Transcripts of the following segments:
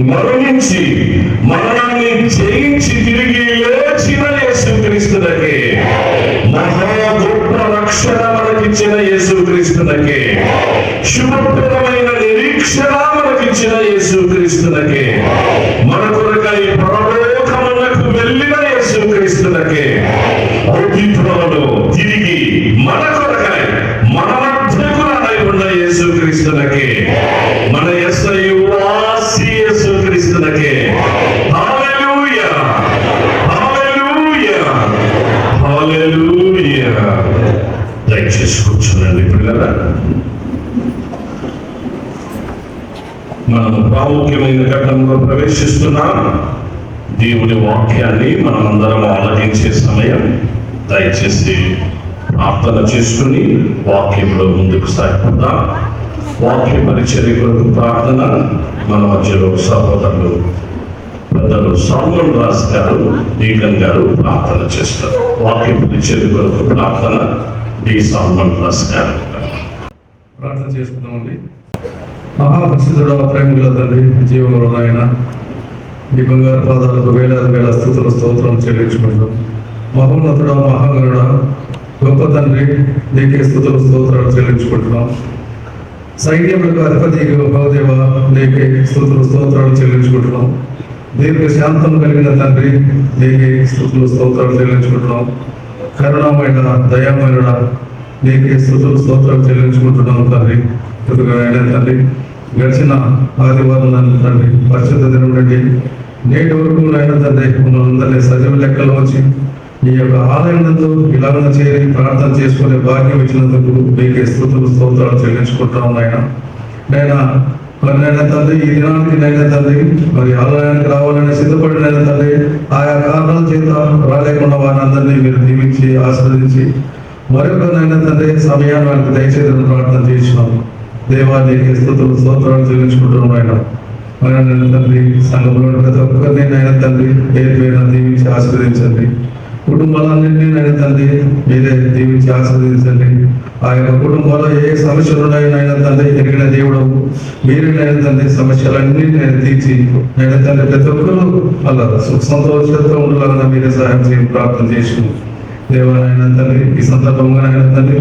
మరణించి మరణాన్ని జయించి తిరిగి లేచిన యేసుక్రీస్తునకే, మహా గొప్ప రక్షణ మనకిచ్చిన యేసుక్రీస్తునకే, శుభప్రదమైన నిరీక్షణ మనకిచ్చిన యేసుక్రీస్తునకే, మన కొరకై పరలోకమునకు వెళ్ళిన యేసుక్రీస్తునకే, అతి త్వరలో తిరిగి మన కొరకై మన మధ్యకు రానున్న యేసుక్రీస్తునకే, మన యేసయ్య వాసి యేసుక్రీస్తునకే హల్లెలూయా, హల్లెలూయా, హల్లెలూయా. దయచేసి కూర్చోండి పిల్లరా. మనం ప్రాముఖ్యమైన ఘట్టంలో ప్రవేశిస్తున్నాం. దేవుని వాక్యాన్ని మనమందరం ఆలకించే సమయం. దయచేసి ప్రార్థన చేసుకుని వాక్యంలో ముందుకు సాగిపోదాం. వాక్య పరిచర్య కొరకు ప్రార్థన మన మధ్యలో సహోదరులు పెద్దలు సాల్మన్ రాజ్ గారు, డీకన్ గారు ప్రార్థన చేస్తారు. వాక్య పరిచర్య కొరకు ప్రార్థన డి సాల్మన్ రాజ్ గారు. ప్రార్థన చేసుకుందామండి. మహాపరిశుద్ధుడు, ప్రేమగల తండ్రి, జీవంలో ఆయన ఈ బంగారు పాదాలకు వేలాది వేల స్తుతుల స్తోత్రం చెల్లించుకుంటాం. మహోన్నతుడా, మహాగణుడా, గొప్ప తండ్రి, నీకే స్తుతుల స్తోత్రాలు చెల్లించుకుంటున్నాం. సైన్యములకు అధిపతి బహుదేవ, నీకే స్తుతుల స్తోత్రాలు చెల్లించుకుంటున్నాం. దీర్ఘ శాంతం కలిగిన తండ్రి, నీకే స్తుతుల స్తోత్రాలు చెల్లించుకుంటున్నాం. కరుణమైన దయామయుడా, నీకే స్తుతుల స్తోత్రాలు చెల్లించుకుంటున్నాం తండ్రి. కృతజ్ఞుడైన తండ్రి, గడిచిన ఆదివారం తండ్రి, పరిశుద్ధ దినం నుండి నేటి వరకు నాయన తండ్రి, మనందరినీ సజీవ లెక్కలో వచ్చి ఈ యొక్క ఆలయంలో ఇలాగ చేరి ప్రార్థన చేసుకునే భాగ్యం ఇచ్చినందుకు మీకే స్తుతులు స్తోత్రాలు చెల్లించుకుంటాం నాయన. మరి నైనా తండ్రి, ఈ దినానికి నైనా తండ్రి, మరి ఆలయానికి రావాలని సిద్ధపడిన తండ్రి, ఆయా కారణాల చేత రాలేకుండా వారందరినీ మీరు దీవించి ఆశీర్వదించి మరొక నైనా తండ్రి సమయాన్ని వారికి దయచేసి ప్రార్థన చేసినాము. దేవానికి స్తుతులు స్తోత్రాలు చెల్లించుకుంటున్నాం ఆయన. మరి నైనా తండ్రి, సంఘంలో ప్రతి ఒక్కరిని నైనా తండ్రి పేరు పేరున దీవించి ఆశీర్వదించండి. కుటుంబాలన్నింటినీ నైనా తండ్రి మీరే దీవించి ఆశీర్వదించండి. ఆ యొక్క కుటుంబంలో ఏ సమస్యలు ఉన్నాయో నైనా తండ్రి ఎరిగిన దేవుడు మీరే నైనా తండ్రి సమస్యలన్నీ నేను తీర్చి నైనా తండ్రి ప్రతి ఒక్కరు అలా సుఖ సంతోషంతో ఉండాలన్నా మీరే సహాయం చేసి ప్రార్థన చేసుకుని దేవాలైనా తండ్రి, ఈ సందర్భంగా నైనా తండ్రి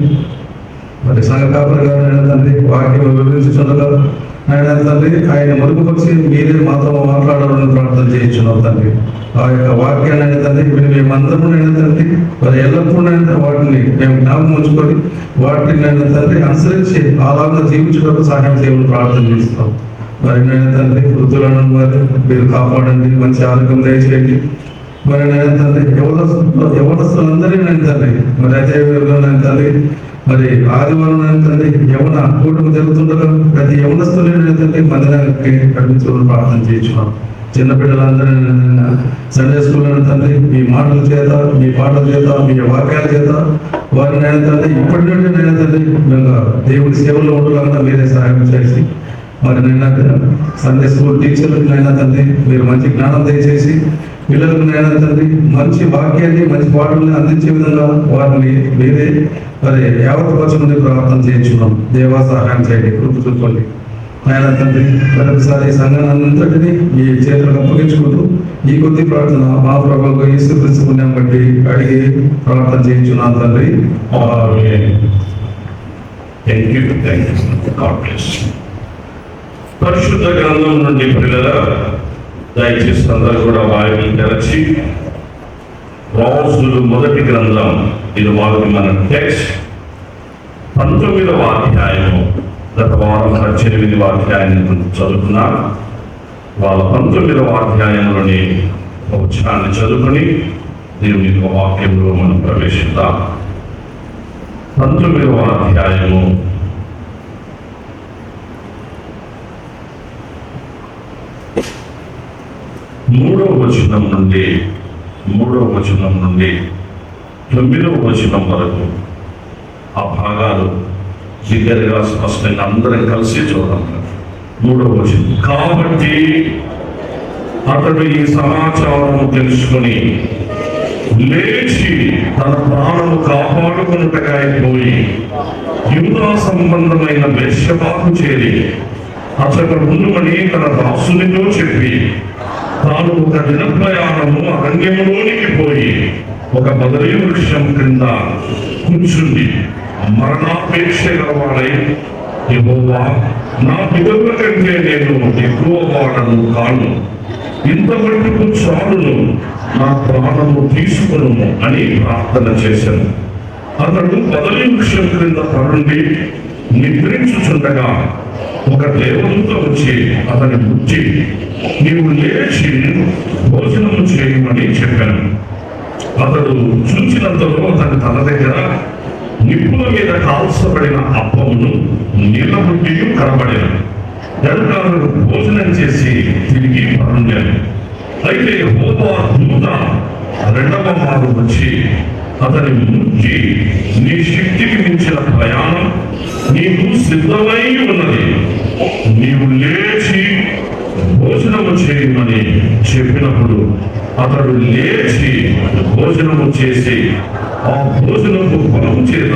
మరి సంఘ కాపరి గారు నైనా తండ్రి వాక్యం వివరించుండగా నైనా తండ్రి ఆయన మరుగుపరిచి మీరే మాతో మాట్లాడాలని ప్రార్థన చేయించున్నాం తండ్రి. ఆ యొక్క వాక్యాన్ని అయినా తండ్రి మేమందరూ అయినా తండ్రి మరి ఎల్లప్పుడూ వాటిని మేము జ్ఞాపకం ఉంచుకొని వాటిని అయినా తండ్రి అనుసరించి అలాగా జీవించడానికి సహాయం చేయమని ప్రార్థన చేస్తాం. మరి నైనా తండ్రి వృద్ధులను మరి మీరు కాపాడండి, మంచి ఆరోగ్యం దయచేయండి. మరి నైనా తండ్రి యవనస్తులందరినీ నైనా తండ్రి మరి అదే నైనా తండ్రి మరి ఆదివారం నైనా తండ్రి యవన కూటమి జరుగుతుండగా ప్రతి యవనస్తులైన తండ్రి మందిరానికి కనిపించుకొని ప్రార్థన చేయించున్నాం. చిన్న బిడ్డలందరూ సండే స్కూల్ తండ్రి మీ మాటల చేత, మీ పాటల చేత, మీ వాక్యాల చేత వారిని నైనా తండ్రి ఇప్పటి నుండి నైనా తండ్రి దేవుడి సేవలో ఉండగా మీరే సహాయం చేసి మరి నైనా సండే స్కూల్ టీచర్లకు నైనా తండ్రి మీరు మంచి జ్ఞానం దయచేసి పిల్లలకు నైనా తండ్రి మంచి వాక్యాన్ని, మంచి పాటల్ని అందించే విధంగా వారిని మీరే మరి యావత్పరచమని ప్రార్థన చేయించున్నాం. దేవా సహాయం చేయండి, కృప చూపండి ఆయన తండ్రి. మరొకసారి సంఘాన్ని అంతటిని మీ చేతులకు అప్పగించుకుంటూ ఈ కొద్ది ప్రార్థన మా ప్రభువుకు యేసుక్రీస్తు పుణ్యం బట్టి అడిగి ప్రార్థన చేయించున్నాం తండ్రి. పరిశుద్ధ గ్రంథం నుండి పిల్లల దయచేసి అందరూ కూడా బైబిల్ తెరచి రాజులు మొదటి గ్రంథం, ఇది మన టెక్స్ట్ 19వ అధ్యాయము. గత వారం 18వ అధ్యాయాన్ని చదువుకున్నాం. వాళ్ళ 19వ అధ్యాయంలోని వచనాన్ని చదువుకుని దేవుని వాక్యంలో మనం ప్రవేశిద్దాం. 19వ అధ్యాయము 3వ వచనం నుండి 9వ వచనం వరకు ఆ భాగాలు దగ్గరగా స్పష్టంగా అందరం కలిసి చూద్దాం. 3వ వచనం. కాబట్టి అతడు ఈ సమాచారం తెలుసుకొని లేచి తన ప్రాణము కాపాడుకున్నట్టుగా పోయి యూదా సంబంధమైన బెర్షెబాకు చేరి అతను ఉండమని తన దాసునితో చెప్పి తాను ఒక దిన ప్రయాణము అరణ్యములోనికి పోయి ఒక బదరీ వృక్షం క్రింద కూర్చుండి మరణాపేక్ష గలవాడై, యెహోవా, నా పితరుల కంటే నేను ఎక్కువ వాడను కాను, ఇంత మట్టుకు చాలును, నా ప్రాణము తీసుకును అని ప్రార్థన చేశాను. అతడు బదరీ వృక్షం క్రింద పరుండి నిద్రించుచుండగా ఒక దేవదూత వచ్చి అతని ముట్టి, నీవు లేచి భోజనము చేయమని చెప్పాను. అతడు చూచినంతలో అతని తల దగ్గర నిప్పుల మీద కాల్చబడిన అప్పమును నీళ్ళ బుడ్డియు కనబడిన. కనుక అతడు భోజనం చేసి తిరిగి పరుండాను. అయితే యెహోవా దూత రెండవ మారు వచ్చి అతని ముట్టి, నీ శక్తికి మించిన ప్రయాణం నీకు సిద్ధమై ఉన్నది, నీవు లేచి భోజనము చేయమని చెప్పినప్పుడు అతడు లేచి భోజనము చేసి ఆ భోజనము పొలం చేత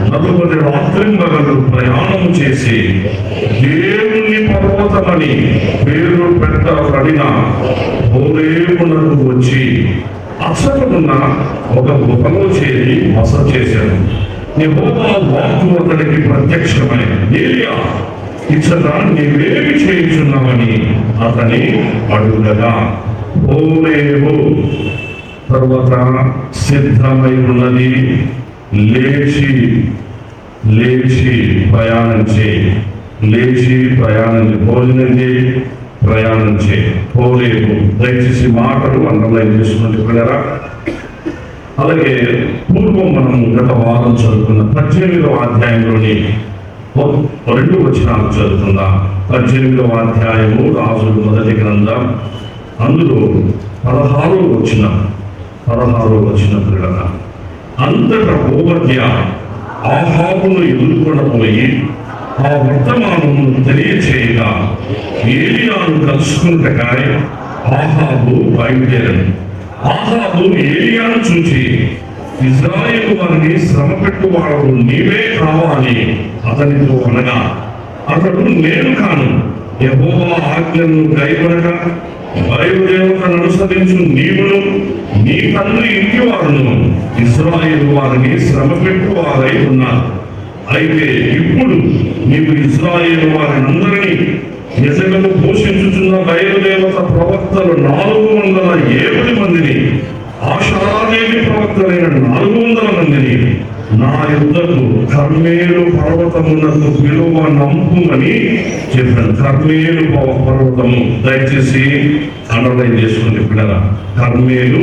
40 రాత్రింబగళ్ళు ప్రయాణము చేసి దేవుని పర్వతమని పేరు పెట్టబడిన హోరేమునకు వచ్చి అచ్చటనున్న ఒక గుహలో చేరి బస చేశాను. యెహోవా వాక్కు అతడికి ప్రత్యక్షమై, ఏలియా, ఇచ్చట నీవేమి చేయుచున్నావని అతని అడుగగా, హోరేబు పర్వత సిద్ధమై ఉన్నది, లేచి ప్రయాణం చేయి, భోజనం చేయి, ప్రయాణం చేయి. హోరేబు, దయచేసి మాటలు అండర్లైన్ చేసుకుంటున్నారా? అలాగే పూర్వం మనం గత వారం చదువుకున్న 18వ అధ్యాయంలోని 2 వచనాలు చదువుకుందాం. 18వ అధ్యాయము రాజుల మొదటి గ్రంథం, అందులో 16వ వచనం పిల్లల, అంతటా ఓబద్యా ఆహాబును ఎదుర్కొనపోయి ఆ వర్తమానము తెలియచేయగా ఏలియాను కలుసుకున్నటకాయ ఆహాబు బయలుదేరను. ఆహాబు ఏలియాను చూచి, ఇశ్రాయేలు వారిని శ్రమ పెట్టువాడు నీవే కావాలి అతనితో అనగా, అతడు నేను కాను, యెహోవా ఆజ్ఞను గైకొనక బయలుదేవతను అనుసరించు నీవును నీ తండ్రి ఇంటి వారును ఇశ్రాయేలు వారిని శ్రమ పెట్టువారై ఉన్నారు. అయితే ఇప్పుడు నీవు ఇశ్రాయేలు వారినందరినీ నిజంగా పోషించుచున్న బయలుదేవత ప్రవక్తలు 407 మందిని, ఆషారాదేవి ప్రవక్తలైన 400 మందిని నా యుద్ధకు కర్మేలు పర్వతమునకు పిలువ నంపుమని చెప్పాను. కర్మేలు పర్వతము, దయచేసి అండర్లైన్ చేసుకోండి పిల్లల. కర్మేలు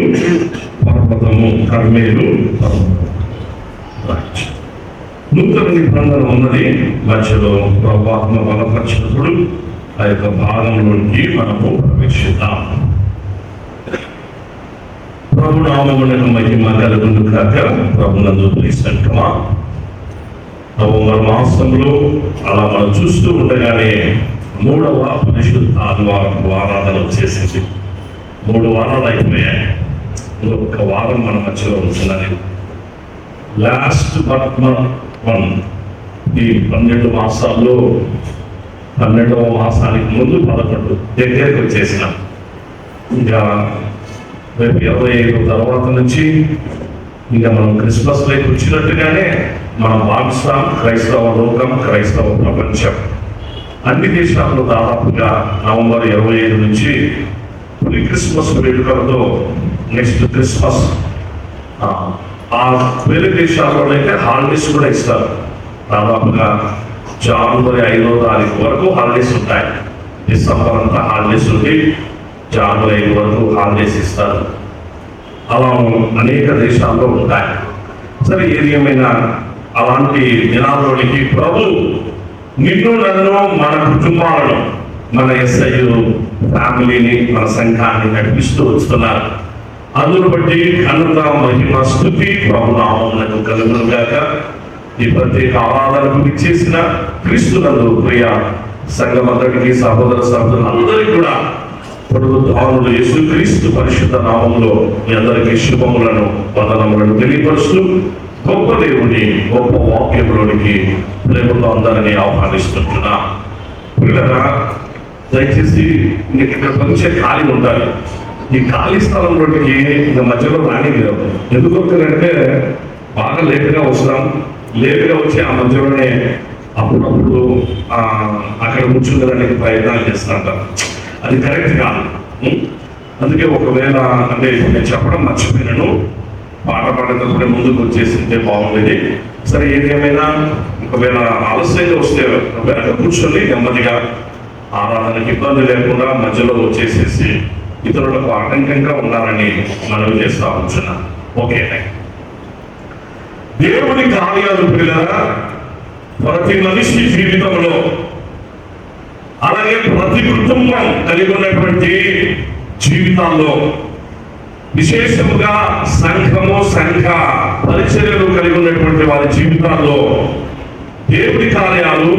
పర్వతము. నూతన నిబంధన ఉన్నది మధ్యలో ప్రభాత్మ బలపరిచినప్పుడు ఆ యొక్క భాగంలోనికి మనము ప్రవేశిద్దాం. ప్రభు నామమునకు మహిమ కలుగును కాక. ప్రభునందు ప్రియసంగమా, నవంబర్ మాసంలో అలా మనం చూస్తూ ఉండగానే 3వ పరిశుద్ధ ఆదివారం ఆరాధన వచ్చేసింది. 3 వారాలు అయిపోయాయి. ఇంకొక వారం మన మధ్యలో ఉంటున్నది. లాస్ట్ బట్ వన్, ఈ 12 మాసాల్లో 12వ మాసానికి ముందు 11 దగ్గరికి వచ్చేసినాం. ఇంకా రేపు 25 తర్వాత నుంచి ఇంకా మనం క్రిస్మస్ వైపు వచ్చినట్టుగానే మనం భావిస్తాం. క్రైస్తవ లోకం, క్రైస్తవ ప్రపంచం అన్ని దేశాల్లో దాదాపుగా నవంబర్ 25 నుంచి తొలి క్రిస్మస్ వేడుకలతో నెక్స్ట్ క్రిస్మస్. ఆ వేరే దేశాల్లో అయితే హాలిడేస్ కూడా ఇస్తారు. దాదాపుగా జనవరి 5వ తారీఖు వరకు హాలిడేస్ ఉంటాయి. డిసెంబర్ అంతా హాలిడేస్ ఉండి జనవరి 5 వరకు హాలిడేస్ ఇస్తారు. అలా అనేక దేశాల్లో ఉంటాయి. సరే, ఏది ఏమైనా అలాంటి దినాల్లోనికి ప్రభు నిన్ను నన్ను మన కుటుంబాలను, మన ఎస్ఐ ఫ్యామిలీని, మన సంఘాన్ని నడిపిస్తూ వస్తున్నారు. అందును బట్టి ఘనత, మహిమ, స్తుతి ప్రభు నామమునకు కలుగును గాక. ఈ ప్రత్యేక ఆరాధనకు ఇచ్చేసిన క్రీస్తునందు ప్రియ సంఘమంతటికి, సహోదర సహోదరులందరికీ కూడా పొరుగుదారులు యేసుక్రీస్తు పరిశుద్ధ నామములో మీ అందరికీ శుభములను, వందనములను తెలియపరుస్తూ గొప్ప దేవుని గొప్ప వాక్యంలోనికి ప్రేమతో అందరినీ ఆహ్వానిస్తుంటున్నా. పిల్లరా దయచేసి మీకు ఇక్కడ కొంచెం ఖాళీ ఉండాలి. ఈ ఖాళీ స్థలంలోకి ఇంకా మధ్యలో రానిలేదు. ఎందుకంటే బాగా లేటుగా వస్తాం. లేటుగా వచ్చి ఆ మధ్యలోనే అప్పుడప్పుడు అక్కడ కూర్చుండడానికి ప్రయత్నాలు చేస్తుంటాం. అది కరెక్ట్ కాదు. అందుకే ఒకవేళ అంటే నేను చెప్పడం మర్చిపోయినాను, పాట పాడేటప్పుడే ముందుకు వచ్చేసింటే బాగుండేది. సరే, ఏదేమైనా ఒకవేళ ఆలస్యంగా వస్తే వెనక కూర్చొని నెమ్మదిగా ఆరాధనకి ఇబ్బంది లేకుండా మధ్యలో వచ్చేసేసి ఇతరులకు ఆటంకంగా ఉన్నారని మనవి చేస్తా ఉంటున్నా. ఓకే, దేవుని కార్యాలు పిల్లరా ప్రతి మనిషి జీవితంలో, అలాగే ప్రతి కుటుంబం కలిగి ఉన్నటువంటి జీవితాల్లో, విశేషముగా సంఘ పరిచర్యలు కలిగి ఉన్నటువంటి వారి జీవితాల్లో దేవుని కార్యాలు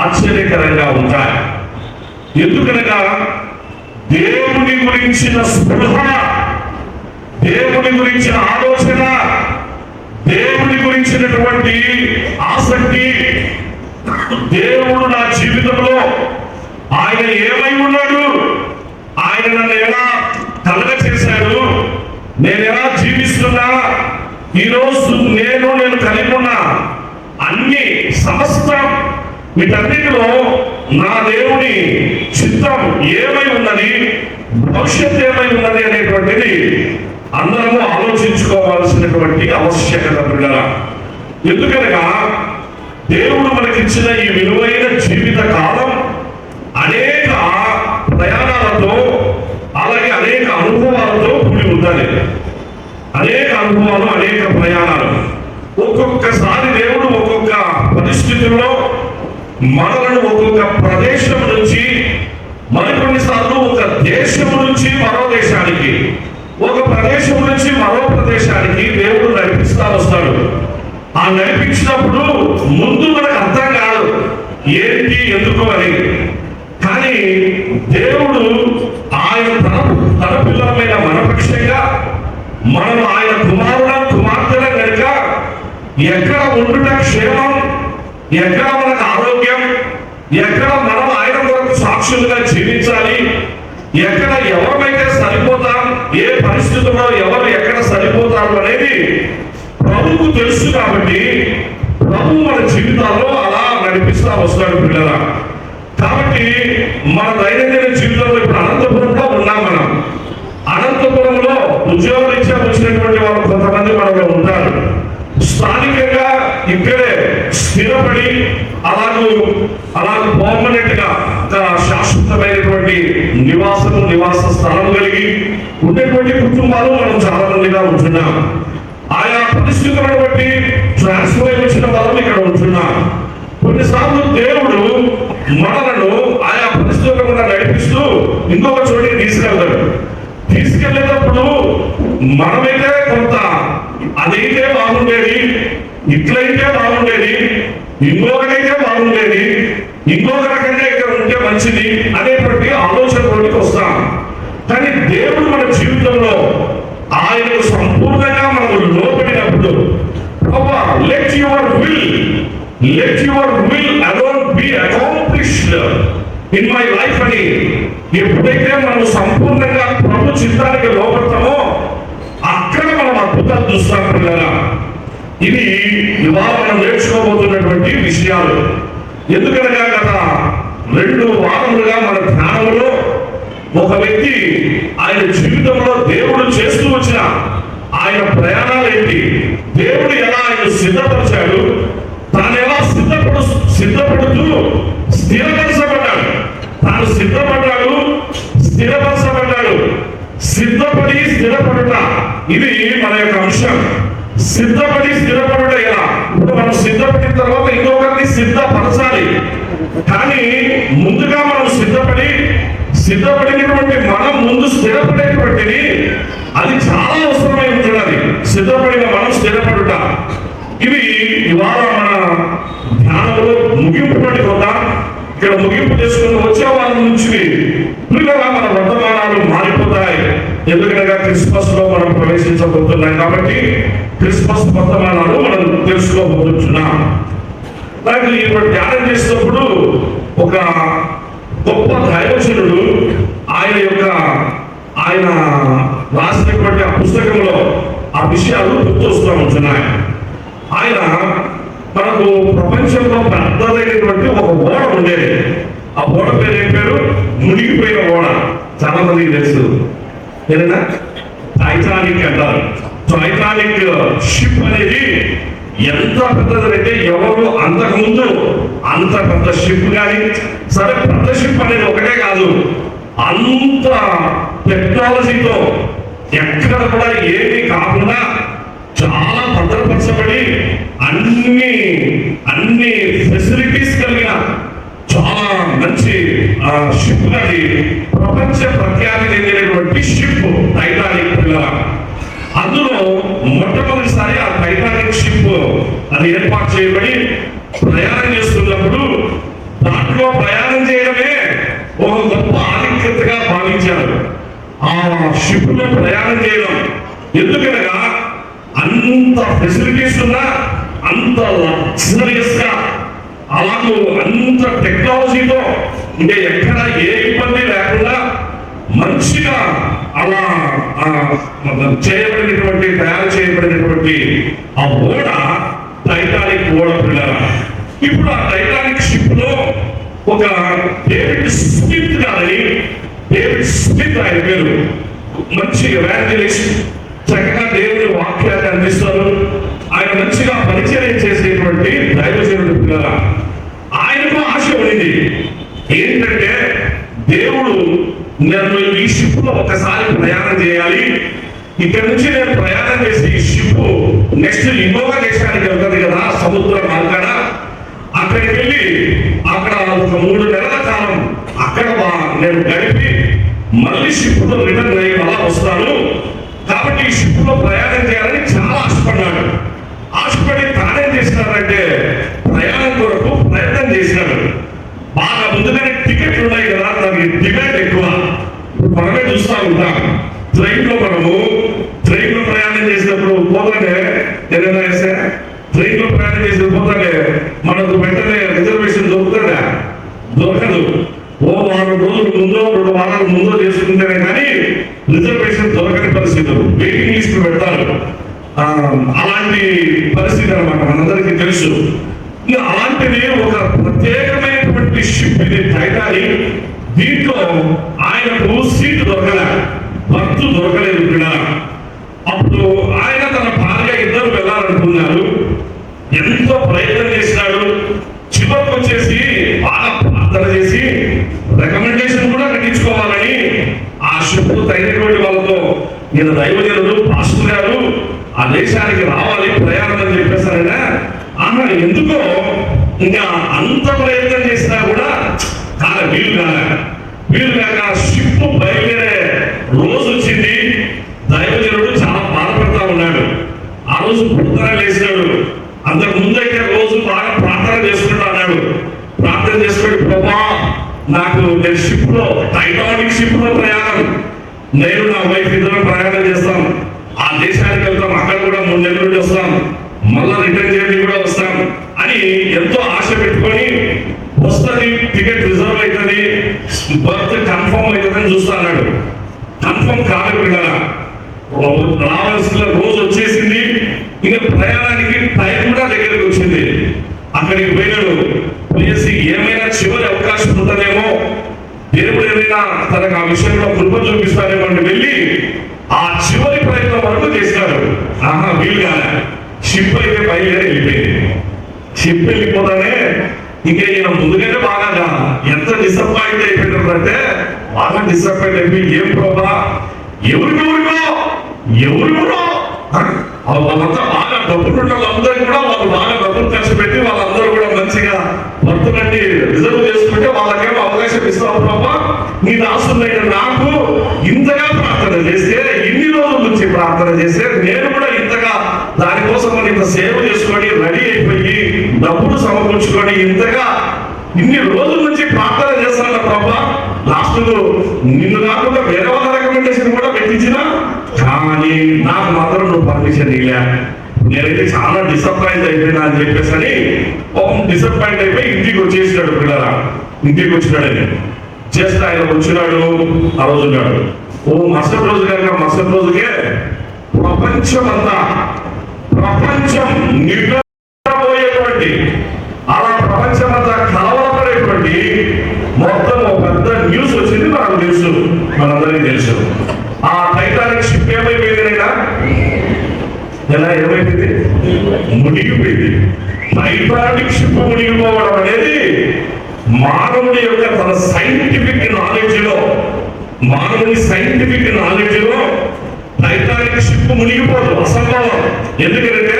ఆశ్చర్యకరంగా ఉంటాయి. ఎందుకనగా దేవుని గురించిన స్పృహ, దేవుని గురించిన ఆలోచన, దేవుని గురించినటువంటి ఆసక్తి, దేవుడు నా జీవితంలో ఆయన ఏమై ఉన్నాడు, ఆయన నన్ను ఎలా కలగ చేశాడు, నేను ఎలా జీవిస్తున్నా, ఈరోజు నేను కలిగి ఉన్న అన్ని సమస్తం వీటన్నిటిలో నా దేవుని చిత్తం ఏమై ఉన్నది, భవిష్యత్తు ఏమై ఉన్నది అనేటువంటిది అందరము ఆలోచించుకోవాల్సినటువంటి ఆవశ్యకత పిల్లరా. ఎందుకనగా దేవుడు మనకిచ్చిన ఈ విలువైన జీవిత కాలం అనేక ప్రయాణాలతో, అలాగే అనేక అనుభవాలతో కూడి ఉండాలి. అనేక అనుభవాలు, అనేక ప్రయాణాలు. ఒక్కొక్కసారి దేవుడు ఒక్కొక్క పరిస్థితుల్లో మనలను ఒక్కొక్క ప్రదేశం నుంచి, మరికొన్నిసార్లు ఒక దేశం నుంచి మరో దేశానికి, ఒక ప్రదేశం నుంచి మరో ప్రదేశానికి దేవుడు నడిపిస్తా వస్తాడు. ఆ నడిపించినప్పుడు ముందు మనకు అర్థం కాదు ఏంటి ఎందుకు అని. కానీ దేవుడు ఆయన తన పిల్లలమైన మన పక్షంగా, మనం ఆయన కుమార్తెల కనుక ఎక్కడ ఉండుట క్షేమం, ఎక్కడ మనకు ఆరోగ్యం, ఎక్కడ మనం ఆయన కొరకు సాక్షులుగా జీవించాలి, ఎక్కడ ఎవరైతే సరిపోతాం, ఏ పరిస్థితుల్లో ఎవరు ఎక్కడ సరిపోతారు అనేది ప్రభువుకు తెలుసు. కాబట్టి ప్రభు మన జీవితాల్లో అలా నడిపిస్తా వస్తాడు పిల్లల. కాబట్టి మన దైనందిన జీవితంలో ఇప్పుడు అనంతపురంలో ఉన్నాం. మనం అనంతపురంలో ఉద్యోగరీత్యా వచ్చినటువంటి వాళ్ళు కొంతమంది మనలో ఉంటారు. స్థానికంగా ఇక్కడే స్థిరపడి అలాగ పర్మనెంట్ గా శాశ్వతమైనటువంటి నివాస స్థలం కలిగి ఉండేటువంటి కుటుంబాలు మనం చాలా మందిగా ఉంటున్నాం. ఆయా పరిస్థితులను బట్టి ట్రాన్స్ఫర్ వచ్చిన వాళ్ళు ఇక్కడ ఉంటున్నాం. కొన్నిసార్లు దేవుడు మనలను ఆయా పరిస్థితులను నడిపిస్తూ ఇంకొక చోటికి తీసుకెళ్తాడు. తీసుకెళ్లేటప్పుడు మనమైతే కొంత అదైతే బాగుండేది, ఇట్లయితే బాగుండేది, ఇంకొకటైతే బాగుండేది, ఇంకొక రకంగా ఇక్కడ ఉంటే మంచిది అనేటువంటి ఆలోచనలోకి వస్తాం. కానీ దేవుడు మన జీవితంలో ఆయనకు సంపూర్ణంగా మనము లోబడినప్పుడు, ప్రభువా let your will alone be accomplished in my life అని ఎప్పుడైతే మనం సంపూర్ణంగా ప్రభు చిత్తానికి లోపడతామో అక్కడ మనం అద్భుతాలు చూస్తాం పిల్లలా. ఇది ఇవాళ మనం నేర్చుకోబోతున్నటువంటి విషయాలు. ఎందుకనగా గత 2 వారములుగా మన ధ్యానంలో ఒక వ్యక్తి ఆయన జీవితంలో దేవుడు చేస్తూ వచ్చిన ఆయన ప్రయాణాలు ఏంటి, దేవుడు ఎలా ఆయన సిద్ధపరిచాడు, తాను ఎలా సిద్ధపడుతూ స్థిరపరచబడ్డాడు, తాను సిద్ధపడ్డాడు, స్థిరపరచబడ్డాడు. సిద్ధపడి స్థిరపడుట ఇది మన యొక్క అంశం. సిద్ధపడి స్థిరపడుట ఎలా? ఇప్పుడు మనం సిద్ధపడిన తర్వాత ఇంకొకరిని సిద్ధపరచాలి. కానీ ముందుగా మనం సిద్ధపడినటువంటి మనం ముందు స్థిరపడేటువంటిది అది చాలా అవసరమై ఉంటున్నది. సిద్ధపడిన మనం స్థిరపడుట ఇవి ఇవాళ మన ధ్యానంలో ముగింపులోకి వద్దాం. ఇక్కడ ముగింపు చేసుకుని వచ్చే వారి నుంచి పిల్లగా మన వర్తమానాలు మారిపోతాయి. ఎందుకనగా క్రిస్మస్ లో మనం ప్రవేశించబోతున్నాం కాబట్టి క్రిస్మస్ వర్తమానాలు మనం తెలుసుకోబోతున్నాం. నాకు ఇప్పుడు ధ్యానం చేసినప్పుడు ఒక గొప్ప దైవజనుడు ఆయన రాసినటువంటి ఆ పుస్తకంలో ఆ విషయాలు గుర్తొస్తూ ఉంటున్నాయి. ఆయన మనకు ప్రపంచంలో పెద్దదైనటువంటి ఒక ఓడ ఉండేది. ఆ ఓడ పేరు ఏం పేరు? మునిగిపోయిన ఓడ. చాలా మందికి తెలుసు. ఏదైనా టైటానిక్ అంటారు. టైటానిక్ షిప్ అనేది ఎంత పెద్దదంటే ఎవరు అంతకుముందు అంత పెద్ద షిప్ కానీ, సరే పెద్ద షిప్ అనేది ఒకటే కాదు, అంత టెక్నాలజీతో ఎక్కడ కూడా ఏమీ కాకుండా చాలా భద్రపరచబడి అన్ని ఫెసిలిటీస్ కలిగిన చాలా మంచి షిప్ అది ప్రపంచ ప్రఖ్యాతి చెందినటువంటి షిప్ టైటానిక్ పిల్లల. అందులో మొట్టమొదటిసారి ఆ టైటానిక్ షిప్ అది ఏర్పాటు చేయబడి ప్రయాణం చేస్తున్నప్పుడు దాంట్లో ప్రయాణం చేయడమే ఒక గొప్ప ఆధిక్యతగా భావించారు. ఆ షిప్ లో ప్రయాణం చేయడం ఎందుకనగా అంత ఫెసిలిటీస్ ఉన్నా, అంత లగ్జరియస్ గా, అలాగే అంత టెక్నాలజీతో ఇంకా ఎక్కడ ఏ ఇబ్బంది లేకుండా మంచిగా అలా తయారు చేయబడినటువంటి ఆ ఓడ టైటానిక్ ఓడ పిల్లల. ఇప్పుడు ఆ టైటానిక్ షిప్ లో ఒక డేవిడ్ స్మిత్ గారని, డేవిడ్ స్మిత్ ఆయన పేరు, మంచి ఎవాంజలిస్ట్, చక్కగా దేవుని వాక్యాన్ని అందిస్తారు. ఆయన మంచిగా పరిచయం చేసేటువంటి దైవజనుడు పిల్లల. ఆయనకు ఆశ ఉండింది ఏంటంటే, దేవుడు నన్ను ఈ షిప్ లో ఒకసారి ప్రయాణం చేయాలి, ఇక్కడ నుంచి నేను ప్రయాణం చేసి ఈ షిప్ నెక్స్ట్ ఇంకొక దేశానికి వెళ్తుంది కదా సముద్రం మార్గాన, అక్కడికి వెళ్ళి అక్కడ ఒక 3 నెలల కాలం అక్కడ నేను గడిపి మళ్ళీ షిప్ లో రిటర్న్ అయ్యి అలా వస్తాను, కాబట్టి ఈ షిప్ లో ప్రయాణం చేయాలని చాలా ఆశపడ్డాడు. ఆశపడి తానేం చేసినాడంటే ప్రయాణం కొరకు ప్రయత్నం చేసినాడు. బాగా ముందుగానే టికెట్లు ఉన్నాయి కదా, దానికి డిమాండ్ ఎక్కువ. మనమే చూస్తూ ఉంటాం, ట్రైన్లో ప్రయాణం చేసినప్పుడు పోతానే ఏదైనా వేస్తే ట్రైన్లో ప్రయాణం చేసిన పోతానే మనకు వెంటనే రిజర్వేషన్ దొరుకుతుందా? దొరకదు. ఓ 4 రోజుల ముందో 2 వారాల ముందో చేసుకుంటేనే కానీ రిజర్వేషన్ దొరకని పరిస్థితులు, వెయిటింగ్ లిస్ట్ పెడతారు. అలాంటి పరిస్థితి అన్నమాట, మనందరికీ తెలుసు. ఇంకా అలాంటిది ఒక ప్రత్యేకమైనటువంటి షిప్ ఇది టైటానిక్. దీంట్లో ఆయనకు సీటు బర్త్ దొరకలేదు కూడా. అప్పుడు ఆయన తన భార్య ఇద్దరు వెళ్ళాలనుకున్నారు. ఎంతో ప్రయత్నం చేసినాడు. చివరికి వచ్చేసి బాగా ప్రార్థన చేసి రికమెండేషన్ కూడా కట్టించుకోవాలని ఆ షిప్ తగినటువంటి వాళ్ళతో, ఈయన దైవజనుడు పాస్టర్ గారు ఆ దేశానికి రావాలి ప్రయాణం అని చెప్పేసారైనా. ఎందుకో ఇంకా అంత ప్రయత్నం చేసినా కూడా వీలు కాక షిప్ బయలుదేరే రోజు వచ్చింది. దైవజనుడు చాలా బాధపడతా ఉన్నాడు. ఆ రోజు పొద్దున లేచినాడు. అంతకు ముందైతే రోజు బాగా ప్రార్థన చేసుకుంటా అన్నాడు. ప్రార్థన చేసుకుని, ప్రభా నాకు నేను షిప్ లో టైటానిక్ షిప్ లో ప్రయాణం, నేను నా వైఫ్ ఇద్దరం ప్రయాణం చేస్తాం, ఆ దేశానికి వెళ్తాం, అక్కడ కూడా 3 నెలల నుండి వస్తాం, మళ్ళా రిటర్న్ జర్నీ కూడా వస్తాం అని ఎంతో ఆశ పెట్టుకొని వస్తుంది, టికెట్ రిజర్వ్ అవుతుంది, బర్త్ కన్ఫర్మ్ అవుతుందని చూస్తా అన్నాడు. కన్ఫర్మ్ కాదు కదా, రావాల్సిన రోజు వచ్చేసింది. ఇంకా ప్రయాణానికి టైం కూడా దగ్గరికి వచ్చింది. అక్కడికి పోయినాడు. పోయేసి ఏమైనా చివరి అవకాశం ఉంటుందేమో, దేవుడు ఏమైనా తనకు ఆ విషయంలో కృప చూపిస్తారేమో అని వెళ్ళి ఆ చివరి ప్రయత్నం వరకు చేసినాడు. వీలు కాలే. షిప్ అయితే బయలుదేరి వెళ్ళిపోయింది. షిప్ వెళ్ళిపోతానే ఇంకా ఈయన ముందుగానే బాగా ఎంత డిసప్పాయింట్ అయిపోయినారంటే బాగా డిసప్పాయింట్ అయిపోయి, ఏం ప్రభా ఎవరికో వాళ్ళంతా బాగా డబ్బులు వాళ్ళందరూ కూడా వాళ్ళు బాగా డబ్బులు ఖర్చు పెట్టి వాళ్ళందరూ కూడా మంచిగా భర్తలన్నీ రిజర్వ్ చేసుకుంటే వాళ్ళకేమో అవకాశం ఇస్తావు ప్రభా, నీ దాసులైన నాకు ఇంతగా ప్రార్థన చేస్తే, ఇన్ని రోజుల నుంచి ప్రార్థన చేస్తే, నేను కూడా ఇంతగా దానికోసం ఇంత సేవ చేసుకొని రెడీ అయిపోయి డబ్బులు సమకూర్చుకొని ఇంతగా ఇన్ని రోజుల నుంచి ప్రార్థన చేస్తాను ప్రభా, లాస్ట్ నిన్ను కాకుండా వేరే వాళ్ళ రికమెండేషన్ కూడా పెట్టించిన, కానీ నాకు మాత్రం నువ్వు పర్మిషన్ ఇలే, నేనైతే చాలా డిసప్పాయింట్ అయిపోయినా అని చెప్పేసి అని డిసప్పాయింట్ అయిపోయి ఇంటికి వచ్చేసినాడు. పిల్లరా ఇంటికి వచ్చినాడని జస్ట్ ఆయన వచ్చినాడు ఆ రోజు ఉన్నాడు. ఓ మరుసటి రోజు కనుక మరుసటి రోజుకే ప్రపంచం నిద్రపోయేటువంటి, అలా ప్రపంచమంతా కలవరపడేటువంటి మొత్తం ఒక పెద్ద న్యూస్ వచ్చింది. మనకు తెలుసు, మనందరికీ తెలుసు. ఆ టైటానిక్ షిప్ ఏమైపోయిందైనా ఎలా ఏమైపోయింది? మునిగిపోయింది. టైటానిక్ షిప్ మునిగిపోవడం అనేది మానవుడి యొక్క తన సైంటిఫిక్ నాలెడ్జ్ లో టైటానిక్ షిప్ మునిగిపోదు, అసంభవం. ఎందుకంటే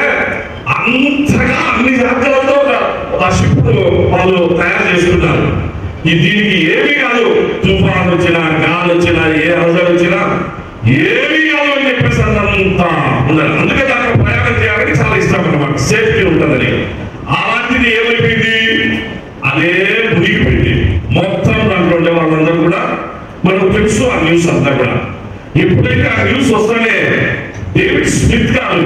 అంతగా అన్ని జాగ్రత్తలతో ఆ షిప్ వాళ్ళు తయారు చేసుకున్నారు. దీనికి ఏమీ కాదు, తుఫాన్ వచ్చినా, గాలి వచ్చినా, ఏ అవసరం వచ్చినా ఏమీ కాదు అని చెప్పేసి అంతా ఉన్నారు. అందుకే దాంట్లో ప్రయాణం చేయాలని చాలా ఇష్టం అన్నమాట, సేఫ్టీ ఉంటుందని. అలాంటిది ఏమైపోయింది? అదే మునిగిపోయింది. మొత్తం దాంట్లో ఉండే వాళ్ళందరూ కూడా మనకు తెలుసు ఆ న్యూస్ అంతా కూడా. ఎప్పుడైతే ఆ న్యూస్ వస్తానే డేవిడ్ స్మిత్ గారు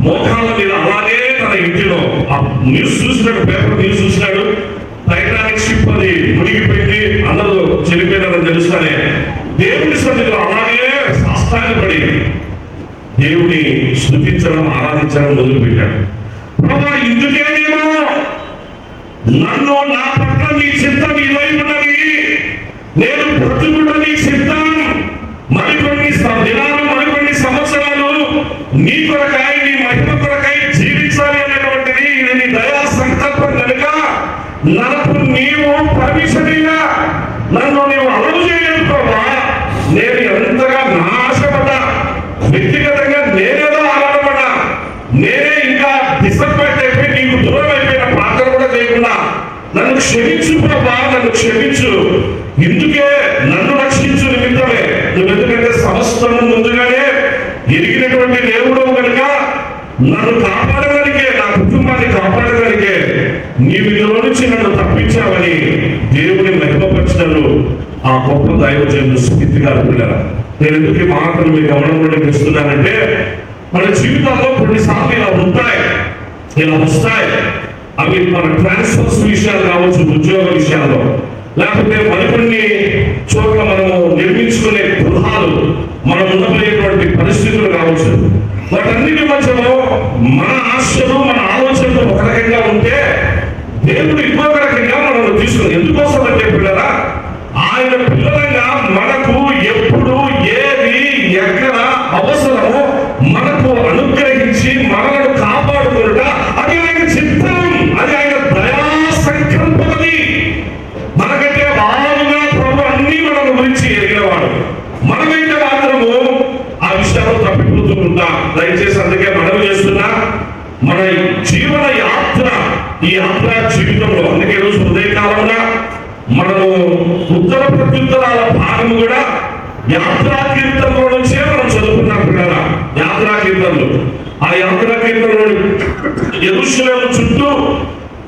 మోకాళ్ళ మీద అలాగే తన ఇంటిలో ఆ న్యూస్ చూసినాడు, పేపర్ న్యూస్ చూసినాడు, టైటానిక్ షిప్ అది మునిగిపోయింది, అందరూ చనిపోయినారని తెలుస్తానే దేవుడి సన్నిధిలో అలాగే సాష్టాంగపడి దేవుని స్తుతించడం, ఆరాధించడం మొదలుపెట్టాడు. ప్రభా, ఇందుకేనేమో నన్ను నా పట్ల నీ చిత్తం ఇవై ఉన్నది, నేను బ్రతుకుట నీ చిత్తం, మరికొన్ని దినాలు, మరికొన్ని సంవత్సరాలు నీ కొరకాయ, నీ మహిమ కొరకాయ జీవించాలి అనేటువంటిది ఇది నీ దయా సంకల్పం కనుక నాకు నీవు పర్మిషన్ ఇలా నన్ను నీవు అలవు చేయలేదు ప్రభా. నేను ఎంతగా నాశపడ్డా, వ్యక్తిగతంగా నేనేదో ఆరాటపడ్డా, నేనే ఇంకా డిసప్పాయింట్ అయిపోయి నీకు దూరం అయిపోయిన ప్రార్థన కూడా చేయకుండా నన్ను క్షమించు ప్రభా, నన్ను క్షమించు. ఇందుకే నన్ను రక్షించు నిమిత్తమే. నువ్వు ఎందుకంటే సమస్తము ముందుగానే ఎరిగినటువంటి దేవుడు కనుక నన్ను కాపాడడానికే, నా కుటుంబాన్ని కాపాడడానికే నీవు ఇందులో నుంచి నన్ను తప్పించావని దేవుని మహిమపరచడంలో ఆ గొప్ప దైవజనుడు స్థితిగా పిల్లరా. నేను ఎందుకు ఈ మాటలు మీ గమనంలోకి ఇస్తున్నానంటే మన జీవితాల్లో కొన్నిసార్లు ఇలా వస్తాయి. అవి మన ట్రాన్స్ఫర్స్ విషయాలు కావచ్చు, ఉద్యోగ విషయాల్లో, లేకపోతే మరికొన్ని చోట్ల మనము నిర్మించుకునే గృహాలు, మనం ఉండబోయేటువంటి పరిస్థితులు కావచ్చు. వాటన్నిటి మధ్యలో మన ఆశలు, మన ఆలోచనలు ఒక రకంగా ఉంటే దేవుడు ఇంకొక రకంగా మనల్ని తీసుకుని, ఎందుకోసం అంటే పిల్లరా, ఆయన పిల్లలంగా మనకు ఎప్పుడు ఏది ఎక్కడ అవసరమో మనకు అనుగ్రహించి మనలను కాపాడుకునుట అది ఆయన చిత్తం, అది ఆయన దయా సంకల్పమని. మనకంటే బాగా ప్రభు అన్ని మన గురించి ఎరిగినవాడు. మనమైతే మాత్రము ఆ విషయాలు తప్పిపోతూ ఉంటాం. దయచేసి అందుకే మనవి చేస్తున్నా, మన జీవన యాత్ర, ఈ యాత్ర జీవితంలో, అందుకే రోజు ఉదయకాలంలో మనము ఉత్తర ప్రత్యుత్తరాల భాగము కూడా యాత్రా కీర్తనలో నుంచే మనం చదువుకున్నాం పిల్లల. యాత్రా కీర్తనలు, ఆ యాత్రా కీర్తనలో యెరూషలేము చుట్టూ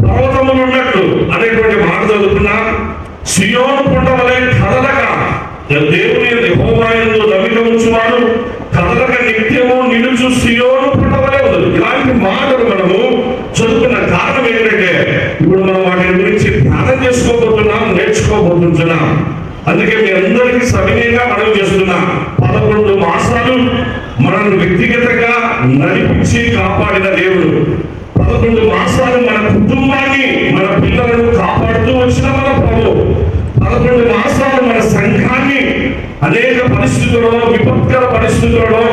పర్వతములు ఉన్నట్టు అనేటువంటి మాట చదువుకున్నా. సియోను కొండ వలె కదలక దేవుని యెహోవా యందు నమ్మిక ఉంచువాడు కదలక నిత్యము నిలుచు సియోను కొండ వలె ఉండదు. ఇలాంటి మాటలు మనము చదువుకున్న కారణం ఏంటంటే ఇప్పుడు మనం వాటి గురించి ధ్యానం చేసుకోబోతున్నాం, నేర్చుకోబోతున్నాం. అందుకే మీ అందరికీ సవినయంగా మనవి చేస్తున్నా, 11 మాసాలు మనల్ని వ్యక్తిగతంగా నడిపించి కాపాడిన దేవుడు, 11 మాసాలు మన కుటుంబాన్ని, మన పిల్లలను కాపాడుతూ వచ్చిన మన ప్రభు, 11 మాసాలు మన సంఘాన్ని అనేక పరిస్థితుల్లో, విపత్కర పరిస్థితులలో,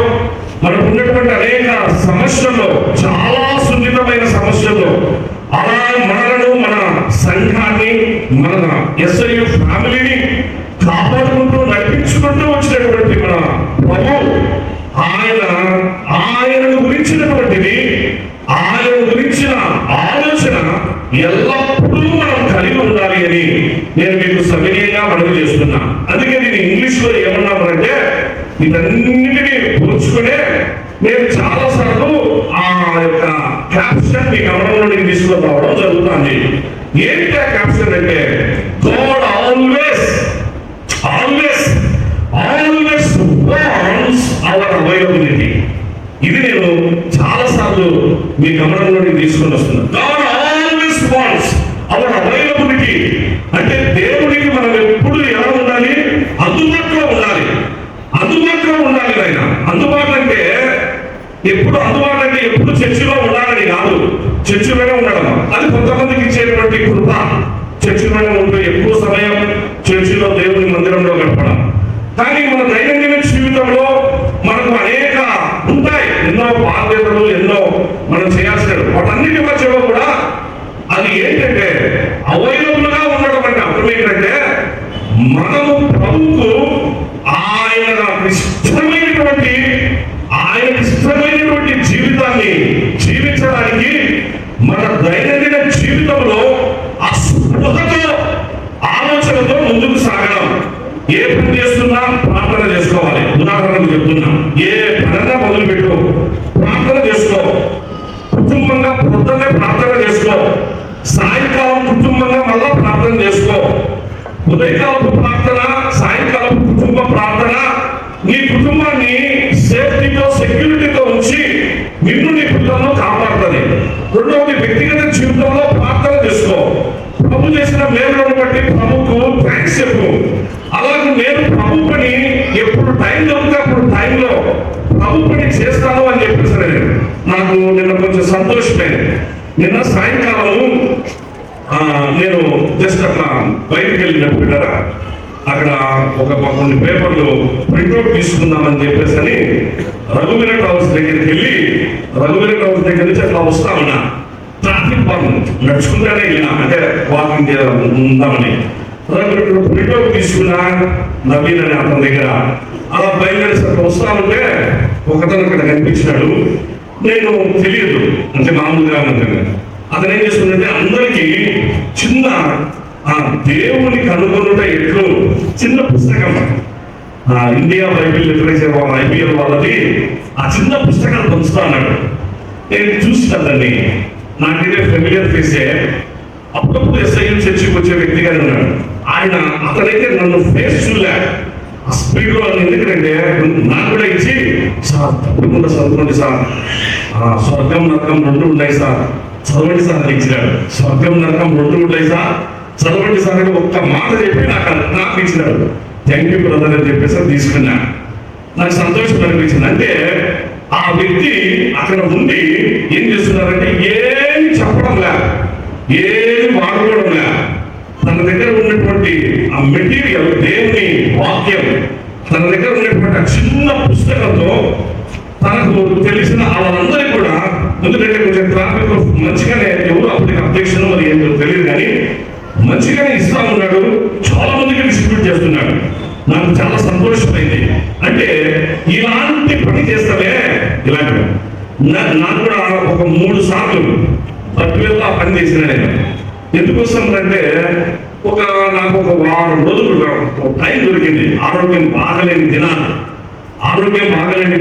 మనకు ఉన్నటువంటి అనేక సమస్యల్లో, చాలా సున్నితమైన సమస్యల్లో అలా మనలను, మన సంఘాన్ని, మన SIU ఫ్యామిలీని కాపాడుకుంటూ నడిపించుకుంటూ వచ్చినటువంటి మన ప్రభు, ఆయనను గురించినటువంటిది, ఆయన గురించిన ఆలోచన ఎల్లప్పుడూ మనం కలిగి ఉండాలి అని నేను మీకు సవినయంగా మనవి చేస్తున్నా. అందుకే నేను ఇంగ్లీష్ లో ఏమన్నానంటే, వీటన్నిటిని పోల్చుకునే నేను చాలా సార్లు ఆ యొక్క క్యాప్షన్ మీ గమనంలోకి తీసుకొని రావడం జరుగుతుంది. ఏంటి ఆ క్యాప్షన్ అంటే, God always wants hour availability. ఇది నేను చాలా సార్లు మీ గమనంలోకి తీసుకొని వస్తున్నాను. God always wants hour availability అంటే దేవుడికి మనం ఎప్పుడు ఎలా కానీ మన దైనందిన జీవితంలో మనకు అనేక ఉంటాయి, ఎన్నో బాధ్యతలు, ఎన్నో మనం చేయాల్సిన వాటన్నిటి మధ్యలో కూడా అది ఏంటంటే అవైలబుల్ గా ఉండడం అంటే అర్థం ఏంటంటే మనము ప్రభువుకు ఆయనకు ఇష్టమైనటువంటి జీవితాన్ని జీవించడానికి మన దైనందిన జీవితంలో ఆ స్పృహతో ఆలోచనతో ముందుకు సాగడం. ఏ పని చేస్తున్నా ప్రార్థన చేసుకోవాలి. ఉదాహరణకు చెప్తున్నా, ఏ పనైనా మొదలుపెట్టు, ప్రార్థన చేసుకో. కుటుంబంగా పొద్దున్నే ప్రార్థన చేసుకో, సాయంకాలం కుటుంబంగా మళ్ళా ప్రార్థన చేసుకో. ఉదయకాలపు ప్రార్థన, సాయంకాలం కుటుంబ ప్రార్థన నీ కుటుంబాన్ని సేఫ్టీతో, సెక్యూరిటీతో ఉంచి నిన్ను నీ పిల్లలను కాపాడుతుంది. రెండవది, వ్యక్తిగత జీవితంలో ప్రార్థన చేసుకో. ప్రభు చేసిన మేలులను బట్టి ప్రభుకు థ్యాంక్స్ చెప్పు. అలాగే నేను ప్రభు పని ఎప్పుడు టైం దొరికితే అప్పుడు టైంలో ప్రభు పని చేస్తాను అని చెప్పేసి నాకు నిన్న కొంచెం సంతోషమైంది. నిన్న సాయంకాలం నేను జస్ట్ అట్లా బయటకు వెళ్ళినప్పుడు అక్కడ కొన్ని పేపర్లు ప్రింట్అవుట్ తీసుకుందామని చెప్పేసి అని రఘువీర హౌస్ దగ్గరికి వెళ్ళి రఘువీర హౌస్ దగ్గర నుంచి అట్లా వస్తా ఉన్నా. ట్రాఫిక్ బాగుంది, నడుచుకుంటానే వెళ్ళినా, అంటే వాకింగ్ ఉందామని. ప్రింట్అవుట్ తీసుకున్నా నవీన్ అని అతని దగ్గర. అలా బయలుదేరి వస్తా ఉంటే ఒకతను అక్కడ కనిపించినాడు. నేను తెలియదు, అంటే మామూలుగా అతను ఏం చేస్తుందంటే అందరికీ చిన్న దేవుని కనుగొనుట ఎట్లు చిన్న పుస్తకం, ఇండియా బైబిల్ లిటరేచర్ IBL వాళ్ళది, ఆ చిన్న పుస్తకాలు పంచుతా అన్నాడు. నేను చూసిన దాన్ని, నాకు ఇదే ఫెమిలియర్ ఫేసే. అప్పుడప్పుడు SIU చర్చికి వచ్చే వ్యక్తిగా ఉన్నాడు ఆయన. అతనైతే నన్ను ఫేస్ చూలే, ఆ స్పీడ్ లో ఎందుకంటే నాకు కూడా ఇచ్చి, సార్ తప్పకుండా చదువుకోండి సార్, స్వర్గం నరకం రెండు ఉన్నాయి సార్, చదవండి సార్ అని ఇచ్చినాడు. స్వర్గం నరకం రెండు ఉన్నాయి సార్, చదవండి సార్ అని ఒక్క మాట చెప్పి నాకు ఇచ్చినాడు. థ్యాంక్ యూ బ్రదర్ అని చెప్పేసి తీసుకున్నా. నాకు సంతోషం అనిపించింది. అంటే ఆ వ్యక్తి అక్కడ ఉండి ఏం చేస్తున్నారంటే ఏమి చెప్పడంలే, ఏమి వాడుకోవడంలే, తన దగ్గర ఉన్నటువంటి ఆ మెటీరియల్, దేవుని వాక్యం, తన దగ్గర ఉన్నటువంటి ఆ చిన్న పుస్తకంతో తనకు తెలిసిన వాళ్ళందరికీ కూడా, ఎందుకంటే కొంచెం ట్రాఫిక్ మంచిగానే, ఎవరు అప్పటికి అబ్జెక్షన్ మరి ఏంటో తెలియదు కానీ మంచిగానే ఇస్తా ఉన్నాడు, చాలా మందికి డిస్ట్రిబ్యూట్ చేస్తున్నాడు. నాకు చాలా సంతోషమైంది. అంటే ఇలాంటి పని చేస్తామే, ఇలాంటి నాకు కూడా ఒక 3 సార్లు పట్టువేలో ఆ పని చేసిన నేను. ఎందుకోసం అంటే నాకు ఒక వారం రోజులు టైం దొరికింది. ఆరోగ్యం బాగలేని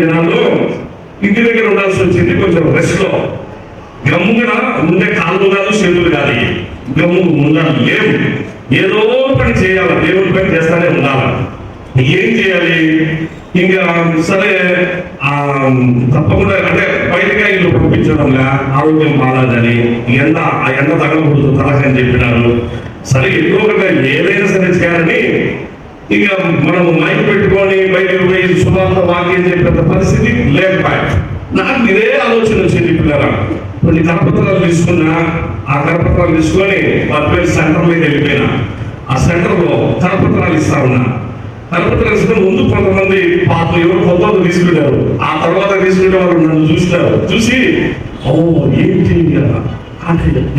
దినాల్లో ఇంటి దగ్గర ఉండాల్సి వచ్చింది. కొంచెం రెస్ట్ లో గమ్ముగా ఉండే కాళ్ళు కాదు, చేతులు కాదు, గమ్ము ఉండాలి. లేవు, ఏదో పని చేయాలి, దేవుని పని చేస్తానే ఉండాలి. ఏం చేయాలి ఇంకా సరే, తప్పకుండా అంటే బయటగా ఇల్లు పంపించడంలా, ఆరోగ్యం బాగాలని, ఆ ఎండ తగలకూడదు తలకని చెప్పినారు. సరే ఎక్కువగా ఏదైనా సరే చేయాలని ఇక మనం మైక్ పెట్టుకొని బయటకు పోయి శుభార్త వాక్యం చెప్పేంత పరిస్థితి లేకపోయా. నాకు ఇదే ఆలోచన వచ్చింది. పిల్లల కొన్ని కరపత్రాలు తీసుకున్నా, ఆ కరపత్రాలు తీసుకొని పర్వేల్ సెంటర్లోకి వెళ్ళిపోయినా. ఆ సెంటర్లో కరపత్రాలు ఇస్తా ఉన్నా. కరపత్రాలు ఇస్తే ముందు కొంతమంది పాపం ఎవరు కొత్త తీసుకున్నారు, ఆ తర్వాత తీసుకునే వాళ్ళు నన్ను చూసినారు. చూసి ఏంటి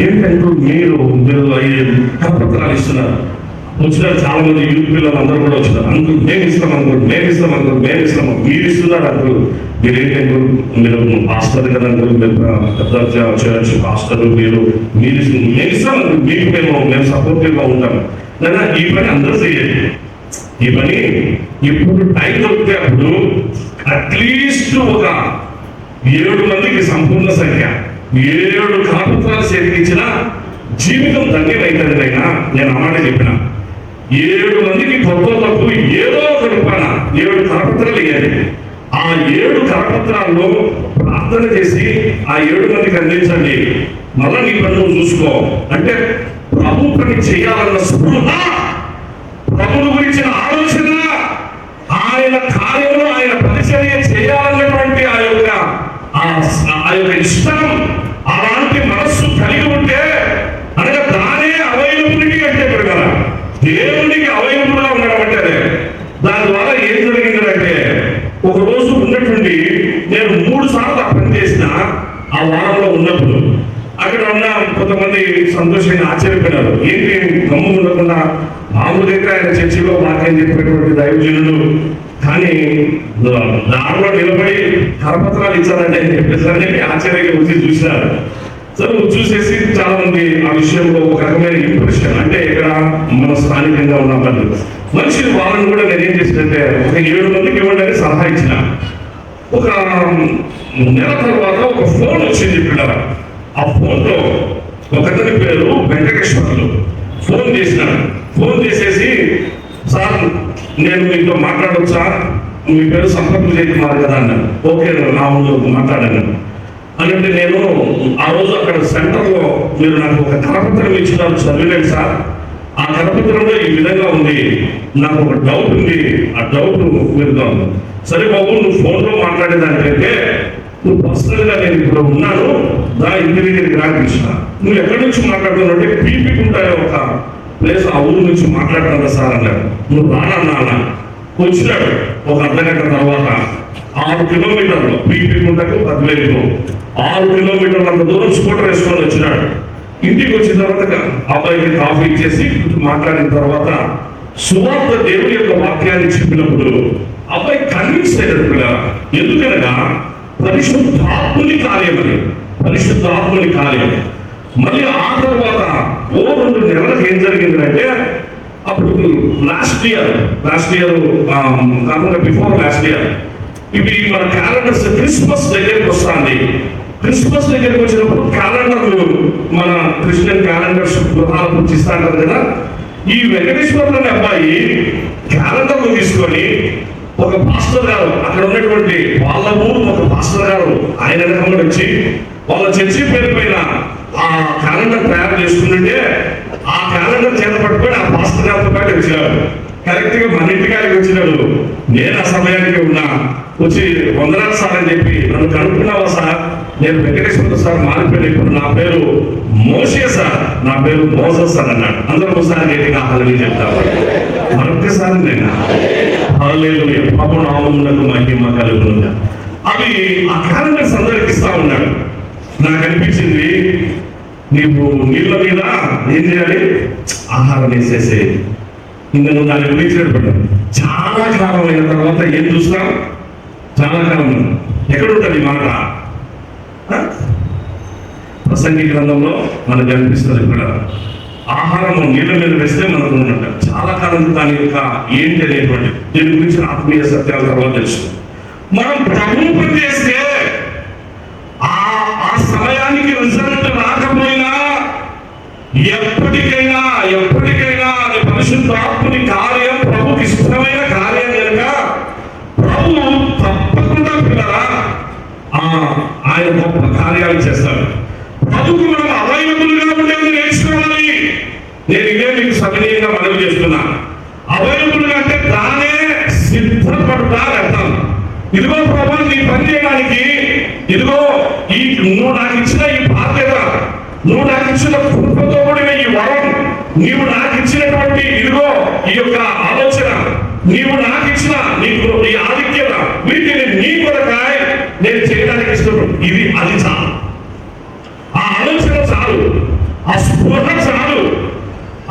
ఏంటంటూ మీరు కరపత్రాలు ఇస్తున్నారు. వచ్చినారు చాలా మంది యూత్ పిల్లలు అందరూ కూడా వచ్చినారు. అంకుల్ మేము ఇస్తాం, అంకుల్ మేము ఇస్తాం, అంకుల్ మేము ఇస్తాము. మీరు ఇస్తున్నారు అంకుల్, మీరేంటి మీరు పాస్టర్ కదా అంకుల్, పెద్ద చర్చ్ పాస్టర్, మీరు మేము ఇస్తాం అంకుల్, మీకు మేము సపోర్టివ్ గా ఉంటాం. లేదా ఈ పని అందరూ చేయండి. ఈ పని ఇప్పుడు టైం దొరికితే అప్పుడు అట్లీస్ట్ ఒక 7 మందికి సంపూర్ణ సంఖ్య 7 కరపత్రాలు సేకరించిన జీవితం ధన్యమైందైనా నేను అమ్మాట చెప్పిన. 7 మందికి కొత్తలకు ఏదో ఒక రూపాన 7 కరపత్రాలు ఇవ్వాలి. ఆ 7 కరపత్రాల్లో ప్రార్థన చేసి ఆ 7 మందికి అందించండి. మళ్ళా నీ పని నువ్వు చూసుకో. అంటే ప్రభు పని చేయాలన్న స్పృహ, ప్రభువు గురించిన ఆలోచన, ఆయన కార్యంలో ఆయన పరిచర్య చేయాలన్నటువంటి ఆ యొక్క ఇష్టం, అలాంటి మనస్సు కలిగి ఉంటే అనగా దానే అవైలబిలిటీ అంటే కదా, దేవునికి అవైలబుల్ గా ఉండడం అంటే దాని ద్వారా ఏం సంతోషంగా ఆశ్చర్యపోయినారు. ఏంటి గమ్ము ఉండకుండా మామూలుగా ఆయన చర్చిలో వాక్యం చెప్పేటువంటి దైవజనులు, కానీ దారిలో నిలబడి కరపత్రాలు ఇచ్చారంటే అని చెప్పేసి ఆశ్చర్యంగా వచ్చి చూసినారు. సరే చూసేసి చాలా మంది ఆ విషయంలో ఒక రకమైన ఇంప్రెషన్, అంటే ఇక్కడ మన స్థానికంగా ఉన్న వాళ్ళు మనిషి వాళ్ళని కూడా నేనేం చేసినట్టే ఒక 7 మందికి ఇవ్వండి అని సలహా ఇచ్చిన. ఒక నెల తర్వాత ఒక ఫోన్ వచ్చింది పిల్లల. ఆ ఫోన్లో ఒకతని పేరు వెంకటేశ్వర్లు ఫోన్ చేసినాడు. ఫోన్ చేసేసి, సార్ నేను మీతో మాట్లాడొచ్చా, మీ పేరు సంపర్కం చేయకుమారు కదా అన్నాను. ఓకే నా ముందు మాట్లాడాను అంటే, నేను ఆ రోజు అక్కడ సెంటర్లో మీరు నాకు ఒక కరపత్రం ఇచ్చినారు, చదివినాను సార్. ఆ కరపత్రంలో ఈ విధంగా ఉంది, నాకు ఒక డౌట్ ఉంది, ఆ డౌట్ మీరు సరే బాబు నువ్వు ఫోన్లో మాట్లాడేదానికైతే నువ్వు పర్సనల్గా నేను ఇప్పుడు ఉన్నాను, దా ఇంటి దగ్గరికి రాకృష్ణ, నువ్వు ఎక్కడి నుంచి మాట్లాడుతున్నావు అంటే పీపీకి ఉంటాయో ఒక ప్లేస్, ఆ ఊరు నుంచి మాట్లాడుతున్నా సార్ అన్నాడు. నువ్వు రానన్నా అన్న. వచ్చినాడు ఒక అర్ధగంట తర్వాత 6 కిలోమీటర్లు పీపీకుంటకు 10,000 6 కిలోమీటర్లు అంత దూరం స్కూటర్ వేసుకొని వచ్చినాడు. ఇంటికి వచ్చిన తర్వాత అబ్బాయికి కాఫీ ఇచ్చేసి మాట్లాడిన తర్వాత సువార్త దేవుని యొక్క వాక్యాన్ని చెప్పినప్పుడు అబ్బాయి కన్విన్స్ అయ్యాడు కూడా. ఎందుకనగా పరిశుద్ధాత్ముని కార్యం అని, పరిశుద్ధాత్ముని కార్యం. మళ్ళీ ఆ తర్వాత 2 నెలలకు ఏం జరిగిందంటే, అప్పుడు లాస్ట్ ఇయర్ కాకుండా బిఫోర్ లాస్ట్ ఇయర్ ఇవి మన క్యాలెండర్స్ క్రిస్మస్ దగ్గరికి వస్తుంది. క్రిస్మస్ దగ్గరికి వచ్చినప్పుడు క్యాలెండర్లు మన క్రిస్టియన్ క్యాలెండర్స్ గృహాలకు ఇస్తాంటారు కదా. ఈ వెంకటేశ్వర్లు అనే అబ్బాయి క్యాలెండర్లు తీసుకొని ఒక పాస్టర్ గారు, అక్కడ ఉన్నటువంటి వాళ్ళ ఊరు ఒక పాస్టర్ గారు ఆయన రకంగా వచ్చి వాళ్ళ చర్చి పేరు పైన ఆ క్యాలెండర్ తయారు చేసుకుంటుంటే ఆ క్యాలెండర్ చేత పట్టుకొని ఆ పాస్టర్ గారితో పాటు వచ్చినాడు. కరెక్ట్ గా మన ఇంటికాడికి వచ్చినాడు. నేను ఆ సమయానికి ఉన్నా. వచ్చి వందనాలు సార్ అని చెప్పి, నన్ను కనుక్కున్నావా సార్, నేను వెంకటేశ్వర సార్ మారిపోయిన, ఇప్పుడు నా పేరు మోషే సార్, నా పేరు మోసస్ అని అన్నాడు. అందరూ ఒకసారి గట్టిగా హల్లెలూయా చెప్తారు. మరొకసారి నేను హల్లెలూయా ప్రభువు నామమునకు మహిమ కలుగును. అవి ఆ క్యాలెండర్స్ అందరికి ఇస్తా ఉన్నాడు. నాకు అనిపించింది, నీవు నీళ్ళ మీద ఏం చేయాలి, ఆహారం వేసేసి ఇంకా నువ్వు దాన్ని గురించి పడ్డావు. చాలా కాలం అయిన తర్వాత ఏం చూస్తాం, చాలా కాలం ఎక్కడుంటుంది ఈ మాట, ప్రసంగి గ్రంథంలో మనకు కనిపిస్తుంది కూడా. ఆహారం నీళ్ళ మీద వేస్తే మనకు ఉన్నట్టు చాలా కాలం దాని యొక్క ఏంటి అనేటువంటి దీని గురించి ఆత్మీయ సత్యాల తర్వాత తెలుసు. మనం ప్రభువు పని చేస్తే ఆ సమయానికి రిజల్ట్ రాకపోయినా ఎప్పటికైనా అది పరిశుద్ధాత్ముని కార్యం, ప్రభుకి ఇష్టమైన కార్యం కనుక ప్రభు తప్పకుండా పిల్లరా ఆయన గొప్ప కార్యాలు చేస్తారు. ప్రభుకు మనం అవైలబుల్ గా ఉండేది నేర్చుకోవాలి. నేను ఇదే మీకు సవినీయంగా మనవి చేస్తున్నా. అవైలబుల్ గా అంటే దానే సిద్ధపడతా అర్థం. ఇదిగో ప్రభు నీ పని చేయడానికి, ఇదిగో నువ్వు నాకు ఇచ్చిన ఈ బాధ్యత, నువ్వు నాకు ఇచ్చిన కృపతో కూడిన ఈ వరం, నీవు నాకు ఇచ్చినటువంటి ఇదిగో ఈ యొక్క ఆలోచన, నీవు నాకు ఇచ్చిన నీకు ఈ ఆధిక్యత, వీటిని నీ కొరకాయ నేను చేయడానికి ఇష్టపడు. ఇది అది చాలు, ఆ ఆలోచన చాలు, ఆ స్పృహ చాలు.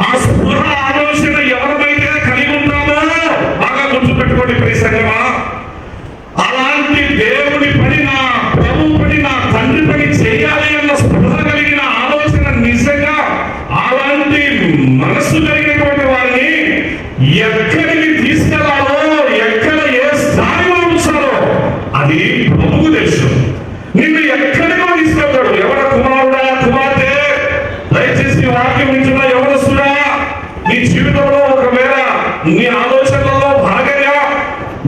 ఆ స్పృహ ఆలోచన ఎవరిమైతే కలిగి ఉంటామో బాగా గుర్తుపెట్టుకోండి ప్రియసంగమా. అలాంటి దేవుడి పని, నా ప్రభు పని, నా తండ్రి పని చేయాలి అన్న స్పృహ కలిగిన ఆలోచన, నిజంగా అలాంటి మనస్సు కలిగినటువంటి వారిని ఎక్కడికి తీసుకెళ్లాలో, ఎక్కడ ఏ స్థాయిలో ఉంచాలో అది ప్రభువుకు తెలుసు. నిన్ను ఎక్కడికో తీసుకెళ్తాడు. ఎవర కుమారుడా, కుమార్తె, దయచేసి వాక్యం వింటున్నా ఎవరొస్తున్నా, నీ జీవితంలో ఒకవేళ నీ ఆలోచనలలో భాగంగా,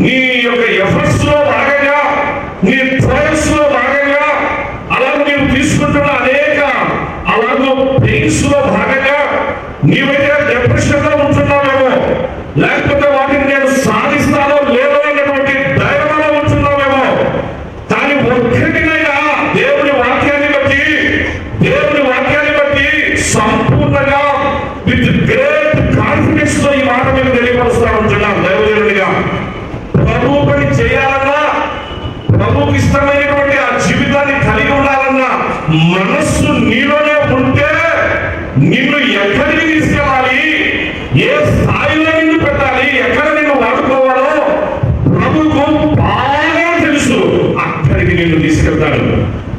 నీ యొక్క ఎఫర్ట్స్ లో భాగంగా, నీ ట్రయల్స్ లో భాగంగా, అలాగే నీవు తీసుకుంటున్న అనేక అలాగే పెయిన్స్ లో భాగంగా నీవైతే డిప్రెషన్ లో ఉంటున్నావేమో, లేకపోతే వాటిని నేను సాధిస్తానో లేదో అన్నటువంటి ధైర్యంలో ఉంటున్నావేమో. కానీ ఒక్కటినైనా దేవుని వాక్యాన్ని బట్టి సంపూర్ణంగా విత్ గ్రేట్ కాన్ఫిడెన్స్ తో ఈ మాట మీద తెలియపరుస్తాను.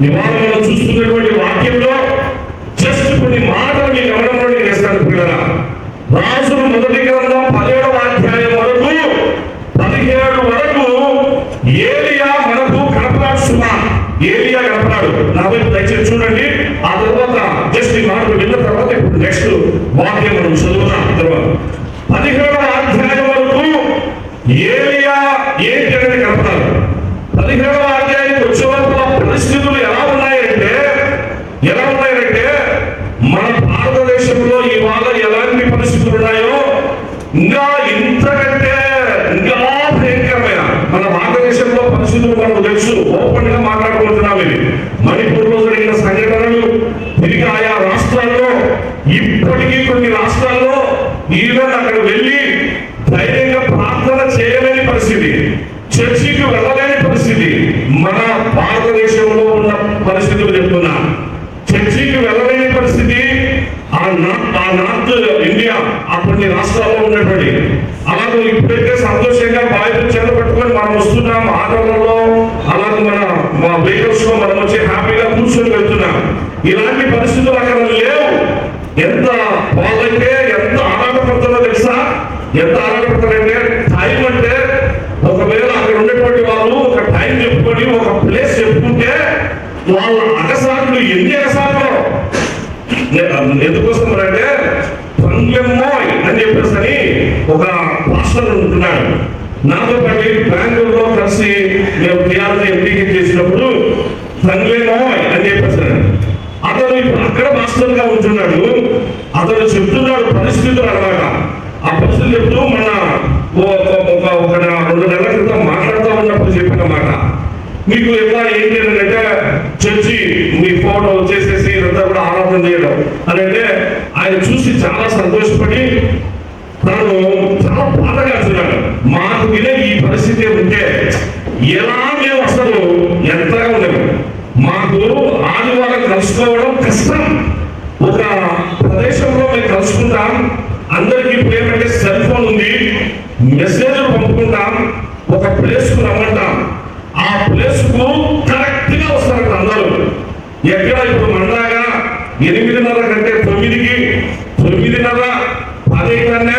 ఇవాళ మనం చూస్తున్నటువంటి వాక్యంలో జస్ట్ కొన్ని మాటలు మీ గమనంలోకి వేస్తాను పిల్లరా. రాజుల మొదటి గ్రంథం 17వ అధ్యాయం వరకు 17 వరకు ఏలియా మనకు కనపడాడు. సుమా ఏలియా కనపడాడు. నా వైపు దయచేసి చూడండి. ఆ తర్వాత జస్ట్ ఈ మాటలు విన్న తర్వాత ఇప్పుడు నెక్స్ట్ వాక్యం మనం చదువుతాం. తర్వాత 17వ అధ్యాయం వరకు ఏలియా ఏంటి అనేది కనపడాలి. 17వ అధ్యాయం వచ్చే వరకు పరిస్థితులు ఎలా ఉన్నాయంటే మన భారతదేశంలో ఇవాళ ఎలాంటి పరిస్థితులు ఉన్నాయో ఇంకా ఇంతకంటే ఇంకా భయంకరమైన మన భారతదేశంలో పరిస్థితులు మనకు తెలుసు. ఓపెన్ గా మాట్లాడుకుంటున్నాం. ఇది మణిపూర్లో జరిగిన సంఘటనలు, తిరిగి ఆయా రాష్ట్రాల్లో ఇప్పటికీ కొన్ని రాష్ట్రాల్లో ఈవెన్ అక్కడ వెళ్ళి ధైర్యంగా ప్రార్థన చేయలేని పరిస్థితి, చర్చికి వెళ్ళలేని పరిస్థితి మన భారతదేశంలో ఉన్న పరిస్థితులు చెప్తున్నా. చర్చికి వెళ్ళలేని పరిస్థితి ఆ నార్త్ ఇండియా ఆ కొన్ని రాష్ట్రాల్లో ఉన్నటువంటి. అలాగే ఇప్పుడైతే సంతోషంగా బైబిల్ చేత పట్టుకొని మనం వస్తున్నాం ఆటోలలో, అలాగే మన వెహికల్స్ లో మనం వచ్చి హ్యాపీగా కూర్చొని వెళ్తున్నాం. ఇలాంటి పరిస్థితులు అక్కడ లేవు. ఎంత వాళ్ళైతే ఎంత ఆరాటపడుతుందో తెలుసా? ఎంత ఆరాటపడతారంటే టైం అంటే ఒకవేళ అక్కడ ఉన్నటువంటి వాళ్ళు ఒక టైం చెప్పుకొని ఒక ప్లేస్ చెప్పుకుంటే వాళ్ళ అగసాట్లు ఎన్ని అగసాట్లు ఎందుకోసం అంటే పంగెమ్మోయ్ అని చెప్పేసి ఒక పాస్టర్ ఉంటున్నాడు. నాతో పాటు బెంగళూరులో కలిసి మేము టీఆర్ఎస్ ఎంపీకి చేసినప్పుడు పంగెమ్మోయ్ అని చెప్పేసి అతను ఇప్పుడు అక్కడ మాస్టర్ గా ఉంటున్నాడు. అతను చెప్తున్నాడు పరిస్థితులు అన్నమాట. ఆ పరిస్థితులు చెప్తూ మన ఒక 2 నెలల క్రితం మాట్లాడుతూ ఉన్నప్పుడు చెప్పిన మాట మీకు ఎలా ఏంటి అంటే చర్చి మీ ఫోటో చేసేసి ఇదంతా కూడా ఆరాధన చేయడం అని అంటే ఆయన చూసి చాలా సంతోషపడి తను చాలా బాధగా చూడాలి. మాకు వినే ఈ పరిస్థితి ఉంటే ఎలా మేము అసలు ఎంతగా ఉండదు. మాకు ఆదివారం కలుసుకోవడం కష్టం. ఒక ప్రదేశంలో మేము కలుసుకుంటాం. అందరికీ ఇప్పుడు ఏమంటే సెల్ ఫోన్ ఉంది, మెసేజ్ పంపుకుంటాం, ఒక ప్లేస్ కు రమ్మంటాం. ఆ ప్లేస్ కు కరెక్ట్ గా వస్తారు అందరూ. ఎక్కడ ఇప్పుడు మనలాగా 8:30 కంటే 9కి 9:30 10 కన్నా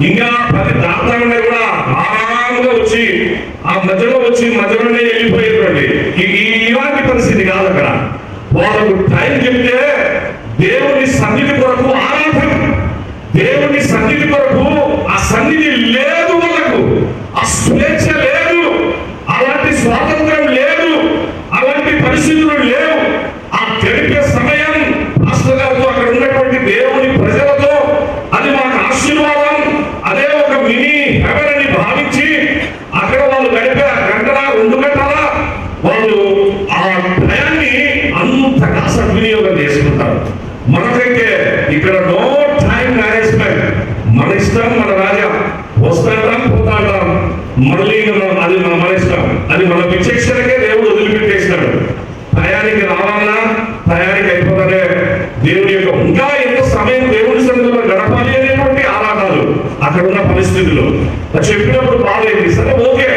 ఇంకా 10 దాటాలనే కూడా ఆరాముగా వచ్చి ఆ మధ్యలోనే వెళ్ళిపోయేటువంటి ఇలాంటి పరిస్థితి కాదు. అక్కడ వాళ్ళకు టైం చెప్తే దేవుని సన్నిధి కొరకు ఆరాధన, దేవుని సన్నిధి కొరకు ఆ సన్నిధి లేదు, వాళ్ళకు ఆ స్వేచ్ఛ లేదు, అలాంటి స్వాతంత్రం లేదు, అలాంటి పరిస్థితులు లేవు. ఆ గడిపే సమయం పాస్టర్ గారితో అక్కడ ఉన్నటువంటి దేవుని ప్రజలతో అది మాకు ఆశీర్వాదం. అదే ఒక మినీ హెవెన్ అని భావించి అక్కడ వాళ్ళు గడిపే 1-2 గంటల వాళ్ళు ఆ టయాన్ని అంతగా సద్వినియోగం చేసుకుంటారు. మనకైతే ఇక్కడ నో టైం మేనేజ్మెంట్. మన ఇష్టం, మన రాజా వస్తాం పోతాం, మళ్ళీ అది మన ఇష్టం. అది మన విచక్షణకే దేవుడు వదిలిపెట్టేసినాడు. టయానికి రావాలన్నా టయానికి అయిపోతానే దేవుడి యొక్క ఇంకా ఎంత సమయం దేవుడి సన్నిధిలో గడపాలి అనేటువంటి ఆరాటాలు అక్కడ ఉన్న పరిస్థితులు చెప్పినప్పుడు బాగాలేదు. సరే ఓకే,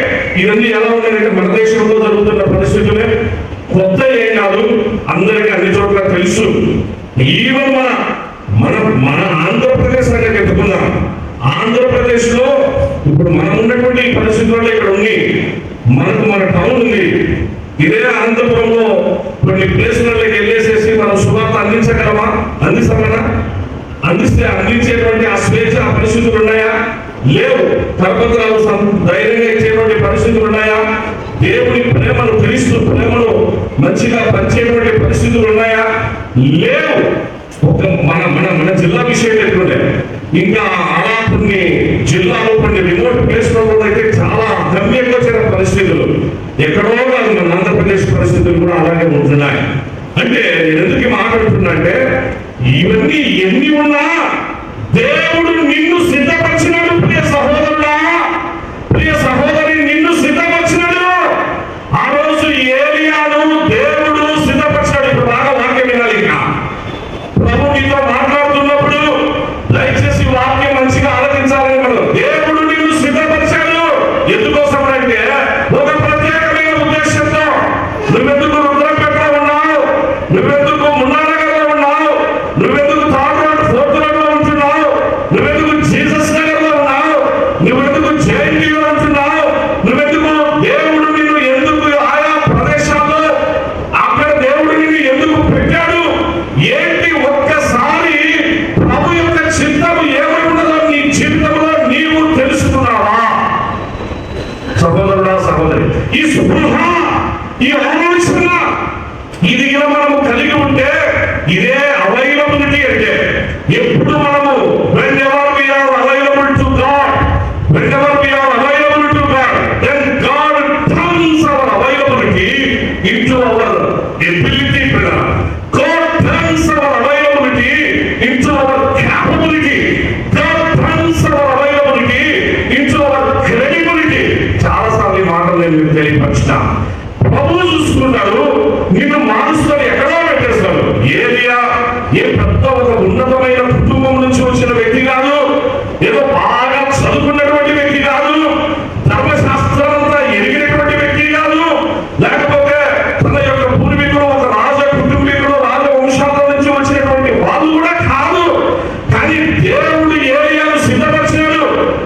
ఇవన్నీ ఎలా ఉన్నాయంటే మన దేశంలో జరుగుతున్న పరిస్థితులే కొత్త ఏం కాదు, అందరికీ అన్ని చోట్ల తెలుసు. ఈవెన్ మన ఆంధ్రప్రదేశ్ అనేది ఎత్తుకుందాం. ఆంధ్రప్రదేశ్ లో ఇప్పుడు మనం ఉన్నటువంటి పరిస్థితుల్లో ఇక్కడ ఉంది. మన టౌన్ ఉంది. ఇదే అనంతపురంలో కొన్ని ప్లేసులకి వెళ్ళేసేసి మనం శుభార్త అందించగలమా? అందిస్తామన్నా? అందించేటువంటి ఆ స్వేచ్ఛ ఆ పరిస్థితులు ఉన్నాయా? లేవు. కరపత్రాలు ధైర్యంగా ఇచ్చేటువంటి పరిస్థితులు ఉన్నాయా? దేవుని ప్రేమను తెలుస్తూ ప్రేమను మంచిగా పంచేటువంటి పరిస్థితులు ఉన్నాయా? లేవు. ఒక మన జిల్లా విషయం ఎట్లుండే, ఇంకా అలా కొన్ని జిల్లాలో కొన్ని రిమోట్ ప్లేస్లో అయితే చాలా గమ్యంగా పరిస్థితులు ఎక్కడో కాదు. మన ఆంధ్రప్రదేశ్ పరిస్థితులు కూడా అలాగే ఉంటున్నాయి. అంటే నేను ఎందుకు మాట్లాడుతున్నా అంటే ఇవన్నీ ఎన్ని ఉన్నా దేవుడు నిన్ను సిద్ధపరిచినాడు. ప్రియ సహోదరుడా, ప్రియ సహోదరి, నిన్ను సిద్ధపరిచినాడు. ఆ రోజు ఏలియాను దేవుడు సిద్ధపరిచాడు. ఇప్పుడు బాగా వాక్యం వినాలి. ఇంకా ప్రభు నీతో మాట్లాడుతున్నప్పుడు దయచేసి వాక్యం మంచిగా ఆలోచించాలని. మనం దేవుడు నిన్ను సిద్ధపరిచాడు. ఎందుకోసం అంటే ఒక ప్రత్యేకమైన ఉద్దేశంతో. నువ్వెందుకు రుద్రం పెట్ట ఉన్నావు? నువ్వెందుకు జేఎన్టీయూ అంటున్నావు? నువ్వెందుకు దేవుడు నిన్ను ఎందుకు ఆయా ప్రదేశాల్లో అక్కడ దేవుడు నిన్ను ఎందుకు పెట్టాడు? ఏంటి ఒక్కసారి ప్రభు యొక్క చిత్తము ఏమై ఉన్నదో నీ జీవితంలో నీవు తెలుసుకున్నావా? సహోదరుడా, సహోదరి, ఈ స్పృహ, ఈ ఆలోచన ఇది మనము కలిగి ఉంటే ఇదే అవైలబిలిటీ. అంటే ఎప్పుడు మనము whenever we are available to God, whenever we are available to God, then God turns our availability into our ability. God turns our availability into our capability. God turns our availability into our credibility. చాలా సార్లు ఈ మాటలు నేను మీకు తెలియపరిచిన. ప్రభువు చూసుకుంటాడు, నిన్ను మారుస్తాడు, ఎక్కడో పెట్టేస్తాడు. ఏలియా ఏ పెద్ద ఒక ఉన్నతమైన కుటుంబం నుంచి వచ్చిన వ్యక్తి కాదు, ఏదో బాగా చదువుకున్నటువంటి వ్యక్తి కాదు, ధర్మశాస్త్రం అంతా ఎరిగినటువంటి వ్యక్తి కాదు, లేకపోతే తన యొక్క పూర్వీకులు ఒక రాజ కుటుంబీకులు రాజ వంశాల నుంచి వచ్చినటువంటి వాళ్ళు కూడా కాదు. కానీ దేవుడు ఏలియాను సిద్ధపరిచాడు.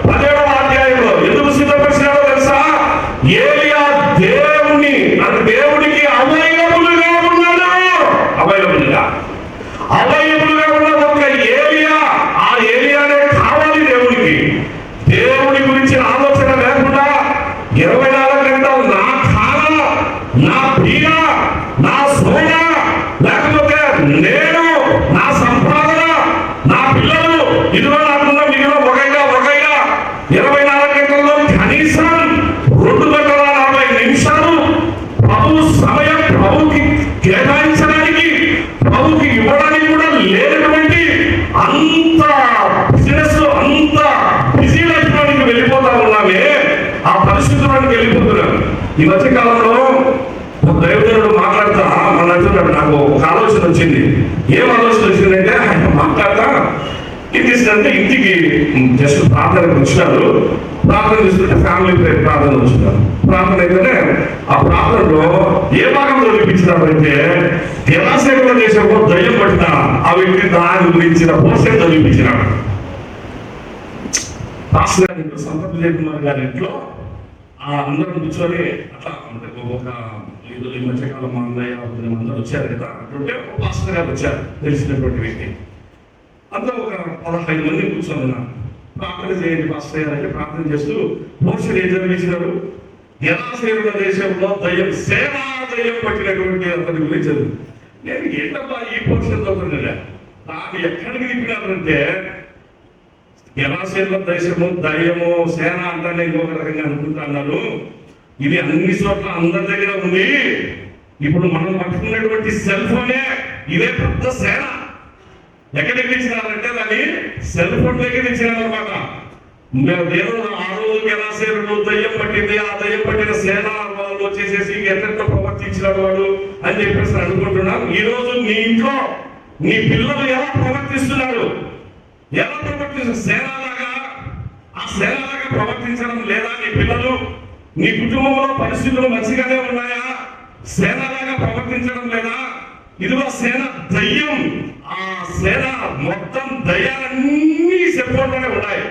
17వ అధ్యాయంలో ఎందుకు సిద్ధపరిచాడో తెలుసా? ఏలియా దేవుడికి అవైలబుల్గా ఉన్నాడు. అవైలబుల్గా ఉన్న ఒక ఏలియా, ఆ ఏలియానే కావాలి దేవుడికి. దేవుడి గురించి ఆలోచన లేకుండా 24 గంటలు నా ఖాన, నా ప్రియ, నా సోన, లేకపోతే నేను, నా సంపాదన, నా పిల్లలు, ఇదిగో నాకున్న మిగిలిన ఒకైనా 24 గంటల్లో కనీసం 2:40 నిమిషాలు ప్రభు సమయం ప్రభుకి కేటాయించడానికి, ప్రభుకి ఇవ్వడానికి కూడా లేనటువంటి అంత బిజినెస్, అంత బిజీ లైఫ్ లోనికి వెళ్ళిపోతా ఉన్నామే. ఆ పరిస్థితుల్లోనికి వెళ్ళిపోతున్నాం. ఈ మధ్య కాలంలో ఒక దైవజనుడు మాట్లాడతా అంటున్నాడు, నాకు ఒక ఆలోచన వచ్చింది. ఏం ఆలోచన వచ్చిందంటే, ఆయన మాట్లాడతా ఏం చేసిందంటే, ఇంటికి జస్ట్ ప్రార్థనకు వచ్చినారు. ప్రార్థన చేస్తుంటే ఫ్యామిలీ ప్రేయర్ ప్రార్థన వచ్చినారు. ప్రార్థన అయితేనే ఆ ప్రార్థనలో ఏ భాగంలో చదివించినారంటే, జలాశయంలో దేశంలో దయ్యం పట్టిన ఆ వ్యక్తి దాని గురించిన పోషన్ చదివించినాడు. సంపత్ జయకుమార్ గారి ఇంట్లో అందరూ కూర్చొని అట్లా ఒక ఈ మధ్యకాలం మా అన్నయ్య అందరూ వచ్చారు కదా, అంటే ఒక పాస్టర్ గారు వచ్చారు, తెలిసినటువంటి వ్యక్తి. అంతా ఒక 15 మంది కూర్చొని ఉన్నారు. ప్రార్థన చేయండి పాస్టర్ గారు అంటే ప్రార్థన చేస్తూ పోషన్ ఏం చదివించినారు? జలాశయంలో దేశంలో సేనా దయ్యం పట్టినటువంటి అతని గురించి. నేను ఏంటబ్బా ఈ పోషన్ చదువుతున్నా, నాకు ఎక్కడికి తిప్పినారంటే జలాశయంలో దేశము, దయ్యము, సేన అంటే ఇంకొక రకంగా అనుకుంటున్నాను. ఇది అన్ని చోట్ల అందరి దగ్గర ఉంది. ఇప్పుడు మనం పట్టుకున్నటువంటి సెల్ ఫోనే ఇదే పెద్ద సేన. ఎక్కడికి ఇచ్చినారంటే దాన్ని సెల్ ఫోన్ దగ్గర ఇచ్చినారనమాట. నేను ఆ రోజు జలాశయంలో దయ్యం పట్టింది, ఆ దయ్యం పట్టిన సేన వాళ్ళు వచ్చేసేసి ఎట్లా ప్రవర్తించినాడు వాడు అని చెప్పేసి అనుకుంటున్నాను. ఈ రోజు నీ ఇంట్లో నీ పిల్లలు ఎలా ప్రవర్తిస్తున్నారు? ఎలా ప్రవర్తిస్తున్నారు? సేనలాగా, ఆ సేనలాగా ప్రవర్తించడం లేదా నీ పిల్లలు? నీ కుటుంబంలో పరిస్థితులు మంచిగానే ఉన్నాయా? సేనలాగా ప్రవర్తించడం లేదా? ఇదిగో సేన దయ్యం, ఆ సేన మొత్తం దయ్యాలన్నీ సెల్ ఫోన్లోనే ఉన్నాయి,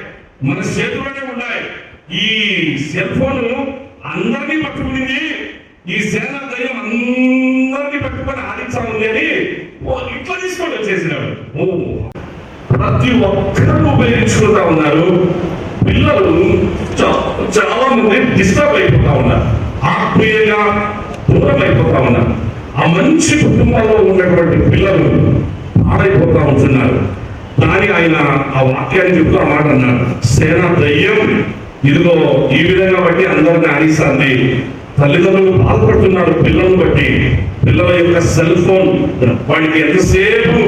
మన చేతిలోనే ఉన్నాయి. ఈ సెల్ ఫోన్ అందరినీ పట్టుకునింది. ఈ సేన దయ్యం అందరినీ పట్టుకొని ఆడించాలి అని ఇట్లా తీసుకొని వచ్చేసినాడు. ప్రతి ఒక్కరూ ఉపయోగించుకుంటా ఉన్నారు. పిల్లలు చాలా మంది డిస్టర్బ్ అయిపోతా ఉన్నారు, ఆత్మీయంగా దూరం అయిపోతా ఉన్నారు. ఆ మంచి కుటుంబాల్లో ఉన్నటువంటి పిల్లలు పాడైపోతా ఉంటున్నారు. దాని ఆయన ఆ వాక్యాన్ని చెప్తూ ఆ మాట అన్నాడు, సేన దయ్యం ఇదిగో ఈ విధంగా బట్టి అందరిని ఆడిస్తుంది. తల్లిదండ్రులు బాధపడుతున్నారు పిల్లలను బట్టి. పిల్లల యొక్క సెల్ ఫోన్, వాడికి ఎంతసేపు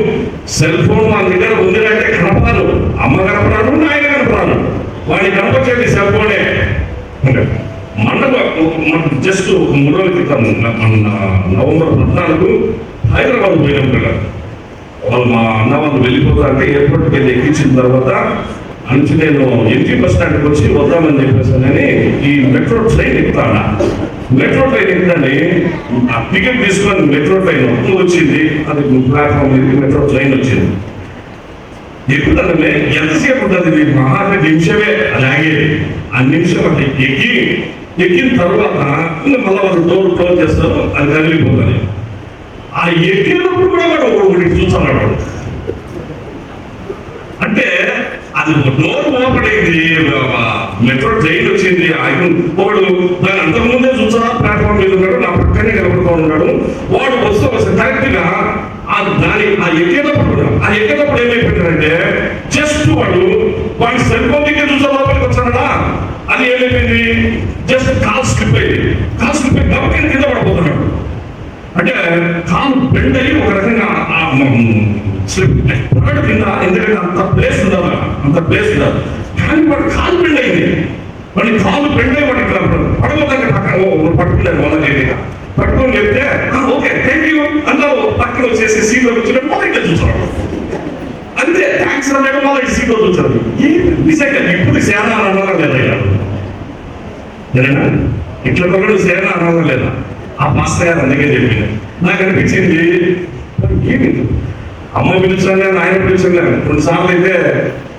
సెల్ ఫోన్ మన దగ్గర ఉందంటే కనపరాలు, అమ్మ కనపరాలు, నాయన కనపరాలు, వాడికి కనపచ్చేది సెల్ ఫోనే. జస్ట్ 3 రోజుల క్రితం నవంబర్ 14 హైదరాబాద్ పోయినాం కదా. వాళ్ళు మా అన్న వాళ్ళు వెళ్ళిపోతారంటే ఎయిర్పోర్ట్కి వెళ్ళి ఎక్కించిన తర్వాత నుంచి నేను ఎంపీ బస్ స్టాండ్కి వచ్చి వద్దామని చెప్పేసానని ఈ మెట్రో ట్రైన్ ఎక్కుతాను. మెట్రో ట్రైన్ ఎక్కుతాను, ఆ టికెట్ తీసుకొని మెట్రో ట్రైన్ వచ్చింది. అది ప్లాట్ఫామ్ మెట్రో ట్రైన్ వచ్చింది. ఎక్కుతుంటే ఎంతసేపు ఉంటుంది? ఇది మహా నిమిషమే అలాగే ఆ నిమిషం అంటే ఎక్కిన తర్వాత మళ్ళీ వాళ్ళు డోర్ క్లోజ్ చేస్తారు, అది కదిలిపోతుంది. ఆ ఎక్కినప్పుడు కూడా వాడు ఒకటి చూస్తున్నాడు. అంటే అది డోర్ ఓపెన్ అయింది, మెట్రో ట్రైన్ వచ్చింది, ఒకడు దాని అంతకుముందే చూసా ప్లాట్ఫామ్ మీద ఉన్నాడు, నా పక్కనే నిలబడుతూ ఉన్నాడు. వాడు వస్తే కరెక్ట్ గా ఎక్కేటప్పుడు ఏమైపోయిందంటే జస్ట్ వాడి సెల్ ఫోన్ దగ్గర చూసా లోపలికి వచ్చాడా, అది ఏమైపోయింది, జస్ట్ కాల్ స్లిప్ అయింది. గబక్కన కింద పడిపోతున్నాడు. అంటే కాలు బెండ్ అయ్యి ఒక రకంగా స్లిప్ పడడు కింద. ఎందుకంటే అంత ప్లేస్ ఉండాలి. కానీ వాడు కాలు బెండ్ అయింది. వాడి కాలు బెండ్ అయ్యి వాడికి పడబోతాక పట్టుకున్నారు. వాళ్ళకి పట్టుకొని చెప్తే ఓకే థ్యాంక్ యూ అందరూ పక్కన వచ్చేసి సీట్లో కూర్చుని మొదటి చూసాడు. అంతే థ్యాంక్స్ అన్నాడు. మొదటి సీట్లో చూసాడు. నిజంగా ఇప్పుడు సేన అనాలా లేదా? ఏదైనా ఇట్లా ఒకడు సేన అనాలా లేదా? ఆ మాస్టర్ గారు అందుకే చెప్పింది. నాకు అనిపించింది ఏమి అమ్మ పిలిచాను, ఆయన పిలిచాను. 2 సార్లు అయితే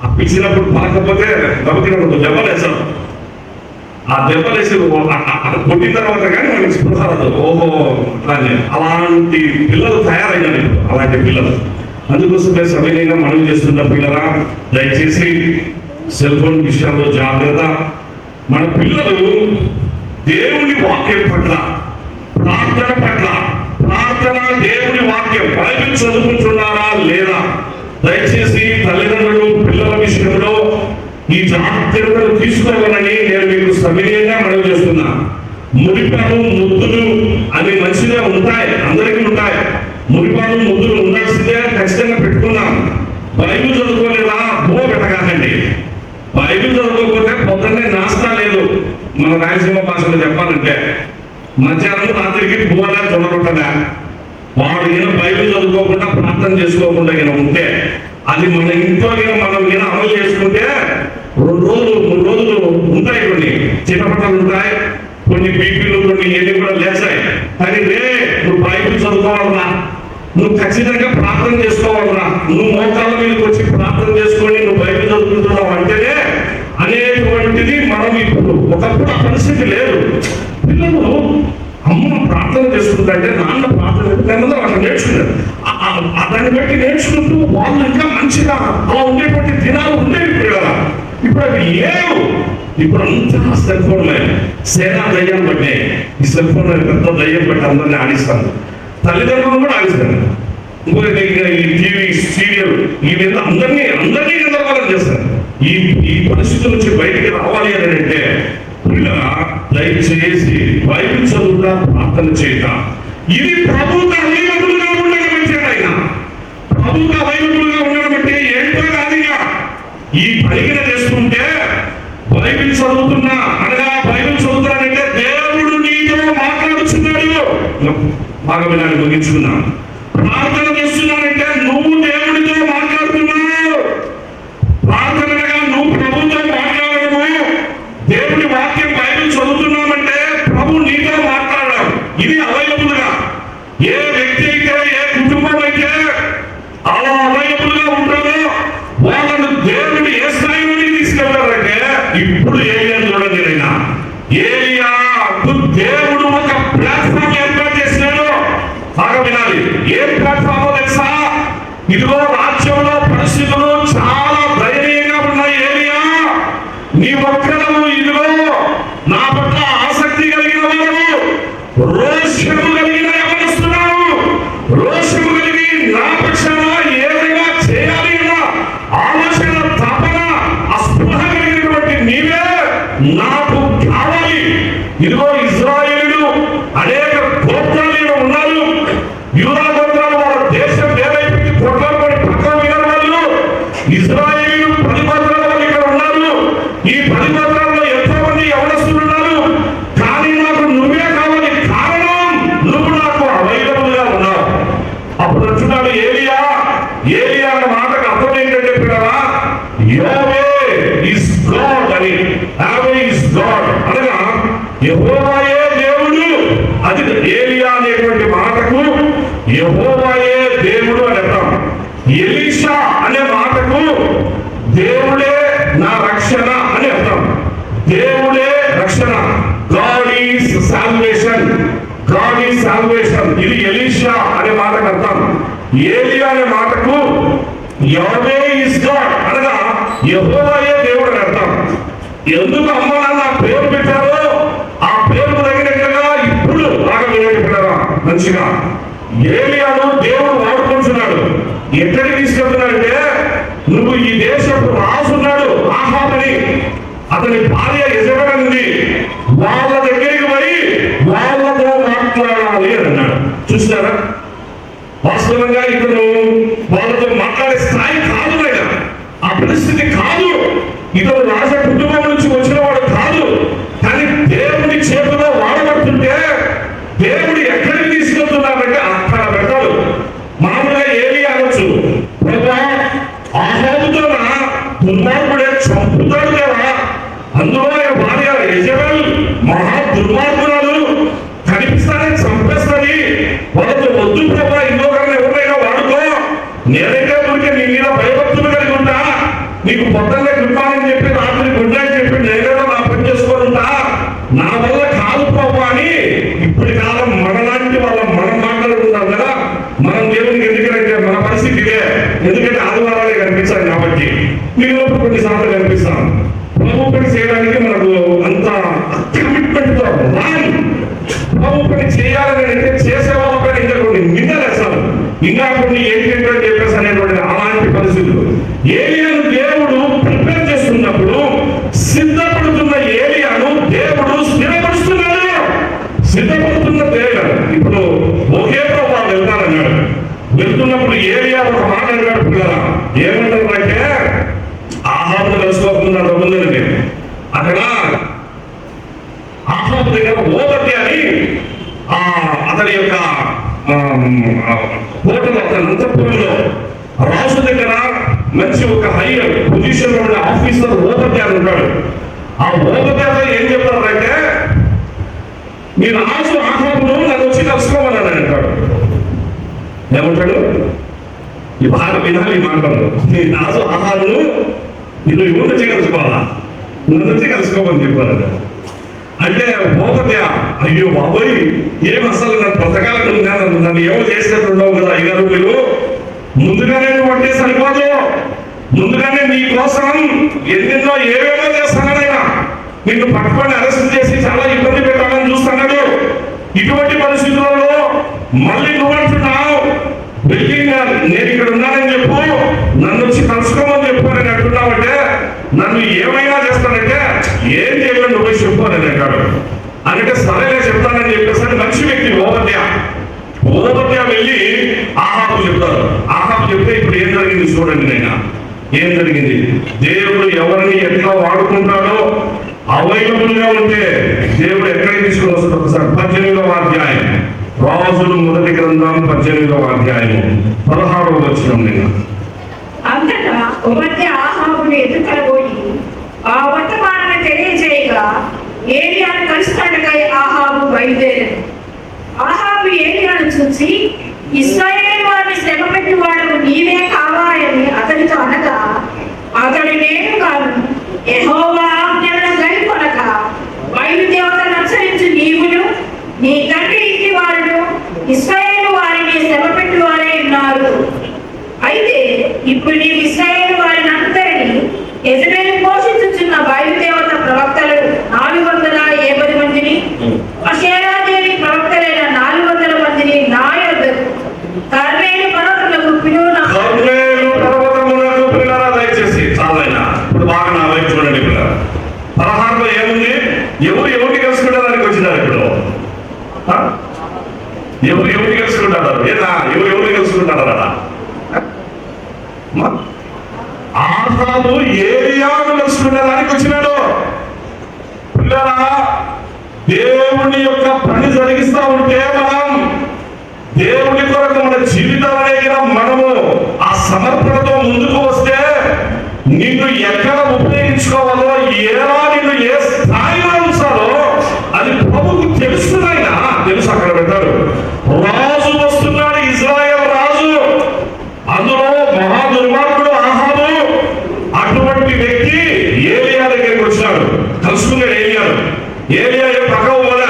ఆ పిలిచినప్పుడు పలకపోతే గబకినప్పుడు దెబ్బలేసాం. ఆ దెబ్బలేసి కొట్టిన తర్వాత కానీ మనకి స్పృహ రాదు. ఓహో అలాంటి పిల్లలు తయారయ్యారు ఇప్పుడు, అలాంటి పిల్లలు. అందుకోసమే సవినయంగా మనం చేస్తున్న పిల్లరా, దయచేసి సెల్ ఫోన్ విషయంలో జాగ్రత్త. మన పిల్లలు దేవుని వాక్యం పట్ల, ప్రార్థన దేవుని వాక్యం బైబిల్ చదువుకుంటున్నారా లేదా? దయచేసి తల్లిదండ్రులు పిల్లల విషయంలో ఈ జాగ్రత్తలు తీసుకోవాలని నేను మీకు సవినయంగా మనవి చేస్తున్నా. మురిపాలు ముద్దులు అవి మంచిగా ఉంటాయి, అందరికీ ఉంటాయి. మురిపాలు ముద్దులు ఉండాల్సిందే, ఖచ్చితంగా పెట్టుకున్నాం. బైబిల్ చదువుకోలేదా? పెట్టకండి. బైబిల్ చదువుకోకపోతే పొద్దున్నే నాస్తా లేదు. మన రాయలసీమ భాషలో చెప్పాలంటే మధ్యాహ్నం రాత్రికి పువ్వులా చూడకుండా వాడు ఈయన బైబిల్ చదువుకోకుండా ప్రార్థన చేసుకోకుండా ఈయన ఉంటే, అది మన ఇంట్లో మనం ఈయన అమలు చేసుకుంటే 2 రోజులు 3 రోజులు ఉంటాయి. కొన్ని చిన్నపట్టలు ఉంటాయి, కొన్ని బీపీలు, కొన్ని ఏవి కూడా లేచాయి. కానీ నువ్వు బైబిల్ చదువుకోవాలన్నా, నువ్వు ఖచ్చితంగా ప్రార్థన చేసుకోవాలన్నా, నువ్వు మోకాళ్ళ మీదకి వచ్చి ప్రార్థన చేసుకొని నువ్వు బైబిల్ చదువుకుంటున్నావు అంటేనే అనేటువంటిది మనం ఇప్పుడు. ఒకప్పుడు ఆ పరిస్థితి లేదు. పిల్లలు అమ్మ ప్రార్థన చేసుకుంటే నాన్న ప్రార్థన నెమ్మది అట్లా నేర్చుకున్నారు. దాన్ని బట్టి నేర్చుకుంటూ వాళ్ళు ఇంకా మంచిగా అలా ఉండేటువంటి దినాలు ఉండేవి. ఇప్పుడు అవి లేవు. ఇప్పుడు అంతా సెల్ ఫోన్ సేనా దయ్యం బట్టే, ఈ సెల్ ఫోన్ పెద్ద దయ్యం బట్టి అందరినీ ఆడిస్తాను. తల్లిదండ్రులు కూడా ఆడిస్తాను. ఇంకొక ఈ టీవీ సీరియల్ ఈ మీద అందరినీ గందరగోళం చేస్తాను. ఈ పరిస్థితుల నుంచి బయటికి రావాలి అని అంటే దయచేసి బైబిల్ చదువుతా, ప్రార్థన చేయట. ఇది ప్రభుత్వ అవైలబుల్గా ఉండడం వచ్చాడు. ఆయన ప్రభుత్వ అవైలబుల్గా ఉండడం అంటే ఏంటో కాదు. ఈ పరిగణ చేసుకుంటే బైబిల్ చదువుతున్నా అనగా బైబిల్ చదువుతానంటే దేవుడు నీతో మాట్లాడుతున్నాడు. బాగా వినాలి, ముగించుకున్నా. ప్రార్థన చేస్తున్నానంటే నువ్వు దేవుడితో మాట్లాడుతున్నావు. ప్రార్థనగా నువ్వు ప్రభుత్వం మాట్లాడము. దేవుడి వాక్యం బైబిల్ చదువుతున్నామంటే ప్రభు నీతో మాట్లాడడం. ఇది అవైలబుల్ గా ఏ వ్యక్తి అయితే, ఏ కుటుంబం అయితే అలా అవైలబుల్ గా ఉంటారో వాళ్ళను దేవుడు ఏ స్థాయిలోకి తీసుకెళ్తారంటే, ఇప్పుడు ఏలియా చూడండి. ఏలియాకు దేవుడు ఒక ప్లాట్ఫామ్ ఏర్పాటు చేసినాడు. బాగా వినాలి. ఏ ప్లాట్ఫామ్ తెలుసా? ఇదిగో రాజ్యంలో పరిస్థితులు చాలా దయనీయంగా ఉన్నాయి. ఏలియా నీ ఒక్కడము ఇదిగో నా పట్ల ఆసక్తి కలిగిన వారు, రోషము కలిగిన యవనస్తున్నారు, రోషము కలిగి నా పక్షాన ఏదైనా చేయాలి అన్న ఆలోచన, తపన, అస్పృహ కలిగినటువంటి నీవే నాకు కావాలి. ఇదిగో ఇజ్రాయేలీలు అనేక గోత్రాలు ఉన్నారు. యూదా గోత్రాలు వాళ్ళ దేశం ఏదైతే కొట్లాడుకొని పక్కన విన వాళ్ళు ఇజ్రాయేలీలు 10 గోత్రాల వాళ్ళు ఇక్కడ ఉన్నారు. ఈ 10 గోత్రాల్లో ఎంతో మంది యవనస్తులు ఉన్నారు. కానీ నాకు నువ్వే కావాలి. కారణం నువ్వు నాకు అవైలబుల్ గా ఉన్నావు. అప్పుడు అంటున్నాడు ఏలియా అన్న మాటకు అర్థం ఏంటంటే పిల్లరా, యెహోవా ఇస్ గాడ్ అని. యెహోవా ఇస్ గాడ్ అనగా యెహోవాయే దేవుడు. అది ఏలియా అనేటువంటి మాటకు యెహోవాయే దేవుడు అని అర్థం. ఎలీషా అనే మాటకు దేవుడే రక్షణ. God is salvation. God is salvation. ఇది ఎలీషా అనే మాటకు అర్థం. ఏలియా అనే మాటకు యెహోవా ఈస్ గాడ్ అనగా యెహోవాయే దేవుడు అని అర్థం. ఎందుకు అమ్మ నాన్న పేరు పెట్టారో ఆ పేరు తగినట్టుగా ఇప్పుడు బాగా వినియోగించారా మంచిగా. ఏలియాను దేవుడు వాడుకుంటున్నాడు. ఎక్కడికి తీసుకెళ్తున్నాడంటే, నువ్వు ఈ దేశపు రాజున్నాడు ఆహాబని, అతని భార్య యెజెబెల్ ఉంది, వాళ్ళ దగ్గరికి పోయి వాళ్ళతో మాట్లాడాలి అని అన్నాడు. చూస్తారా, వాస్తవంగా ఇతను వాళ్ళతో మాట్లాడే స్థాయి కాదు, ఆయన ఆ పరిస్థితి కాదు. ఇతను రాజ కుటుంబం నుంచి వచ్చిన వాడు కాదు. కానీ దేవుడి చేతిలో వాడబడుతుంటే దేవుడు ఎక్కడికి తీసుకెళ్తున్నాడంటే అక్కడ పెట్టాడు. మామూలుగా ఏమి అనొచ్చు, ప్రభా ఆహాబుతో దుర్మార్గుడే చంపుతాడు కదా, అందులో ఆయన భార్య యెజెబెల్ మహా దుర్మార్గురాలు, కనిపిస్తానే చంపేస్తుంది, వాళ్ళతో వద్దు ప్రభా, ఇంకొకరిని ఎవరైనా వాడుకో, నేనైతే ఊరికే నీ మీద భయభక్తులు కలిగి ఉంటా, నీకు పొద్దున్నే గుడ్ మార్నింగ్ చెప్పి రాత్రి గుడ్ నైట్ చెప్పి నేనేదో నా పని చేసుకొని ఉంటా, నా వల్ల కాదు ప్రభా అని ఇప్పుడు కాలం మనలాంటి మనం మాట్లాడుకుంటాం కదా. మనం దేవునికి ఎందుకంటే మన పరిస్థితి ఇదే, ఎందుకంటే ఆదివారాలే కనిపించాలి కాబట్టి మీరు కొన్నిసార్లు కనిపిస్తాం. ప్రభు పని చేయడానికి మనకు అంత కమిట్మెంట్ తో ప్రభు పని చేయాలని అంటే చేసే వాళ్ళ పైన ఇంకా కొన్ని నిందలేస్తారు, ఇంకా కొన్ని ఏంటంటే చెప్పేసి అనేటువంటి అలాంటి పరిస్థితులు. ఏలియాను దేవుడు ప్రిపేర్ చేస్తున్నప్పుడు సిద్ధపడుతున్న ఏలియాను దేవుడు స్థిరపరుస్తున్నాడు. సిద్ధపడుతున్న దేవుడు ఇప్పుడు ఒకే ప్రభు వెళ్తారన్నాడు. వెళ్తున్నప్పుడు ఏలియా ఒక మాట అన్నాడు పిల్లరా, ఏమంటారు అంటే ఆహాబును కలుసుకోకుండా ముందండి, అక్కడ ఆహాబు దగ్గర ఓబద్య అని అతని యొక్క హోటల్, అతని అంతఃపురంలో రాజు దగ్గర మంచి ఒక హై పొజిషన్ లో ఉండే ఆఫీసర్ ఓబద్య అని ఉంటాడు. ఆ ఓబద్యతో ఏం చెప్తారంటే, మీ రాజు ఆహాబును నన్ను వచ్చి కలుసుకోవాలని అంటాడు. ఏమంటాడు, ఈ బాగా వినాలి ఈ మాటలు, నీ రాజు ఆహాబును నిన్ను ఎవరు వచ్చి కలుసుకోవాలా, నన్ను వచ్చి కలుసుకోమని చెప్పారు. అంటే ఓబద్య, అయ్యో బాబోయ్, ఏం అసలు నన్ను బ్రతకాలను నన్ను ఏమో చేసినట్టు ఉండవు కదా అయ్యారు, మీరు ముందుగానే నువ్వు అంటే సరిపోదు, ముందుగానే నీ కోసం ఎన్నెన్నో ఏవేమో చేస్తానైనా నిన్ను పట్టుకొని అరెస్ట్ చేసి చాలా ఇబ్బంది పెట్టాలని చూస్తున్నాడు. ఇటువంటి పరిస్థితులలో మళ్ళీ నువ్వు అంటున్నావు, నేను ఇక్కడ ఉన్నానని చెప్పు, నన్ను వచ్చి కలుసుకోమని చెప్పు అని అంటున్నావంటే నన్ను ఏమైనా చేస్తానంటే ఏం చేయలేదు, నువ్వు చెప్పు అని అంటాడు. అంటే సరేలే చెప్తానని చెప్పేసి మంచి వ్యక్తి ఓబద్య వెళ్ళి ఆహాబు చెప్తారు. ఆహాబు చెప్తే ఇప్పుడు ఏం జరిగింది చూడండి నైనా, ఏం జరిగింది. దేవుడు ఎవరిని ఎట్లా వాడుకుంటాడో అవైలబుల్ గా ఉంటే దేవుడు ఎక్కడికి తీసుకుని వస్తాడు. ఒకసారి 18వ అధ్యాయం, రాజులు మొదటి గ్రంథం 18వ అధ్యాయం 16వ వచనం. నేను అంతటా ఓబద్య ఆహాబును ఎదుర్కొనబోయి ఆ వర్తమానాన్ని తెలియజేయగా ఏలియాను కలుసుకొనుటకై ఆహాబు బయలుదేరాడు. ఆహాబు ఏలియాను చూసి, ఇశ్రాయేలు వారిని శ్రమ పెట్టివాడు నీవే కావాలని అతనితో అనగా, అతడు నేను కాదు, యెహోవా ఆజ్ఞలను గైకొనక బయలుదేవతను అనుసరించి నీవును నీ తండ్రి ఇంటి వారును ఇశ్రాయేలు వారిని శ్రమ పెట్టువారే ఉన్నారు. అయితే ఇప్పుడు నీవు ఇశ్రాయేలు వారిని అందరినీ యెజెబెలు పోషించుచున్న బయలుదేవత ప్రవక్తలు 470 మందిని, అషేరాదేవి ప్రవక్తలైన 400 మందిని నా యొద్దకు కర్మేలు పర్వతములకు పిల్లరా దయచేసి చాలైనా ఇప్పుడు బాగా నా వైపు చూడండి. పిల్లల 16లో ఏముంది, ఎవరిని కలుసుకుంటానికి వచ్చినారు ఇప్పుడు, ఎవరిని కలుసుకుంటారు, ఏదా ఎవరిని కలుసుకుంటారా, ఆహాబు ఏలియాను కలుసుకునేదానికి వచ్చినాడు. పిల్లరా, దేవుని యొక్క పని జరిగిస్తా ఉంటే మనం దేవుని కొరకు మన జీవితం అనేది మనము ఆ సమర్పణతో ముందుకు వస్తే నిన్ను ఎక్కడ ఉపయోగించుకోవాలో, ఎలా నిన్ను ఏ స్థాయిలో ఉంచాలో అది ప్రభుకు తెలుస్తున్నాయినా తెలుసు. అక్కడ పెట్టాడు, రాజు వస్తున్నాడు, ఇజ్రాయెల్ రాజు, అందులో మహా దుర్మార్గుడు ఆహాబు. అటువంటి వ్యక్తి ఏలియా దగ్గరికి వచ్చినాడు. కలుసుకునే ఏలియా ఏ పక్కకు పోలే.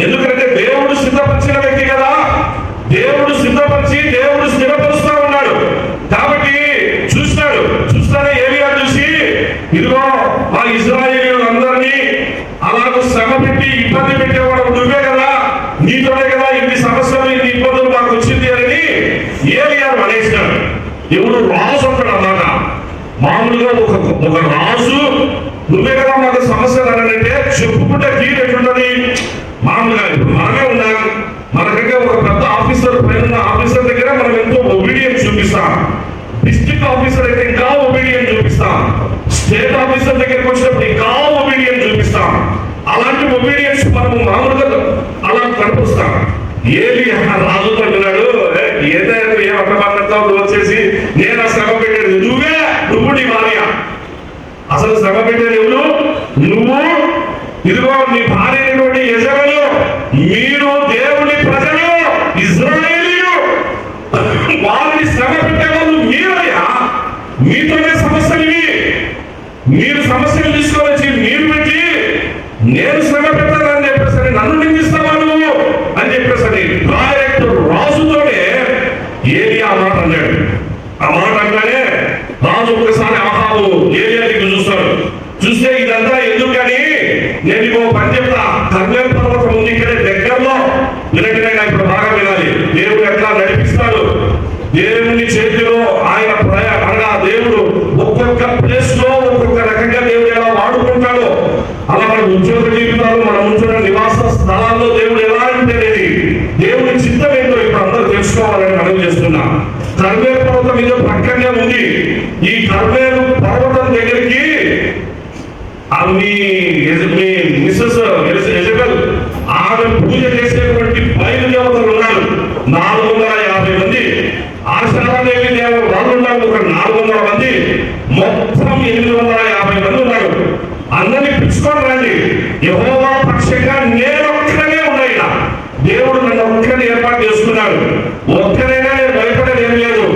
ఎందుకంటే దేవుడు సిద్ధపరిచిన వ్యక్తి కదా, దేవుడు సిద్ధపరిచి దేవుడు స్థిరపరుస్తా ఉన్నాడు కాబట్టి చూస్తానే ఏలియా చూసి, ఇదిగో మా ఇశ్రాయేలీయులందరినీ అలాగూ శ్రమ పెట్టి ఇబ్బంది పెట్టేవాడు నువ్వే కదా, నీతోనే కదా ఇన్ని సమస్యలు ఇన్ని ఇబ్బందులు మాకు వచ్చింది అని ఏలియాను అనేసినాడు. ఎవడు రాజు అంటాడు అన్నమాట. మామూలుగా ఒక రాజు నువ్వే కదా మాకు సమస్యలు అనంటే చెప్పుకుంటే తీరు ఎట్లుంటది. మామూలుగా ఇప్పుడు మనమే ఉన్నాం, మనకంటే ఒక పెద్ద ఆఫీసర్ పైన ఆఫీసర్ దగ్గర మనం ఎంతో ఒబీడియన్స్ చూపిస్తాం. డిస్ట్రిక్ట్ ఆఫీసర్ అయితే ఇంకా ఒబీడియన్స్ చూపిస్తాం. స్టేట్ ఆఫీసర్ దగ్గరికి వచ్చినప్పుడు ఇంకా ఒబీడియన్స్ చూపిస్తాం. అలాంటి ఒబీడియన్స్ మనము మామూలుగా అలా కనిపిస్తాం. ఏలియా రాజుతో అంటున్నాడు, ఏదైనా ఏ అర్థమానంతో వచ్చేసి నేను శ్రమ పెట్టేది నువ్వు నీ భార్య. అసలు శ్రమ పెట్టేది ఎవరు? నువ్వు, ఇదిగో నీ భార్య అయినటువంటి యెజబెలు, మీరు దేవుని ప్రజలు ఇశ్రాయేలీయులు, వారిని శ్రమ పెట్టేవాళ్ళు మీరయ్యా. మీతోనే సమస్యలు ఇవి. మీరు సమస్యలు తీసుకొని వచ్చి మీరు పెట్టి నేను శ్రమ పెట్టానని చెప్పేసరి నన్ను నిందిస్తావా నువ్వు అని చెప్పేసరి డైరెక్ట్ రాజుతోనే ఏలియా ఆ మాట అన్నాడు. ఆ మాట అంటానే రాజు ఒకసారి ఆహాబు ఏలియా దిక్కు చూస్తాడు. చూస్తే ఇదంతా ఎందుకని నేను ఇంకో పని చెప్తా. కర్మేల్ పర్వతం ఉంది ఇక్కడే దగ్గరలో, వినటినే ఇప్పుడు బాగా వినాలి. దేవుడు ఎట్లా నడిపిస్తాడు, దేవుని చేతిలో ఆయన అనగా దేవుడు ఒక్కొక్క ప్లేస్ లో ఒక్కొక్క రకంగా దేవుడు ఎలా వాడుకుంటాడో, అలా మన ఉద్యోగ జీవితాలు, మన ఉంటున్న నివాస స్థలాల్లో దేవుడు ఎలా ఉంటేనేది దేవుడి చిత్తం ఏంటో ఇప్పుడు అందరూ తెలుసుకోవాలని మనం చేస్తున్నా. కర్మేల్ పర్వతం మీద పక్కనే ఉంది. ఈ కర్మేలు పర్వతం దగ్గరికి మీ మిస్సెస్ యెజబెల్ ఆమె పూజ చేసేటువంటి బయలుదేవతలు ఉన్నారు 450 మంది. ఆశారాదేవి దేవత వాళ్ళు ఉన్నారు ఒక 400 మంది. మొత్తం 850 మంది ఉన్నారు. అందరినీ పిలుచుకొని రండి. యెహోవా పక్షంగా నేనొక్కనే ఉన్నాయినా. దేవుడు నన్ను ఒక్కనే ఏర్పాటు చేసుకున్నాడు. ఒక్కరైనా నేను భయపడేది ఏం లేదు.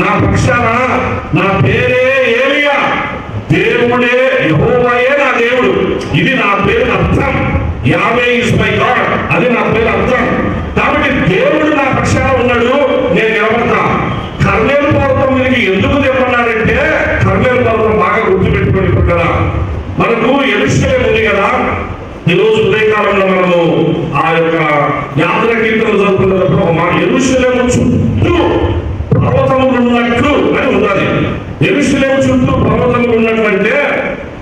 నా పక్షాన నా పేరే ఏలియా, దేవుడే యెహోవాయే నా దేవుడు. ఇది నా పేరు అర్థం. యావే ఇస్ మై గాడ్, అది నా పేరు అర్థం. కాబట్టి దేవుడు నా పక్షాన ఉన్నాడు, నేను నిలబడతా. కర్మేలు పర్వతం మీదకి ఎందుకు తెమ్మన్నాడంటే, కర్మేలు పర్వతం బాగా గుర్తుపెట్టుకోండి కదా. మనకు యెరూషలేము ఉంది కదా. ఈరోజు ఉదయకాలంలో మనము ఆ యొక్క యాత్ర కీర్తనలు జరుపుకున్నప్పుడు మా యెరూషలేము చుట్టూ పర్వతములు ఉన్నట్లు అని ఉన్నది. యెరూషలేము చుట్టూ పర్వతములు ఉన్నట్లు అంటే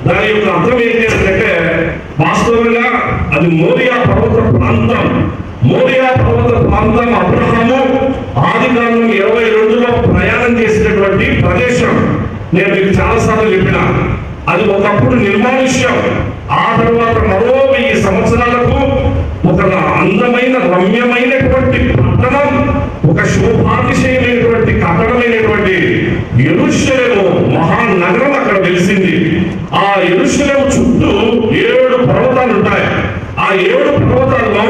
దాని యొక్క అర్థం ఏంటి అంటే, వాస్తవంగా అది మోరియా పర్వత ప్రాంతం. మోరియా పర్వత ప్రాంతం అబ్రహాము ఆదికాండం 22లో ప్రయాణం చేసినటువంటి ప్రదేశం. నేను మీకు చాలాసార్లు చెప్పిన, అది ఒకప్పుడు నిర్మానుష్యం. ఆ తర్వాత మరో 1000 సంవత్సరాలకు ఒక అందమైన రమ్యమైనటువంటి పట్టణం, ఒక శోభాతిశయమైనటువంటి కట్టడమైనటువంటి యెరూషలేము మహానగరం అక్కడ వెలిసింది. ఆ యెరూషలేము చుట్టూ 7 పర్వతాలు ఉంటాయి. ఆ 7 పర్వతాల్లో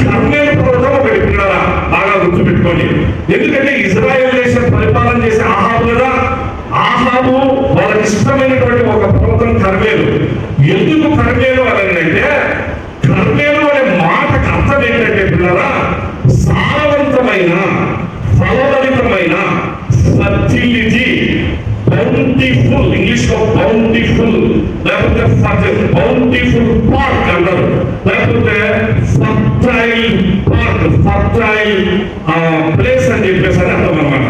కర్మేలు పర్వతం ఒకటి పిల్లల బాగా గుర్తుపెట్టుకోండి. ఎందుకంటే ఇజ్రాయెల్ దేశం పరిపాలన చేసే ఆహాబు కదా. ఆహాబు వాళ్ళకి ఇష్టమైనటువంటి ఒక పర్వతం కర్మేలు. ఎందుకు కర్మేలు అని అంటే, కర్మేలు అనే మాటకు అర్థం ఏంటంటే పిల్లరా, సారవంతమైన, ఫలభరితమైన, ఫర్టిలిటీ, బౌంటిఫుల్, ఇంగ్లీష్ లో బౌంటిఫుల్, లేకపోతే బౌంటిఫుల్ పార్క్ అంటారు, లేకపోతే ఫర్టైల్ పార్క్, ఫర్టైల్ ప్లేస్ అని చెప్పేసి అని అర్థం అన్నమాట.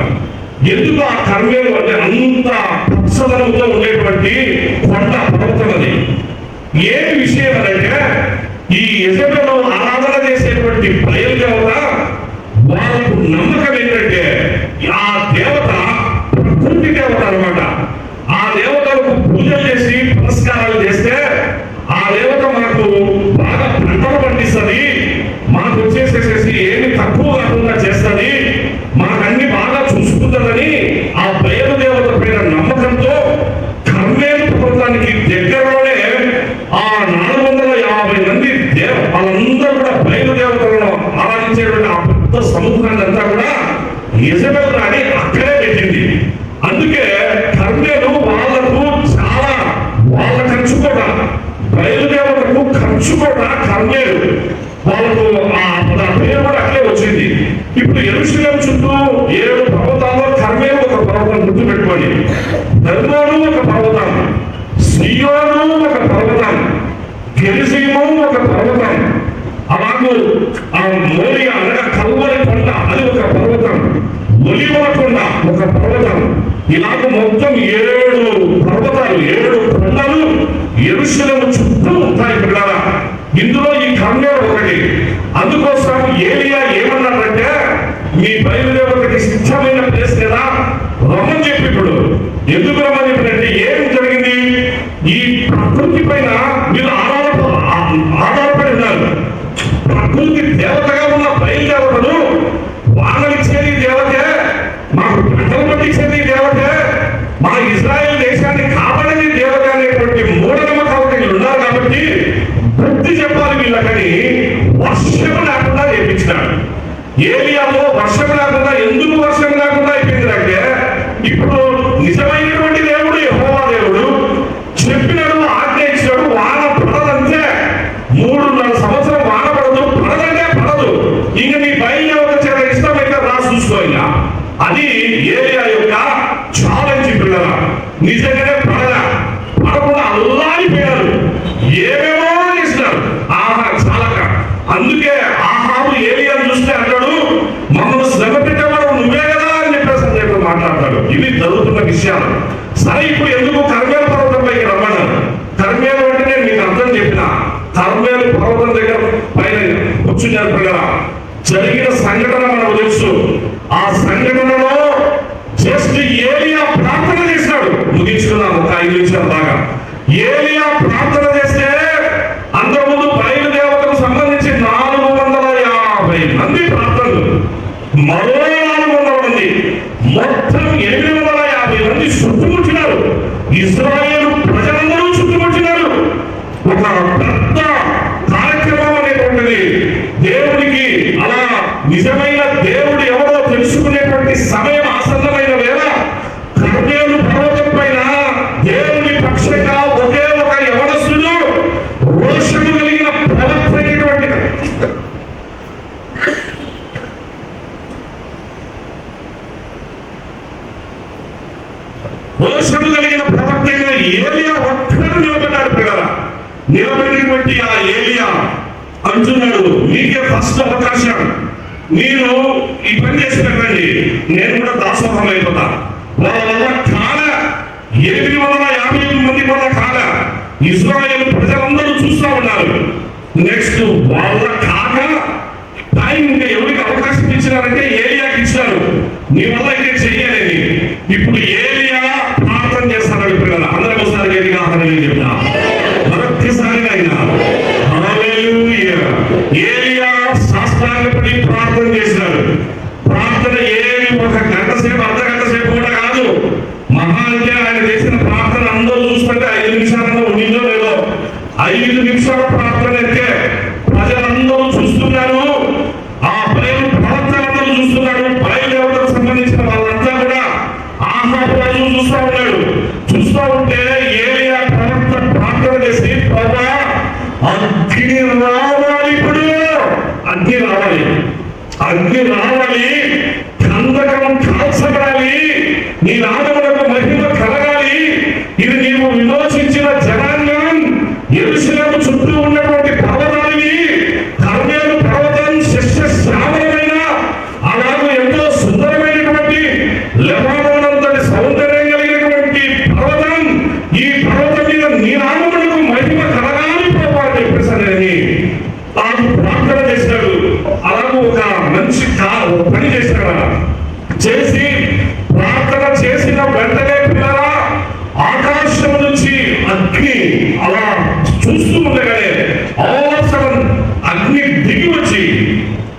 ఎందుకు ఆ కర్మేలు అంటే అంత పచ్చదనంతో ఉండేటువంటి కొండ పర్వతం అది. ఏమి విషయం అంటే, ఈ యెజబెలు ఆరాధన చేసేటువంటి బయలుదేవత వాళ్ళకు నమ్మకం ఏంటంటే, ఆ దేవత ప్రకృతి దేవత అనమాట. ఆ దేవతలకు పూజలు చేసి పురస్కారాలు చేస్తే ఆ దేవత మనకు బాగా పంటలు పండిస్తుంది, మనకు వచ్చేసేసి ఏమి తక్కువ కాకుండా చేస్తుంది, మనకన్ని బాగా చూసుకుంటుందని ఆ బయలుదేవత పైన నమ్మకంతో కర్మేలు పర్వతానికి దగ్గరలోనే ఆ 450 మంది వాళ్ళందరూ కూడా బయలుదేవతలను ఆరాధించే కంచుకోట కర్మేలు, వాళ్ళకు ఆ పేరు కూడా అట్లే వచ్చింది. ఇప్పుడు యెరూషలేము చుట్టూ 7 పర్వతాల్లో కర్మేలు ఒక పర్వతం, గుర్తుపెట్టుకోండి. హెర్మోను ఒక పర్వతం, సియోను ఒక పర్వతం, గెరిజీము ఒక పర్వతం, అలాగే ఆ మోరియా అనగా కల్వరి కొండ అది ఒక పర్వతం, ఒలివల కొండ ఒక పర్వతం. ఇలాగ మొత్తం 7 పర్వతాలు, 7 కొండలు యెరూషలేము చుట్టూ ఉంటాయి పిల్లరా. ఇందులో ఈ కర్మేలు ఒకటి. అందుకోసం ఏలియా ఏమన్నాడంటే, మీ బయలుదేవతకి సిద్ధమైన ప్లేస్ కదా రమ్మని చెప్పి. ఇప్పుడు ఎందుకు రమ్మని చెప్పినట్టే ఏం జరిగింది, ఈ ప్రకృతి పైన మీరు ఆధారపడి ఉన్నారు. ప్రకృతి దేవతగా ఉన్న బయలుదేవతలు వానలిచ్చేది దేవతే, మాకు పంటలు పండించేది దేవతే, మా ఇజ్రాయెల్ దేశాన్ని కాపాడేది దేవత అనేటువంటి మూఢనమ్మకాలు ఉన్నారు. కాబట్టి బుద్ధి చెప్పాలి వీళ్ళకని వర్షం లేకుండా చేయించినాడు. ఏలియాలో వర్షం లేకుండా, ఎందుకు వర్షం లేకుండా అయిపోయింది అంటే, ఇప్పుడు నిజమైనటువంటి దేవుడు యెహోవా దేవుడు చెప్పినాడు, ఆజ్ఞ ఇచ్చినాడు, వాన పడదంతే. 3.5 సంవత్సరం వాన పడదు, పడదంటే పడదు. ఇంక నీ బయలుదేవత చేత ఇష్టమైతే రా చూసుకోయినా. అది ఏలియా యొక్క ఛాలెంజ్ పిల్లల. నిజంగానే పడకుండా అల్లాడిపోయారు, ఏమేమో చేసినారు. ఆహా చాలక. అందుకే ఆహాబు ఏలియా చూస్తే అంటాడు, మమ్మల్ని శ్రమ పెట్టేవాడు నువ్వే కదా అని చెప్పేసి అని చెప్పి మాట్లాడతాడు. ఇవి జరుగుతున్న విషయాలు. సరే, ఇప్పుడు ఎందుకు కర్మేలు పర్వతంపైకి రమ్మన్నారు? కర్మేలు అంటే నేను మీకు అర్థం చెప్పిన, కర్మేలు పర్వతం దగ్గర పైన కూర్చున్నారు పిల్లల. జరిగిన సంఘటన మనకు తెలుసు. ఆ సంఘటనలో జస్ట్ ఏలియా ప్రార్థన చేశాడు. ముగించుకున్నాం ఒక 5 నిమిషాల దాకా. ఏలియా ప్రార్థన చేస్తే అంతకుముందు బయలుదేవతకు సంబంధించి 450 మంది ప్రార్థనలు, మరో 400 మంది, మొత్తం 850 మంది చుట్టుముట్టినారు. ఇశ్రాయేలు ప్రజలందరూ చుట్టుముట్టినారు. ఒక పెద్ద కార్యక్రమం అనేటువంటిది దేవుడికి. అలా నిజమైన దేవుడు ఎవరో తెలుసుకునేటువంటి సమయం ఆసన్నమైన వేళ కర్మేలు పర్వతం పైన దేవుని పక్షంగా ఒకే ఒక యవనస్తుడు, రోషము కలిగిన ప్రవక్త అయినటువంటి ఏలియా ఒక్కడు నిలబడ్డాడు పిల్లరా. నిలబడినటువంటి ఆ ఏలియా అంటున్నాడు, మీకే ఫస్ట్ అవకాశం, మీరు ఈ పని చేసి పెట్టండి, నేను కూడా దాసోహం అయిపోతా. వాళ్ళ వల్ల కాల 850 మంది వల్ల కాల ఇశ్రాయేలు ప్రజలందరూ చూస్తూ ఉన్నారు. నెక్స్ట్ వాళ్ళ కాక టైం ఇంకా ఎవరికి అవకాశం ఇచ్చినారంటే ఏలియాకి ఇచ్చినారు, నీ వల్ల అయితే చెయ్యాలని. ఇప్పుడు ఏలియా ప్రార్థన చేస్తాడు పిల్లలు. అందరం ఒకసారి ఏలియా ఆహ్వానం చెప్తా, మరొక్కసారి అయినా ఏలియా శాస్త్రాన్ని ప్రార్థన చేసినాడు. ప్రార్థన ఏమి 1 గంట సేపు, అర్ధ గంట సేపు కూడా కాదు. మహా అంటే ఆయన చేసిన ప్రార్థన అందరూ చూస్తుంటే 5 నిమిషాలలో ఉండిందో లేదో. 5 నిమిషాల ప్రార్థన అయితే ప్రజలందరూ చూస్తున్నారు. ఆ ప్రవక్తలందరూ చూస్తున్నాడు. బయలుదేవతకు సంబంధించిన వాళ్ళంతా కూడా ఆహాబు రాజు చూస్తూ ఉన్నాడు. చూస్తూ ఉంటే ఏలియా ప్రవక్త ప్రార్థన చేసి, ప్రభా అగ్ని రావాలి, ఇప్పుడు అగ్ని రావాలి, అగ్ని రావాలి, కందకం కాల్చబడాలి, నీ నామమునకు మహిమ కలగాలి. ఇది నీవు విమోచించిన జనాంగం, యెరూషలేము చుట్టూ ఉన్నటువంటి పర్వతాలని, కర్మేలు పర్వతం శస్యశ్యామలమైన అలాగే ఎంతో సుందరమైనటువంటి లెబానోనంతటి సౌందర్యం కలిగినటువంటి పర్వతం, ఈ పర్వతం మీద నీ నామమునకు మహిమ కలగాలి ప్రభు అని చెప్పేసి తాను ప్రార్థన చేశాడు. అలాగే ఒక మంచి పని చేశాడు. చేసి ప్రార్థన చేసిన వెంటనే పిల్లరా ఆకాశం నుంచి అగ్ని అలా చూస్తూ ఉండగానే అవసరం అగ్ని దిగి వచ్చి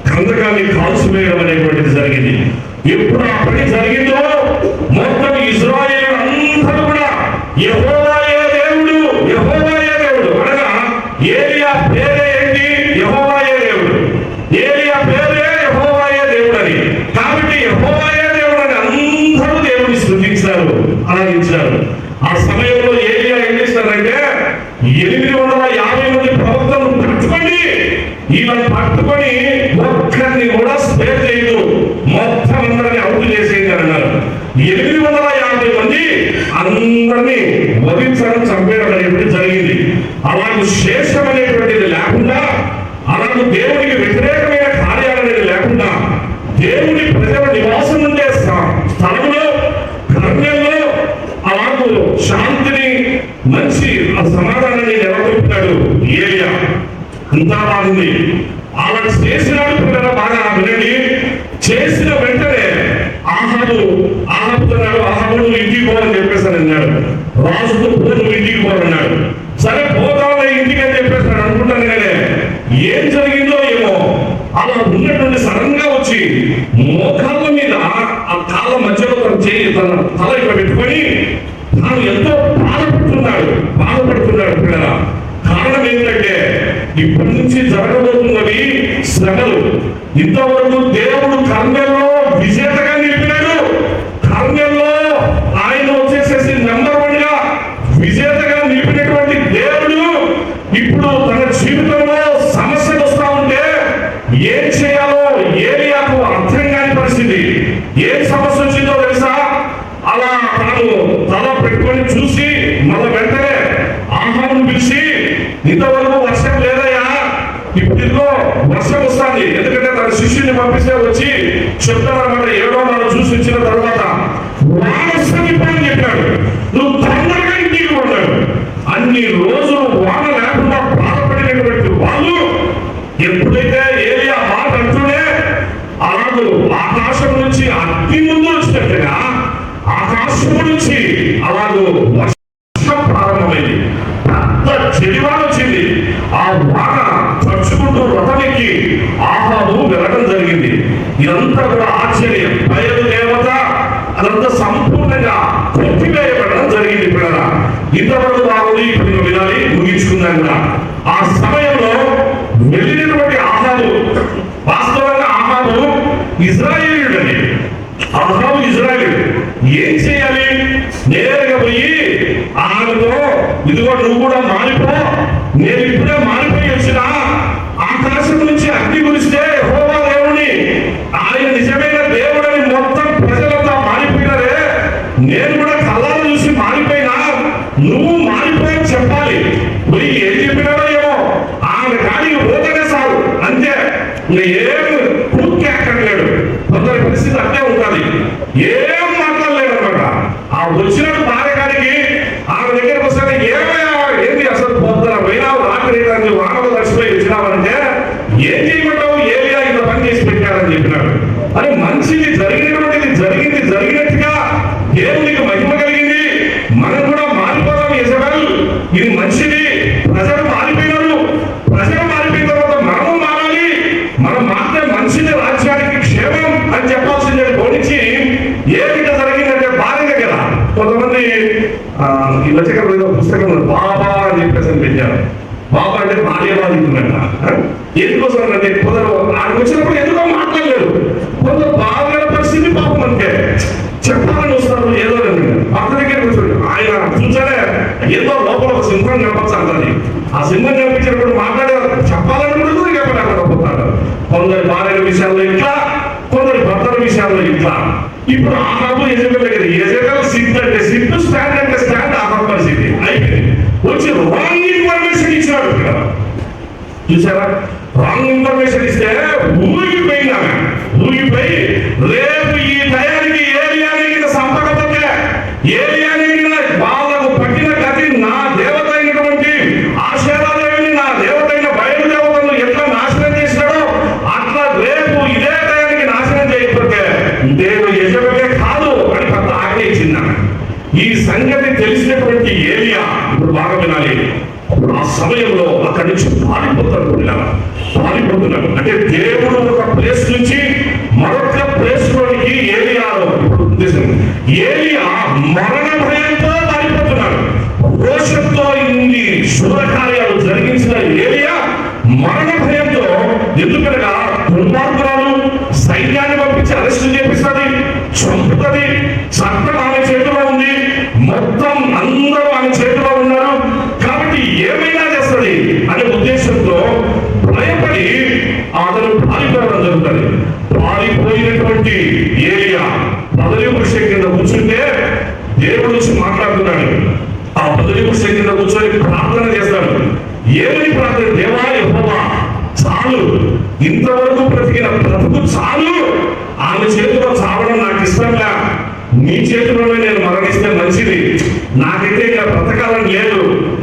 కందకాన్ని కాల్చివేయడం అనేటువంటిది జరిగింది. ఎప్పుడు ఆ పని జరిగిందో మొత్తం ఇశ్రాయేలు అందరూ కూడా యెహోవాయే దేవుడు, యెహోవాయే దేవుడు అనగా ఏలియా పేరే ఏంటి? యెహోవాయే దేవుడు. ఏలియా పేరే యెహోవాయే దేవుడు అని. కాబట్టి యెహోవాయే దేవుడు అని అందరూ దేవుడిని స్తుతించారు, ఆరాధించారు. ఆ సమయంలో ఏలియా ఏం చేశారంటే 850 మంది ప్రవక్తలను వీళ్ళని పట్టుకొని ఒక్కరిని కూడా స్పేర్ చేయదు, మొత్తం అందరిని అవుట్ చేసేది అన్నారు. 850 మంది అందరినీ వధించడం, చంపేయడం అనేటువంటి జరిగింది. అలాగే శేషం అనేటువంటిది లేకుండా, అలాగే దేవుడికి వ్యతిరేకమైన కార్యాలనేది లేకుండా, దేవుడి ప్రజల నివాసం ఉండే స్థలంలో, కర్ణంలో అలాగే శాంతిని, మంచి సమాధానాన్ని నెలకొల్పుతాడు ఏలియా. అంతా బాగుంది. అలా చేసినాడు పిల్లల బాగా వినండి. చేసిన వెంటనే ఆహాబుతున్నాడు, ఆహాబు ఇంటికి పోవాలని చెప్పేసి అన్నాడు. రాజుతో నువ్వు ఇంటికి పోవాలన్నాడు. సరే పోతావులే ఇంటికి అని చెప్పేసి అనుకుంటాను. నేనే ఏం జరిగిందో ఏమో అలా ఉన్నటువంటి సడన్ గా వచ్చి మోకాళ్ళ మీద ఆ కాళ్ళ మధ్యలో తన తల ఇక్కడ పెట్టుకొని తాను ఎంతో బాధపడుతున్నాడు పిల్లల. కారణం ఏంటంటే ఇప్పటి నుంచి జరగబోతున్నవి శ్రమలు. ఇంతవరకు దేవుడు కర్ణంలో విజేతగా నిలిపినాడు. కర్ణంలో ఆయన వచ్చేసేసి నెంబర్ 1 గా విజేతగా నిలిపినటువంటి దేవుడు ఇప్పుడు తన జీవితంలో సమస్యలు వస్తా ఉంటే ఏం చేయాలో ఏలియాకు అర్థం కాని పరిస్థితి. ఏం సమస్య వచ్చిందో తెలుసా? అలా తాను తల పెట్టుకొని చూసి మళ్ళీ వెంటనే ఆహారం పిలిచి, ఇంతవరకు వర్షం లేదయ్యా, ఇప్పుడు వర్షం వస్తుంది. ఎందుకంటే తన శిష్యుని పంపిస్తే వచ్చి చెప్తారన్నమాట. 7వ నాడు చూసి వచ్చిన తర్వాత వాన సమీపని చెప్పాడు. నువ్వు తొందరగా ఇంటికి పోతాడు. అన్ని రోజులు వాన లేకుండా బాధపడినటువంటి వాళ్ళు ఎప్పుడైతే ఏలియా మాట అంటూనే అలాగే ఆకాశం నుంచి అగ్ని ముందు వచ్చినట్టుగా ఆకాశం నుంచి అలాగే వర్షం ప్రారంభమైంది. పెద్ద చెడివాన వచ్చింది. ఆ వాన తడుచుకుంటూ రథమెక్కి ఆహాబు వెళ్ళడం జరిగింది. ఇదంతా కూడా ఆశ్చర్యం. బయలు దేవత అదంతా సంపూర్ణంగా కొట్టివేయబడడం జరిగింది. పిల్లల ఇంతవరకు బాగుంది. ఇప్పుడు వినాలి, ముగించుకుందాం కూడా. ఆ సమయంలో వెళ్ళినటువంటి ఆహాబు, వాస్తవంగా ఆహాబు ఇజ్రాయేలీయుడని. ఆహాబు ఇజ్రాయేలీయుడు. ఏం చేయాలి? నేరుగా పోయి ఆమెతో, ఇదిగో నువ్వు కూడా మారిపో, నేను ఇప్పుడే మారిపోయి వచ్చిన, ఆకాశం నుంచి అగ్ని కురిస్తే యెహోవా దేవుని, ఆయన నిజమైన దేవుడని మొత్తం ప్రజలంతా మారిపోయినారే, నేను కూడా కళ్ళాలు చూసి మారిపోయినా, నువ్వు మారిపోయి చెప్పాలి. పోయి ఏం చెప్పినాడో ఏమో, ఆమె కాడికి పోతేనే చాలు, అంతే. ఏం పూర్తి అక్కర్లేడు. కొందరి పరిస్థితి అట్టే ఉంటుంది. ఏం మాట్లాడలేడు అనమాట. ఆ వచ్చినట్టు భార్య కాడికి ఆమె దగ్గరకు వస్తే ఏమయ్యా, ఏంటి అసలు పొద్దున పోయినావు, రాత్రి వానలో దర్శిపోయి వచ్చినావంటే ఏం చేయమంటావు, ఏలియా ఇంత పని చేసి పెట్టారని చెప్పినాడు. అని మంచిది జరిగినటువంటిది జరిగినట్టుగా దేవునికి మహిమ కలిగింది. మనం కూడా మారిపోదాం. యెజబెల్ ఇది మంచిది. ప్రజలు మారిపోయినారు. ప్రజలు మారిపోయిన తర్వాత మనము మారాలి. మనం మాత్రమే మంచిది, రాజ్యానికి క్షేమం అని చెప్పాల్సిందే. పోనిచ్చి ఏమిట జరిగిందంటే భార్య దగ్గర కొంతమంది ఈ లచ్చకర్ పుస్తకం బాబా అని చెప్పేసి పెట్టారు. బాబా అంటే భార్య బాధితుందంట. ఎందుకోసం అంటే కొందరు ఆడికి వచ్చినప్పుడు ఎందుకో మాట్లాడలేరు. కొందరు బాగా పరిస్థితి పాపం అంటే చెప్పాలని వస్తారు. ఏదో భర్త దగ్గర కూర్చోండి, ఆయన చూసాడే ఏదో లోపల ఒక సింహం కనపచ్చాలి. ఆ సింహం కనిపించినప్పుడు మాట్లాడారు, చెప్పాలని కూడా చెప్పలేకపోతాడు. కొందరి భార్యల విషయాల్లో ఇట్లా, కొందరి భర్తల విషయాల్లో ఇట్లా. ఇప్పుడు ఆహాబు యెజబెల్ దగ్గర, యెజబెల్ సిట్ అంటే సిట్, స్టాండ్ అంటే స్టాండ్. ఆహాబు పరిస్థితి అయిపోయింది. వచ్చి రాంగ్ ఇన్ఫర్మేషన్ ఇచ్చినాడు. ఇక్కడ చూసారా, రాంగ్ ఇన్ఫర్మేషన్ ఇస్తే ఊగిపోయినా, ఊగిపోయి రేపు ఈ టయానికి ఏలియాని సంపకపోతే, ఏలియాని వాళ్ళకు పట్టిన గతి నా దేవత అయినటువంటి ఆశీర్వాదేవిని, నా దేవత అయిన బయలుదేవతను ఎట్లా నాశనం చేసినాడో అట్లా రేపు ఇదే టయానికి నాశనం చేయకపోతే దేవుడు యెజబెలే కాదు అని పెద్ద ఆజ్ఞ ఇచ్చింది. ఈ సంగతి తెలిసినటువంటి ఏలియా ఇప్పుడు బాగా వినాలి. ఆ సమయంలో అక్కడి నుంచి పారిపోతున్నాడు. అంటే దేవుడు ఒక ప్లేస్ నుంచి మరొక ప్లేస్ లోనికి ఏలియాలో ఉద్దేశం. ఏలియా మరణ భయంతో పారిపోతున్నాడు. రోషంతో ఇన్ని శుభ కార్యాలు జరిగించిన ఏలియా మరణ భయంతో, ఎందుకనగా దుర్మార్గురాలు సైన్యాన్ని పంపించి అరెస్టు చేపిస్తుంది, చంపుతుంది. చట్టం ఆమె చేతిలో ఉంది, మొత్తం అందరూ ఆమె చేతిలో ఉన్నారు. కాబట్టి ఏమైనా చేస్తుంది అనే ఉద్దేశంతో భయపడి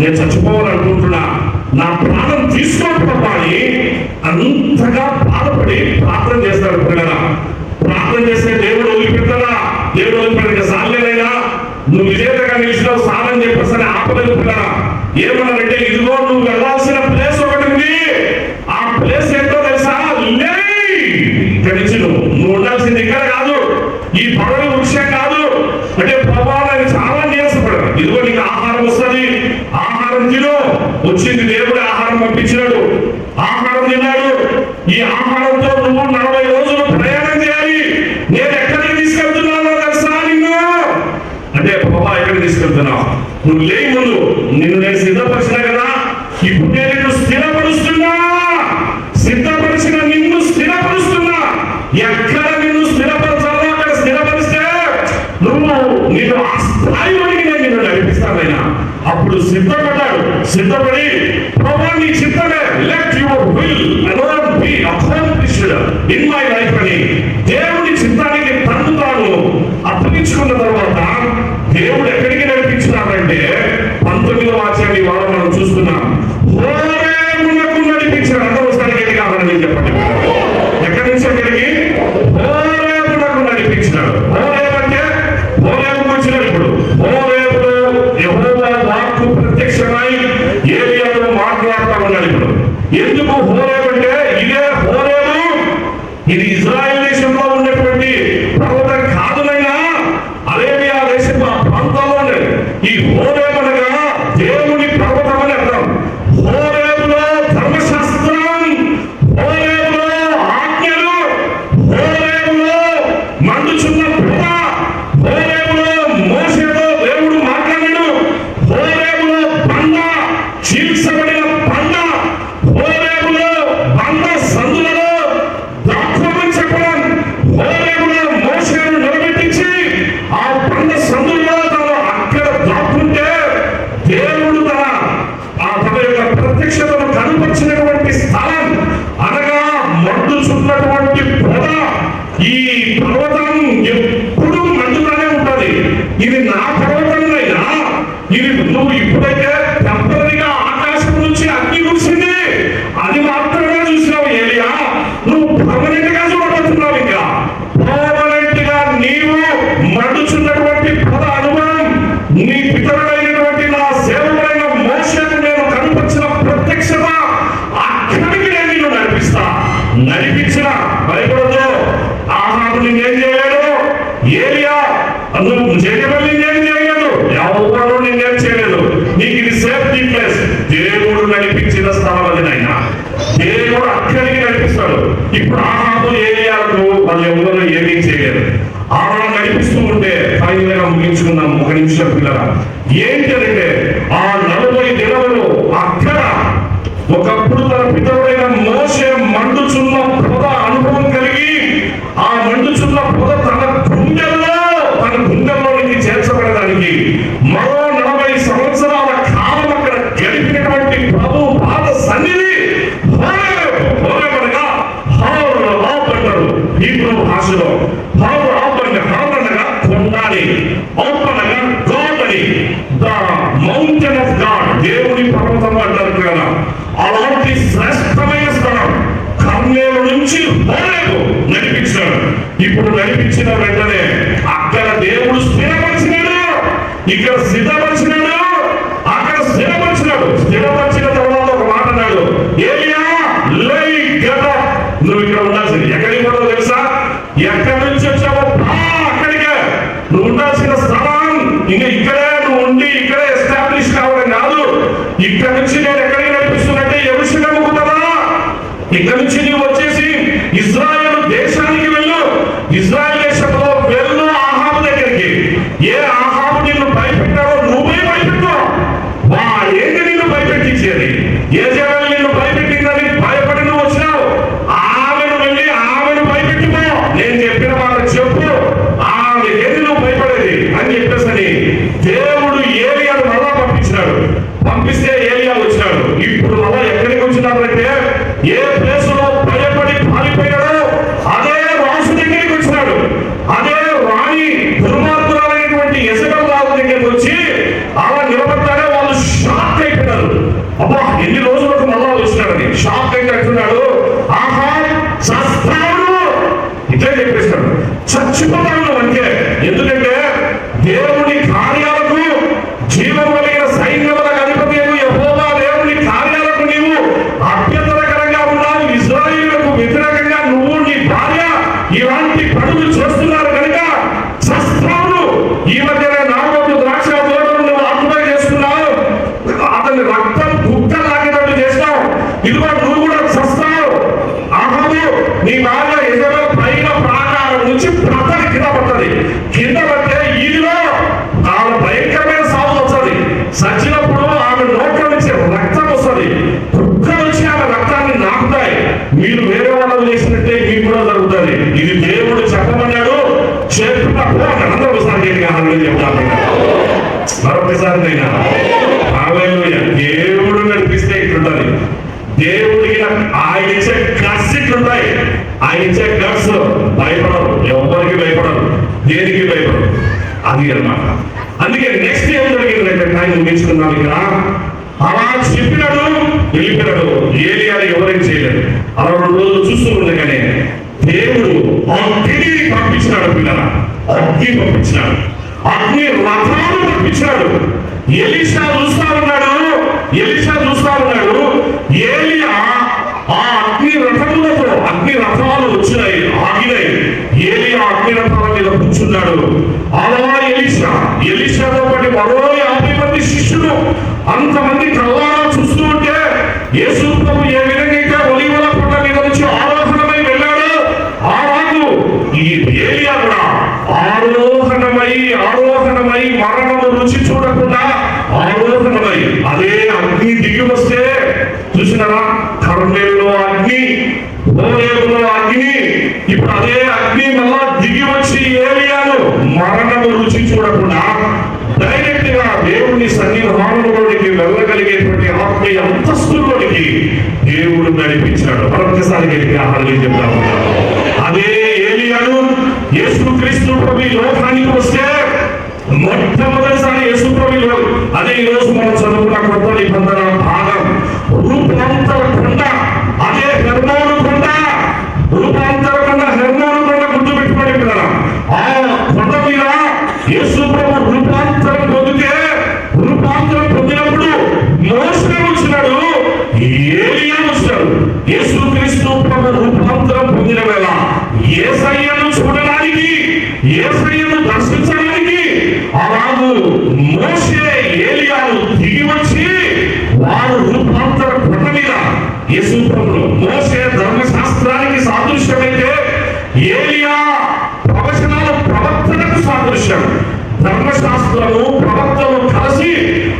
నేను చచ్చిపోవాలనుకుంటున్నా, నా ప్రాణం తీసుకోకపోతా అని అంతగా బాధపడి ప్రార్థన చేస్తాడు. పిల్లల ప్రార్థన చేస్తే దేవుడు వదిలిపెడతాడా? దేవుడు వదిలిపెట్ట సాలేనైనా నువ్వు విజేతగా నిలిచినావు సాలని చెప్పేసి ఆపలేదు. పిల్లల ఏమన్నారంటే, ఇదిగో నువ్వు వెళ్ళాల్సిన ప్లేస్ ఒకటి ఉంది, ఆ ప్లేస్ ఏంటో తెలుసా? ఇక్కడి నుంచి నువ్వు ఉండాల్సింది ఇక్కడ కాదు, ఈ పడవ వృక్షం కాదు. అంటే ప్రభావాన్ని చాలా నీరసపడదు. ఇదిగో నీకు ఆహారం వస్తుంది, ఆహారం తిను. వచ్చింది దేవుడు ఆహారం పంపించినాడు, ఆహారం తిన్నాడు. ఈ ఆహారంతో నువ్వు 40 రోజులు ప్రయాణం చేయాలి. నేను ఎక్కడికి తీసుకెళ్తున్నానో తెలుసా నిన్ను? అంటే ప్రభా ఎక్కడికి తీసుకెళ్తున్నావు? నువ్వు లేని ముందు నిన్ను నేను సిద్ధపరిచినా కదా, ఇప్పుడు నేను నిన్ను స్థిరపరుస్తున్నా. సిద్ధపరిచిన నిన్ను స్థిరపరుస్తున్నా. ఎక్కడ నిన్ను స్థిరపరచాలో అక్కడ స్థిరపరిస్తే నిన్ను ఆ స్థాయిలోకి నేను నిన్ను నడిపిస్తానైనా. అప్పుడు సిద్ధపడ్డాడు. సిద్ధపడి ప్రభా నీ చిత్తమే, let your will alone be accomplished in my life అని దేవుడి చిత్తానికి తను తాను అప్పగించుకున్న తర్వాత దేవుడు ఎక్కడికి నడిపించినాడంటే 19వ వాక్యాన్ని ఇవాళ మనం చూస్తున్నాం. హోరేబునకు నడిపించాడు. అంతవస్తానికి ఎక్కడికి కావాలని చెప్పండి. ఎక్కడి నుంచి ఎక్కడికి? హోరేబునకు నడిపించినాడు. హోరేబు అంటే హోరేబుకు వచ్చినప్పుడు హోరేబులో యెహోవా వాక్కు ప్రత్యక్షమై ఏలియాతో మాట్లాడుతూ ఉన్నాడు. ఇప్పుడు ఎందుకు హోరేబు అంటే ఇదే హోరేబు, ఇది ఇజ్రాయెల్ దేశంలో ఉన్నటువంటి పర్వతం కాదునైనా అరేబియా దేశం ఆ ప్రాంతంలో ఉండేది. ఈ హోరేబు అనగా దేవుని పర్వతం అని అర్థం. హోరేబులో ధర్మశాస్త్రం, హోరేబులో ఆజ్ఞలు, హోరేబులో మండుచున్న పొగ, హోరేబులో మోషేతో దేవుడు మాట్లాడాడు, హోరేబులో బండ, చీల్చబడిన బండ, హోరేబులో బండ సందులలో దాక్కోమని చెప్పడం, హోరేబులో మోషేను నిలబెట్టించి ఆ బండ సందులలో తాను అక్కడ దాక్కుంటే దేవుడు తన యొక్క ప్రత్యక్షతను కనపరిచినటువంటి స్థలం అనగా మండుచున్నటువంటి పొగ. ఈ పర్వతం ఎప్పుడు మండుతానే ఉంటది. ఇది నా పర్వతంలో ఇది నువ్వు ఇప్పుడైతే టెంపరీగా ఆకాశం నుంచి అగ్ని కురిసింది అది మాత్రమే చూసినావు ఏలియా. నువ్వు పర్మనెంట్ గా చూడబోతున్నావు. ఇంకా పర్మనెంట్ గా నీవు మండుచున్నటువంటి పొగ అనుభవం నీ పితరుడైనటువంటి నా సేవకుడైన మోషేకు నేను కనపరిచిన ప్రత్యక్షత అక్కడికి నేను నిన్ను నడిపిస్తా. నడిపించిన భయపడదు. ఆహాబు నిన్నేం చేయలేడు, ఏలియా నువ్వు చేయబడి నిన్నేం చేయలేదు, ఎవరు నిన్నేం చేయలేదు. నీకు ఇది సేఫ్టీ ప్లేస్. దేవుడు నడిపించిన స్థలం అది నాయనా. దేవుడు అక్కడికి నడిపిస్తాడు. ఇప్పుడు ఆహాబు ఏలియాలకు వాళ్ళు ఎవరు ఏమీ చేయలేదు. అలా నడిపిస్తూ ఉంటే ఫైనల్ గా ముగించుకున్నాం. 1 నిమిషం పిల్లరా. ఏంటంటే ఆ 40 దినములు అక్కడ ఒకప్పుడు తన పితరుడైన మోషే మండుచున్న పొగ అనుభవం కలిగి ఆ మండుచున్న పొగ తన గుండెల్లోనికి చేర్చబడడానికి మరో 40 సంవత్సరాల కాలం అక్కడ గడిపినటువంటి ప్రభు పాద సన్నిధి హోరేబనగా అంటారు హీబ్రూ భాషలో. అనగా కొండాలి, అనగా గాడ్ అని, ద మౌంటైన్ ఆఫ్ గాడ్, దేవుని పర్వతం అంటారు కదా. అలాంటి శ్రేష్టమైన స్థలం కర్నేలు నుంచి హోరేబు నడిపించాడు. ఇప్పుడు నడిపించిన వెంటనే అక్కడ దేవుడు స్థిరపరిచినాడు, ఇక్కడ సిద్ధపరిచినాడు, అక్కడ స్థిరపరిచినాడు. స్థిరపరిచిన తర్వాత ఒక మాట అన్నాడు, ఏలియా లై గెట్ అప్. నువ్వు ఇక్కడ ఉండాల్సింది. ఎక్కడికి పోతావు తెలుసా? ఎక్కడి నుంచి వచ్చావో అక్కడికే. నువ్వు ఉండాల్సిన స్థలం ఇంకా ఇక్కడే నువ్వు ఉండి ఇక్కడే ఎస్టాబ్లిష్ కావడం కాదు. ఇక్కడ నుంచి నేను ఎక్కడికి నడిపిస్తున్నట్టే యెరూషలేముకు కదా. ఇక్కడ నుంచి నువ్వు వచ్చేసి ఇజ్రాయెల్ దేశానికి వెళ్ళు. ఇజ్రాయెల్ దేశంలో వెళ్ళు ఆహాబు దగ్గరికి. ఏ ఆహాబు నిన్ను భయపెట్టాడో నువ్వే భయపెట్టు. వాడేంటి నిన్ను భయపెట్టించేది? ఏ జనాలు నిన్ను భయపెట్టిందని భయపడి నువ్వు వచ్చినావు. ఆమెను వెళ్ళి ఆమెను భయపెట్టుకో. నేను చెప్పిన మాట చెప్పు. ఆమె ఏది నువ్వు భయపడేది అని చెప్పేసని దేవుడు ఏలియాను మళ్ళా పంపించినాడు. పంపిస్తే ఏలియా వచ్చినాడు. ఇప్పుడు మళ్ళా ఎక్కడికి వచ్చినాడంటే ఏ ప్లేస్ లో భయపడి పారిపోయాడో అదే రాజు దగ్గరికి వచ్చినాడు. అదే రాణి దుర్మార్గురాలైనటువంటి యెజబెల్ రాజు దగ్గరికి వచ్చి అలా నిలబడతానే వాళ్ళు షాక్ అయిపోయారు. అంటున్నాడు, ఆహా చస్తాడు, ఇట్లా చెప్పేస్తాడు, చచ్చిపోతాడు అంటే. ఎందుకంటే దేవుని కార్యాలకు, జీవం కలిగిన సైన్యములకు అధిపతి యెహోవా దేవుని కార్యాలకు నీవు అభ్యంతరకరంగా ఉన్నావు. ఇశ్రాయేలుకు వ్యతిరేకంగా నువ్వు, నీ భార్య ఇలాంటి పనులు చేస్తున్నారు కనుక చస్తాడు. ఈ మధ్యనే నాగోతు ద్రాక్ష తోటను నువ్వు ఆక్యుపై చేసుకున్నావు, అతని రక్తం కుక్క లాగేటట్టు చేస్తావు, ఇదిగో నువ్వు కూడా చస్తావు. ఆహాబు నీ భార్య యెజబెల్ పైన ప్రాకారం నుంచి ప్రతని కింద పడుతుంది. కింద పడితే ఈలో ఆమె భయంకరమైన సాగు వస్తుంది. సచ్చినప్పుడు ఆమె నోట్ల నుంచి రక్తం వస్తుంది. కుక్కలు వచ్చి ఆమె రక్తాన్ని నాకుతాయి. మీరు వేరే వాళ్ళు చేసినట్టే మీకు కూడా జరుగుతుంది. ఇది దేవుడు చెప్పమన్నాడు, చెప్పిన అందరూ ఒకసారి చెప్తాను. మరొకసారి నైనా దేవుడు నడిపిస్తే ఇట్లుంటది. దేవుడికి ఆయన ఇచ్చే గట్స్ ఇట్లుంటాయి. ఆయన ఇచ్చే గట్స్ భయపడరు, ఎవరికి భయపడరు, దేనికి భయపడరు. అది అన్నమాట. అందుకే నెక్స్ట్ ఏం జరిగిందంటే, టైం ముగించుకున్నాం ఇక్కడ. అలా చెప్పినాడు, వెళ్ళిపోయాడు. ఏలియాని ఎవరేం చేయలేదు. అలా 2 రోజులు చూస్తూ ఉండగానే దేవుడు అగ్నిని పంపించినాడు. పిల్లల అగ్ని పంపించినాడు, అగ్ని రథాలు పంపించినాడు. ఎలీషా చూస్తా ఉన్నాడు, ఏలియా ఆ అగ్ని రథాలు వచ్చినాయి, ఆగినాయి. ఏలియా అగ్ని రథాల మీద కూర్చున్నాడు. అలా ఎలీషాతో పాటు మరో 50 మంది శిష్యులు అంతమంది కళ్ళారా చూస్తూ ఉంటే, యేసు ప్రభు ఏ విధంగా ఒలీవల కొండ మీద నుంచి ఆరోహణమై వెళ్ళాడు, అలాగూ ఈ ఏలియా కూడా ఆరోహణమై మరణము రుచి చూడకుండా ఆరోహణమై అదే అగ్ని దిగి వస్తే చూసినారా, కర్మేలులో అగ్ని, హోరేబులో అగ్ని, ఇప్పుడు అదే అగ్ని మళ్ళా దిగి వచ్చి ఏలియాను మరణము రుచి చూడకుండా డైరెక్ట్ గా దేవుని సన్నిధానంలోనికి వెళ్ళగలిగేటువంటి ఆత్మీయ అంతస్తుల్లోనికి దేవుడు నడిపించాడు. మరొకసారి చెప్తాము, అదే ఏలియాను యేసుక్రీస్తు ప్రభు లోకానికి వస్తే మొట్టమొదటిసారి యేసు ప్రభు, అదే ఈ రోజు మనం చదువుకున్న కొత్త నిబంధన భాగం, రూపాంతర కొండ, అదే హెర్మోను కొండ, రూపాంతర కొండ, హెర్మోను కొండ గుర్తు పెట్టుకోండి పిల్లల. ఆ కొండ మీద యేసు ప్రభు రూపాంతరం పొందినప్పుడు మోసే వచ్చినాడు, ఏలియా వచ్చాడు. యేసుక్రీస్తు ప్రభు రూపాంతరం పొందిన వేళ యేసయ్యను చూడడానికి, యేసయ్యను దర్శించడానికి అలాగూ మోసే ఏలియాను దిగి వచ్చి వారు రూపాంతర కొండ మీద యేసు ప్రభువు. మోసే ధర్మశాస్త్రానికి సాదృశ్యమైతే ఏలియా ప్రవక్తలకు సాదృశ్యం. ధర్మశాస్త్రము ప్రవక్తలు కలిసి,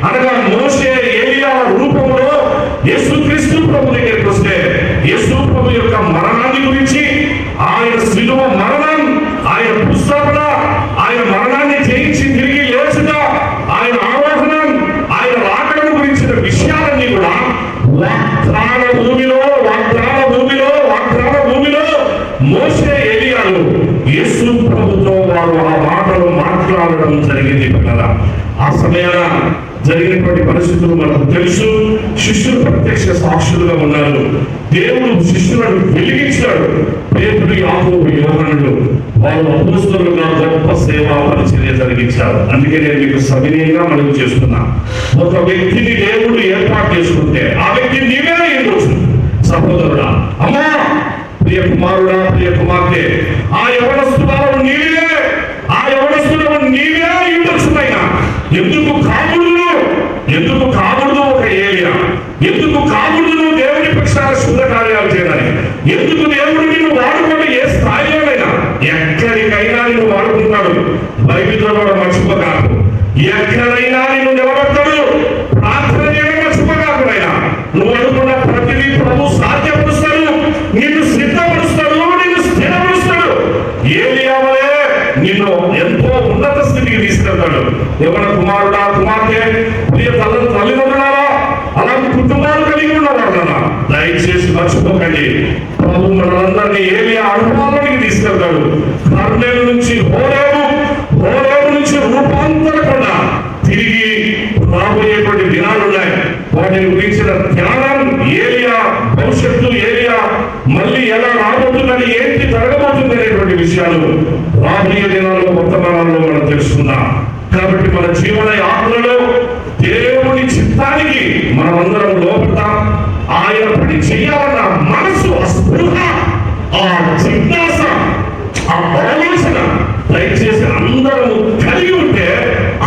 అనగా మోసే ఏలియా రూపంలో యేసుక్రీస్తు ప్రభు దగ్గరికి వస్తే యేసు ప్రభు యొక్క మరణాన్ని గురించి, ఆయన శిలువ మరణం, ఆయన పుస్తకం, ఆయన మరణాన్ని జయించి తిరిగి లేచుట, ఆయన ఆరోహణం, ఆయన రాకడను గురించిన విషయాలన్నీ కూడా వాగ్దాన భూమిలో మోసే ఏలియాలు యేసు ప్రభుతో వారు ఆ మాటలు మాట్లాడడం జరిగింది కదా. ఆ సమయాన జరిగినటువంటి పరిస్థితులు మనకు తెలుసు. శిష్యులు ప్రత్యక్ష సాక్షులుగా ఉన్నారు. దేవుడు శిష్యులను వెలిగించాడు. పేతురు, యాకోబు, యోహానులు వారు అపోస్తలుగా గొప్ప సేవా పరిచర్య జరిగించారు. అందుకే నేను మీకు సవినయంగా మనవి చేస్తున్నా, ఒక వ్యక్తిని దేవుడు ఏర్పాటు చేసుకుంటే ఆ వ్యక్తి నీవే అయ్యవచ్చు. సహోదరుడా, అమ్మా, ప్రియ కుమారుడా, ప్రియ కుమార్తె, ఆ యవనస్తులను నీవే అయ్యవచ్చునైనా ఎందుకు కాకూడదు ఒక ఏలియా? ఎందుకు కాకూడదు దేవుడి పక్షాన శుద్ధ కార్యాలు చేయడానికి? ఎందుకు దేవుడు నిన్ను వాడుకోవడం ఏ స్థాయిలోనైనా ఎక్కడికైనా నిన్ను వాడుకుంటాడు. బైబిల్లో కూడా మర్చిపోకాకు. ఎక్కడైనా నిన్ను నిలబడతాడు. ప్రార్థన చేయడం మర్చిపోకాకునైనా. నువ్వు అనుకున్న ప్రతిదీ ప్రభు సాధ్యపరుస్తాడు, నిన్ను సిద్ధపరుస్తాడు, నిన్ను స్థిరపరుస్తాడు. ఏలియా వలె నిన్ను ఎంతో ఉన్నత స్థితికి తీసుకెళ్తాడు. యవన కుమారుడా, కుమార్తె, ప్రియ తల్లిదండ్రులారా, అలాంటి కుటుంబాలు కలిగి ఉన్నవాళ్ళ దయచేసి మర్చిపోకండి. ప్రభు మనందరినీ ఏలియా అనుభవానికి తీసుకెళ్తాడు. కర్మేలు నుంచి హోరేబు నుంచి రూపాంతరకుండా తిరిగి రాబోయేటువంటి దినాలు ఉన్నాయి. వాటిని గురించిన ధ్యానం, ఏలియా భవిష్యత్తు, ఏలియా మళ్ళీ ఎలా రాబోతుందని, ఏంటి జరగబోతుంది అనేటువంటి విషయాలు రాబోయే దినాల్లో వర్తమానాల్లో మనం తెలుసుకుందాం. కాబట్టి మన జీవన యాత్రలో దేవుని చిత్తానికి మనమందరం లోపడతాం. ఆయన పని చేయాలన్న మనసు, ఆ స్పృహ, ఆ జిజ్ఞాస, ఆ ఆలోచన దయచేసి అందరము కలిగి ఉంటే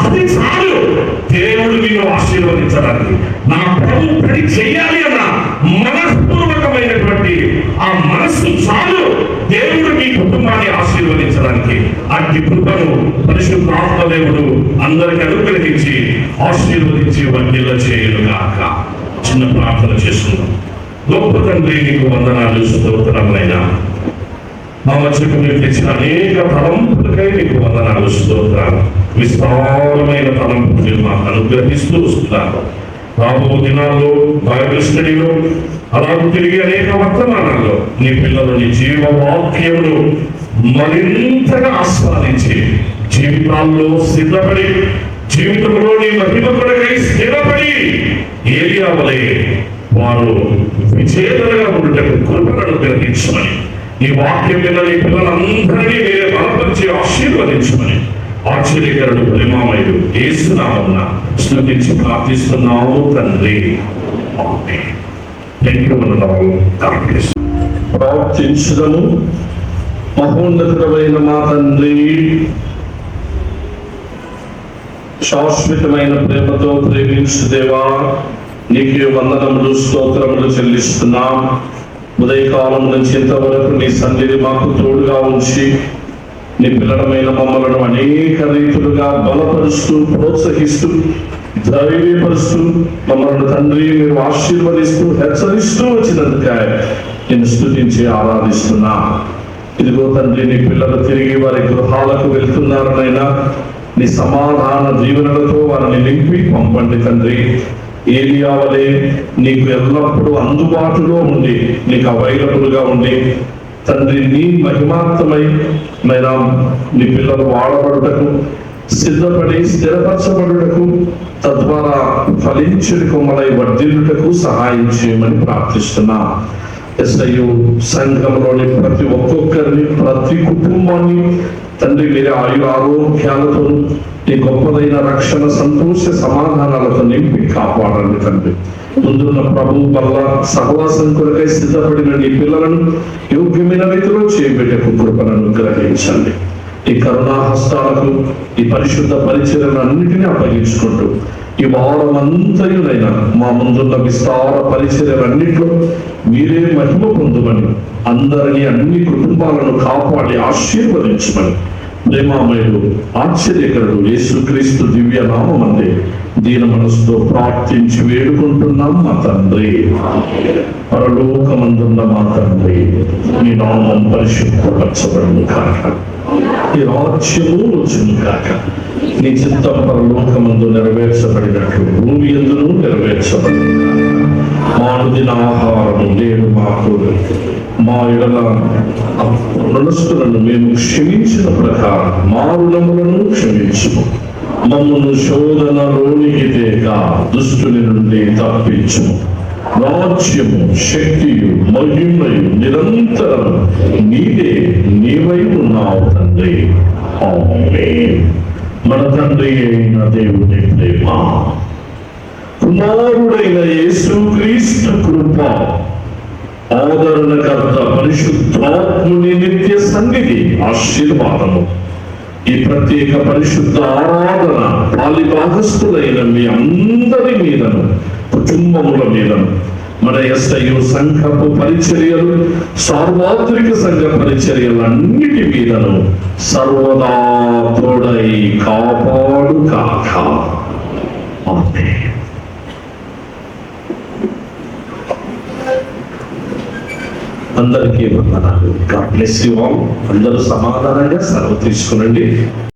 అది చాలు దేవుడు నిన్ను ఆశీర్వదించడానికి. నా ప్రభు పని చేయాలి అన్న మనస్పూర్వకమైనటువంటి ఆ మనస్సు చాలు దేవుడు మీ కుటుంబాన్ని ఆశీర్వదించడానికి. అట్టి కృపను పరిశుద్ధాత్మ దేవుడు అందరికి అనుగ్రహించి ఆశీర్వదించి వర్ధిల్ల చేయనుగాక. చిన్న ప్రార్థన చేసుకుందాం. గొప్ప తండ్రి, నీకు వందనాలు, స్తోత్రములైనా మా మధ్యకు మీరు తెచ్చిన అనేక తలంపులకై నీకు వందనాలు, స్తోత్రాలు. విస్తారమైన తలంపులు మీరు మాకు అనుగ్రహిస్తూ వస్తున్నారు. రాబో దినాల్లో బైబిల్ స్టడీలో అలాగే తిరిగి అనేక వర్తమానాల్లో నీ పిల్లలు నీ జీవవాక్యములు మరింతగా ఆస్వాదించి జీవితాల్లో సిద్ధపడి, జీవితంలో నీ మహిమ కొరకై స్థిరపడి ఏలియా వలె వారు విజేతలుగా ఉండుటకు కృపను అనుగ్రహించమని, ఈ వాక్యం మీద నీ పిల్లలందరినీ మీరే బలపరిచి ఆశీర్వదించమని ఆశ్చర్యకరుడు ప్రేమామయుడు యేసు నామమున స్తుతించి ప్రార్థిస్తున్నాము తండ్రి. ప్రార్థించుదము. మహోన్నతుడమైన మా తండ్రి, శాశ్వతమైన ప్రేమతో ప్రేమించు దేవా, నీకు వందనములు, స్తోత్రములు చెల్లిస్తున్నాం. ఉదయకాలం నుంచి ఇంతవరకు నీ సన్నిధి మాకు తోడుగా ఉంచి నీ పిల్లడమైన మమ్మలను అనేక రీతులుగా బలపరుస్తూ, ప్రోత్సహిస్తూ, ధైర్యపరుస్తూ మమ్మల్ని తండ్రి మీరు ఆశీర్వదిస్తూ, హెచ్చరిస్తూ వచ్చినందుకే నేను స్తుతించి ఆరాధిస్తున్నా. ఇదిగో తండ్రి, నీ పిల్లలు తిరిగి వారి గృహాలకు వెళ్తున్నారనైనా నీ సమాధాన దీవెనలతో వారిని నింపి పంపండి తండ్రి. ఏలియా వలె నీకు ఎల్లప్పుడూ అందుబాటులో ఉండి, నీకు అవైలబుల్గా ఉండి తండ్రి, నీ మహిమార్థమై మైనా నీ పిల్లలు వాడబడుటకు సిద్ధపడి స్థిరపరచబడుటకు, తద్వారా ఫలించుడి కొమ్మలై వర్ధిల్లుటకు సహాయం చేయమని ప్రార్థిస్తున్నా. ఎస్ఐయు సంఘంలోని ప్రతి ఒక్కొక్కరిని, ప్రతి కుటుంబాన్ని తండ్రి మీరే ఆరోగ్యాలతో నీ గొప్పదైన రక్షణ, సంతోష, సమాధానాలతో నింపి కాపాడండి తండ్రి. ముందున్న ప్రభు వల్ల సహవాసం కొరకై సిద్ధపడిన నీ పిల్లలను యోగ్యమైన రీతిలో చేపెట్టకు కృపను అనుగ్రహించండి. ఈ కరుణా హస్తాలకు ఈ పరిశుద్ధ పరిచర్యలను అన్నిటినీ అప్పగించుకుంటూ ఈ వారం అంతయునైనా మా ముందున్న విస్తార పరిచర్యలన్నింటిలో మీరే మహిమ పొందమని, అందరినీ, అన్ని కుటుంబాలను కాపాడి ఆశీర్వదించమని ప్రేమామయుడు ఆశ్చర్యకరుడు యేసుక్రీస్తు దివ్య నామమందే దీన మనసుతో ప్రార్థించి వేడుకుంటున్నాం మా తండ్రి. పరలోకమందున్న మా తండ్రి, నీ నామం పరిశుద్ధపరచబడును కాక, నీ రాజ్యము వచ్చును కాక, నీ చిత్తం పరలోకమందు నెరవేర్చబడినట్లు భూమి యందును నెరవేర్చబడును కాక. మా అనుదిన ఆహారము నేడు మాకు, మా ఎడల రుణస్తులను మేము క్షమించిన ప్రకారం మా రుణములను క్షమించుము. మమ్మను శోధనలోనికి తేక దుష్టుని నుండి తప్పించుము. రాజ్యము, శక్తియు, మహిమయు నిరంతరం నీవే, నీవై ఉన్నావు తండ్రి. ఆమేన్. మన తండ్రి అయిన దేవుని ప్రేమ, కుమారుడైన యేసుక్రీస్తు కృప, ఆదరణకర్త పరిశుద్ధాత్ముని నిత్య సన్నిధి, ఆశీర్వాదము, ఈ ప్రత్యేక పరిశుద్ధ ఆరాధన పాలిభాగస్థులైన మీ అందరి మీదను, కుటుంబముల మీదను, మన ఎస్ఐయు సంఘపు పరిచర్యలు, సార్వత్రిక సంఘ పరిచర్యలన్నిటి మీదను సర్వదా తోడై కాపాడు కాక. ఆమేన్. అందరికీ వందనాలు. God bless you all. అందరూ సమాధానంగా సెలవు తీసుకునండి.